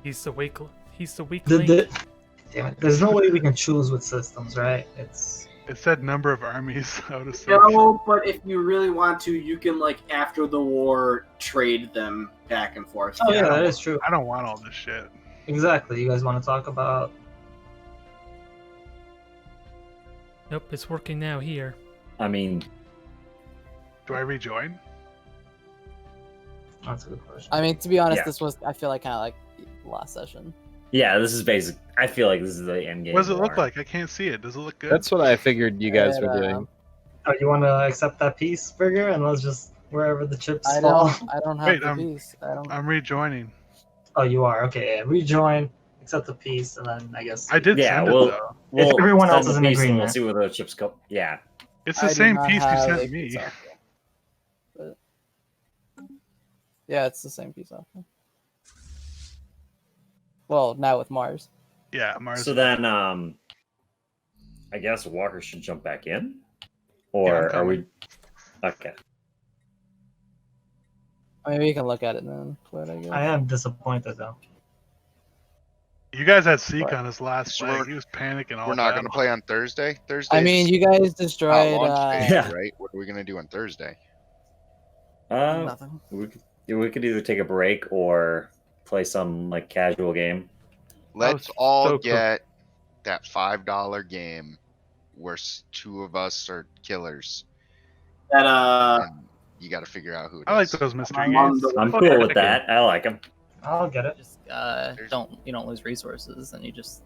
He's the weak. He's the weak The- link. the- Damn it. There's no way we can choose with systems, right? It's It said number of armies out of search. No, but if you really want to, you can like after the war trade them back and forth. oh yeah, that is true. I don't want all this shit. Exactly. You guys want to talk about? Nope, it's working now here. I mean, Do I rejoin? That's a good question. I mean, to be honest, Yeah. this was I feel like kind of like the last session. yeah, this is basic. I feel like this is the end game. What does it look war. like? I can't see it. Does it look good? That's what I figured you guys were Yeah. doing. Oh, you want to accept that piece, Burger, and let's just wherever the chips I fall. don't have Wait, the piece. I don't. I'm rejoining. Oh, you are okay. Yeah. Rejoin, accept the piece, and then I guess I did Yeah, send it well- though. Well, everyone send else the is in piece and agreement. We'll see where the chips go. Yeah. It's the I do same not piece you have sent a me. peace offer. But yeah, it's the same piece offer. Well, now with Mars. Yeah, Mars. So then, I guess Walker should jump back in, Yeah, or I'm are we? Okay. I mean, we can look at it then. But I guess. I am disappointed though. You guys had Seek on his last So leg. we're- He was panicking all We're not going to battle. play on Thursday. Thursday. I mean, you guys destroyed. launch day, Yeah. right? What are we going to do on Thursday? Nothing. We could either take a break or play some like casual game. Let's was all so cool. get that $5 game where two of us are killers. That And you got to figure out who it I like is. those mystery I'm on games. the- I'm cool with that. I like them. I'll get it. Just you don't lose resources, and you just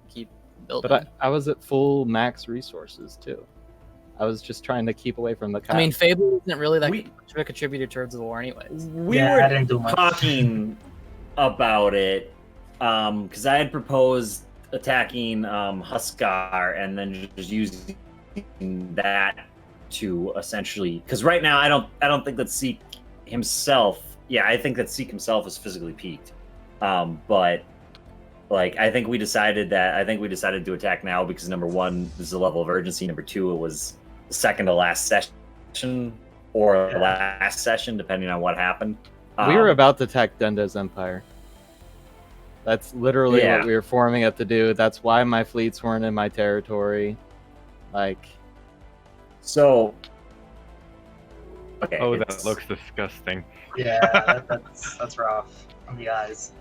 keep building. But I was at full max resources too. I was just trying to keep away from the cops. I mean, Fable isn't really that We- much of a contributor towards the war, anyways. We Yeah, I were didn't do much. talking about it because I had proposed attacking Huskar and then just using that to essentially, because right now I don't think that Seek himself. Yeah, I think that Seek himself is physically peaked, but like I think we decided to attack now because number one, there's a level of urgency. Number two, it was the second to last session or the last session, depending on what happened. We were about to attack Dendo's Empire. That's literally what we were forming up to do. That's why my fleets weren't in my territory. Like, so. Okay. Oh, that looks disgusting. Yeah, that's rough on the eyes.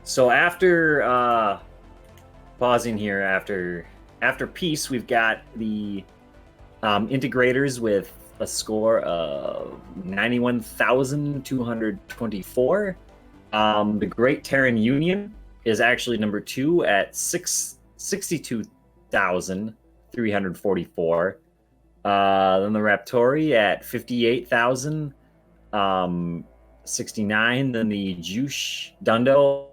So after pausing here, after peace, we've got the integrators with a score of 91,224. The Great Terran Union is actually number 2 at 62,344. Then the Raptori at 58,069. Then the Jush Dundo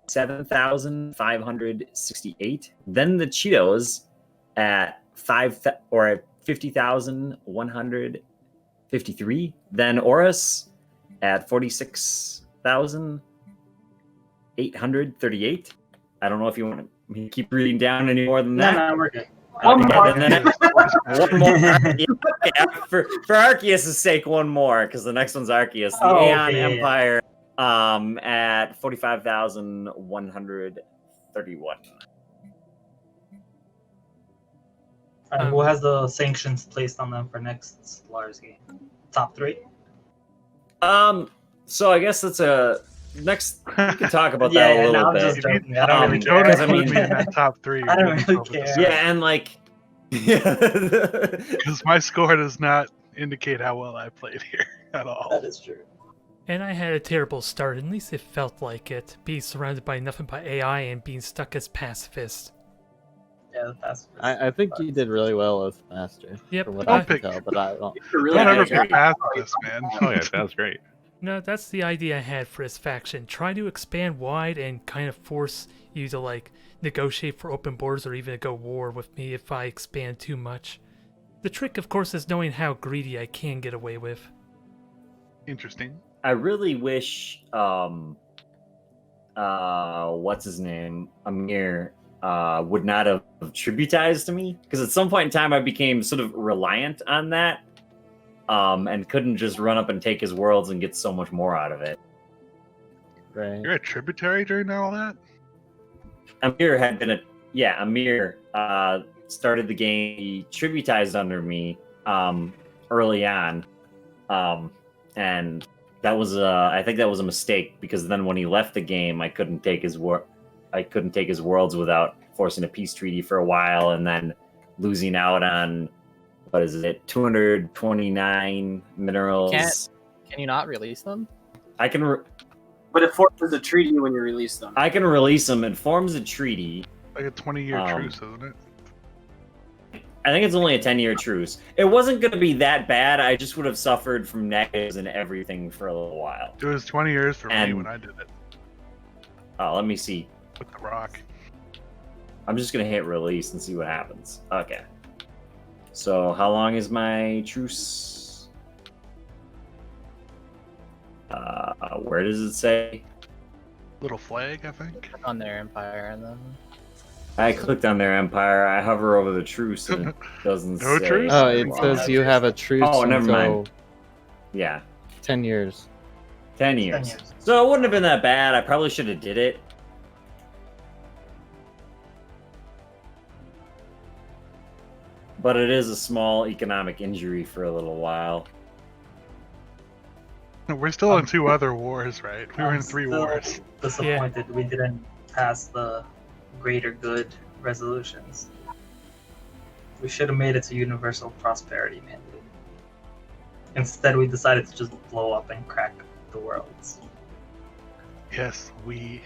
7,568. Then the Cheetos at 50,153. Then Horus at 46,838. I don't know if you want me to keep reading down any more than that. No, we're good. One more for Arceus' sake, one more, because the next one's Arceus. The Aeon Empire at 45,131. And who has the sanctions placed on them for next Stellaris game? Top 3? So I guess that's a next. We can talk about that a little bit. Just joking. I Don't don't really care. include me in that top 3. I don't really care. Yeah, and like, because my score does not indicate how well I played here at all. That is true. And I had a terrible start, at least it felt like it, being surrounded by nothing but AI and being stuck as pacifist. Yeah, the pacifist. I think you did really well as Master. Yep. From what Don't I can pick- tell, but I don't. Really Don't ever good pick job. pacifist, man. Oh yeah, that was great. No, that's the idea I had for this faction. Try to expand wide and kind of force you to, like, negotiate for open borders or even go war with me if I expand too much. The trick, of course, is knowing how greedy I can get away with. Interesting. I really wish what's his name, Amir, would not have tributized to me, because at some point in time I became sort of reliant on that, and couldn't just run up and take his worlds and get so much more out of it. Right. You're a tributary during all that? Amir had been Amir started the game. He tributized under me early on, and that was I think that was a mistake, because then when he left the game, I couldn't take his worlds without forcing a peace treaty for a while, and then losing out on 229 minerals. Can you not release them? I can. But it forces a treaty when you release them. I can release them. It forms a treaty. Like a 20-year truce, isn't it? I think it's only a 10-year truce. It wasn't going to be that bad. I just would have suffered from negatives and everything for a little while. It was 20 years for me And- when I did it Let me see. with the rock. I'm just going to hit release and see what happens. Okay. So how long is my truce? Where does it say? Little flag, I think. On their empire, and then I clicked on their empire. I hover over the truce and it doesn't No say. truce? Oh, it says you have a truce Oh, never until mind. Yeah. 10 years. 10 years. 10 years. So it wouldn't have been that bad. I probably should have did it. But it is a small economic injury for a little while. We're still in 2 other wars, right? We were in 3 still wars. disappointed we didn't pass the greater good resolutions. We should have made it to universal prosperity mandate. Instead, we decided to just blow up and crack the worlds. Yes, we.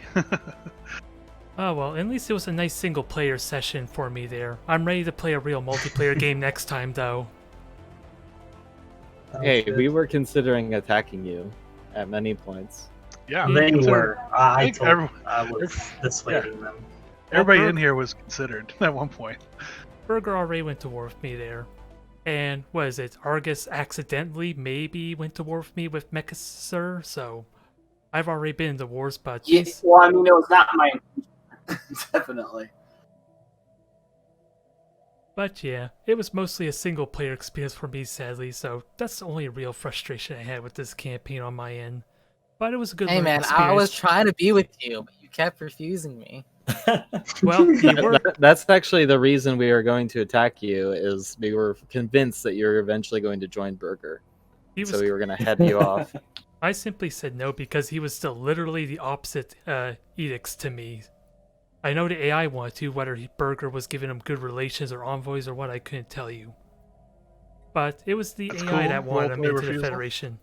Oh well, at least it was a nice single player session for me there. I'm ready to play a real multiplayer game next time though. Hey, good. we were considering attacking you at many points. Yeah, They consider- were. I think told. everyone- I was dissuading them. Everybody Well, in here was considered at one point. Burger already went to war with me there. And what is it? Argus accidentally maybe went to war with me with Mechasur, so I've already been in the wars, but Yeah, well, I mean, it was not my intention. Definitely. But yeah, it was mostly a single player experience for me, sadly, so that's the only real frustration I had with this campaign on my end. But it was a good Hey learning man, experience. I was trying to be with you, but you kept refusing me. Well, you were. That's actually the reason we were going to attack you, is we were convinced that you were eventually going to join Burger. He So was, we were going to head you off. I simply said no because he was still literally the opposite edicts to me. I know the AI wanted to, whether Burger was giving him good relations or envoys or what, I couldn't tell you. But it was the That's AI cool. that wanted him Roleplay into the refusal? Federation.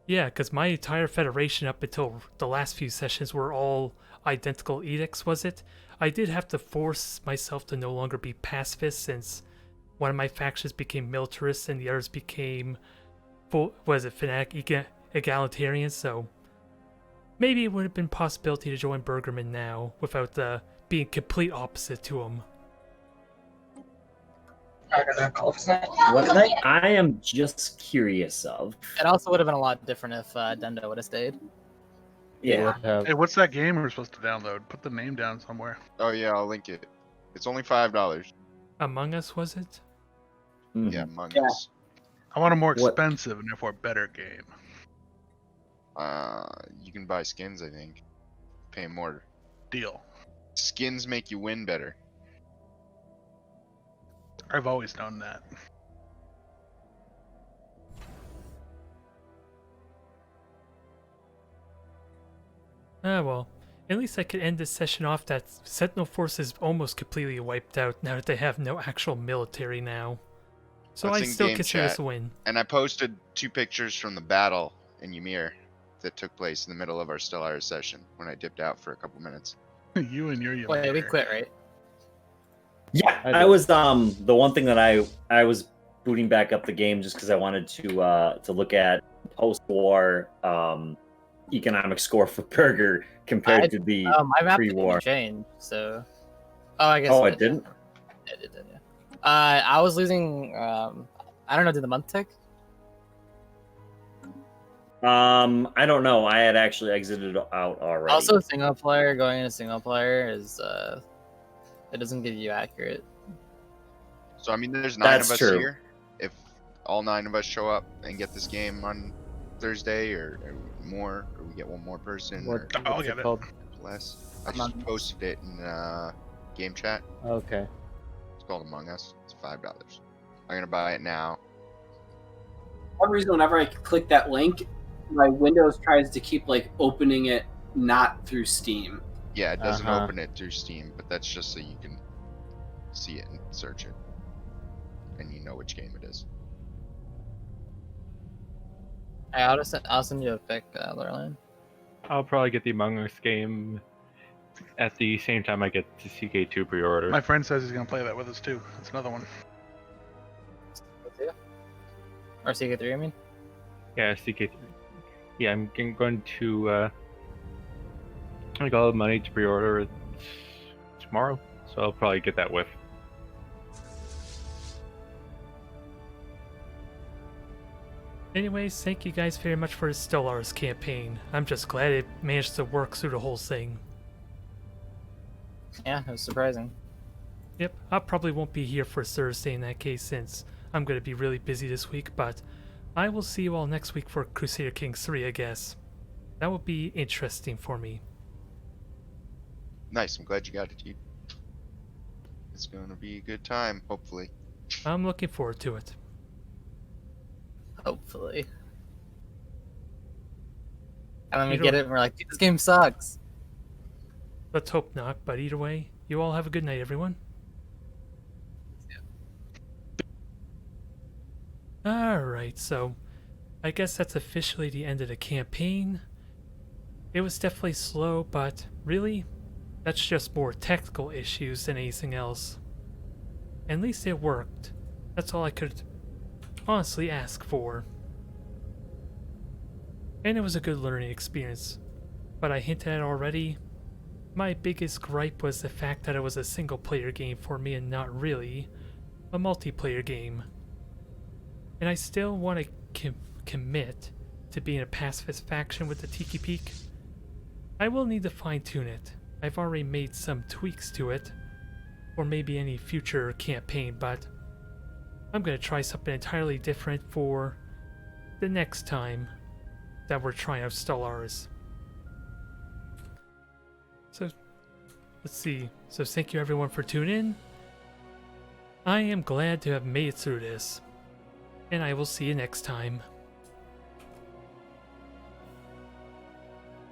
Yeah, because my entire Federation up until the last few sessions were all identical edicts, was it? I did have to force myself to no longer be pacifist since one of my factions became militarists and the others became, fanatic egalitarians, so maybe it would have been a possibility to join Bergerman now without being complete opposite to him. I got a call for that. What I am just curious of. It also would have been a lot different if Dendo would have stayed. Yeah. Hey, what's that game we're supposed to download? Put the name down somewhere. Oh yeah, I'll link it. It's only $5. Among Us, was it? Mhm. Yeah, Among Yeah. Us. I want a more What- expensive and therefore better game. You can buy skins, I think. Pay more. Deal. Skins make you win better. I've always known that. Ah well, at least I could end this session off that Sentinel Force is almost completely wiped out now that they have no actual military now. So That's I in still game consider this chat. a win. And I posted 2 pictures from the battle in Ymir that took place in the middle of our Stellaris session when I dipped out for a couple minutes. You and your Wait, we quit, right? Yeah, I I did. was the one thing that I was booting back up the game just because I wanted to look at post-war economic score for Burger compared to the My map pre-war. didn't change, so. Oh, I guess. Oh, it didn't. It did, yeah. I was losing. I don't know. Did the month tick? I don't know. I had actually exited out already. Also, single player going into single player is it doesn't give you accurate. So I mean, there's 9 That's of us true. here. If all 9 of us show up and get this game on Thursday or more, or we get one more person What, or I'll what's get it it. called? less, I Among just Us. posted it in game chat. Okay. It's called Among Us. It's $5. I'm gonna buy it now. For some reason, whenever I click that link, my Windows tries to keep like opening it not through Steam. Yeah, it doesn't Uh-huh. open it through Steam, but that's just so you can see it and search it, and you know which game it is. Hey, I'll send you a pic, Lurline. I'll probably get the Among Us game at the same time I get the CK2 pre-order. My friend says he's gonna play that with us too. That's another one. Or CK3, I mean. Yeah, CK3. Yeah, I'm going to I got all the money to pre-order it tomorrow, so I'll probably get that with. Anyways, thank you guys very much for the Stellaris campaign. I'm just glad it managed to work through the whole thing. Yeah, it was surprising. Yep, I probably won't be here for Thursday in that case since I'm going to be really busy this week, but I will see you all next week for Crusader Kings 3, I guess. That will be interesting for me. Nice. I'm glad you got it, dude. It's gonna be a good time, hopefully. I'm looking forward to it. Hopefully. And then we You get don't- it and we're like, dude, this game sucks. Let's hope not, but either way, you all have a good night, everyone. Alright, so I guess that's officially the end of the campaign. It was definitely slow, but really, That's just more technical issues than anything else. At least it worked. That's all I could honestly ask for. And it was a good learning experience. But I hinted at already, my biggest gripe was the fact that it was a single player game for me and not really a multiplayer game. And I still want to commit to being a pacifist faction with the Tiki Peak. I will need to fine tune it. I've already made some tweaks to it, or maybe any future campaign, but I'm going to try something entirely different for the next time that we're trying out Stellaris. So, let's see. So thank you everyone for tuning in. I am glad to have made it through this, and I will see you next time.